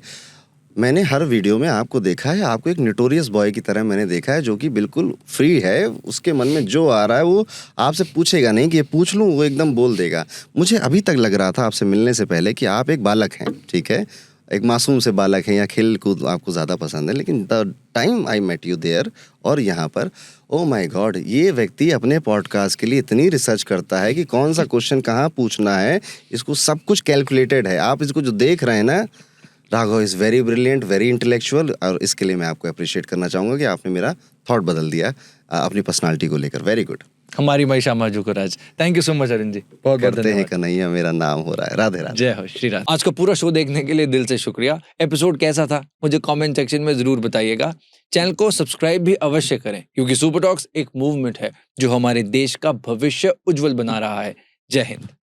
मैंने हर वीडियो में आपको देखा है, आपको एक नोटोरियस बॉय की तरह मैंने देखा है, जो कि बिल्कुल फ्री है, उसके मन में जो आ रहा है वो आपसे पूछेगा नहीं कि ये पूछ लूँ, वो एकदम बोल देगा। मुझे अभी तक लग रहा था आपसे मिलने से पहले कि आप एक बालक हैं, ठीक है, एक मासूम से बालक हैं, या खेल कूद आपको ज़्यादा पसंद है, लेकिन the time I met you there और यहाँ पर, ओ माय गॉड, ये व्यक्ति अपने पॉडकास्ट के लिए इतनी रिसर्च करता है कि कौन सा क्वेश्चन कहाँ पूछना है, इसको सब कुछ कैलकुलेटेड है। आप इसको जो देख रहे हैं ना, Raghav is very brilliant, very intellectual, और इसके लिए मैं आपको अप्रिशिएट करना चाहूँगा कि आपने मेरा थॉट बदल दिया अपनी पर्सनालिटी को लेकर। Very good. हमारी माई Shyama Jugraj, thank you so much Arun ji, बहुत बहुत करते हैं धन्यवाद। कन्हैया, मेरा नाम हो रहा है। राधे राधे। जय हो श्री राम। आज का पूरा शो देखने के लिए दिल से शुक्रिया। एपिसोड कैसा था मुझे कमेंट सेक्शन में जरूर बताइएगा। चैनल को सब्सक्राइब भी अवश्य करें, क्योंकि सुपर टॉक्स एक मूवमेंट है जो हमारे देश का भविष्य उज्जवल बना रहा है। जय हिंद।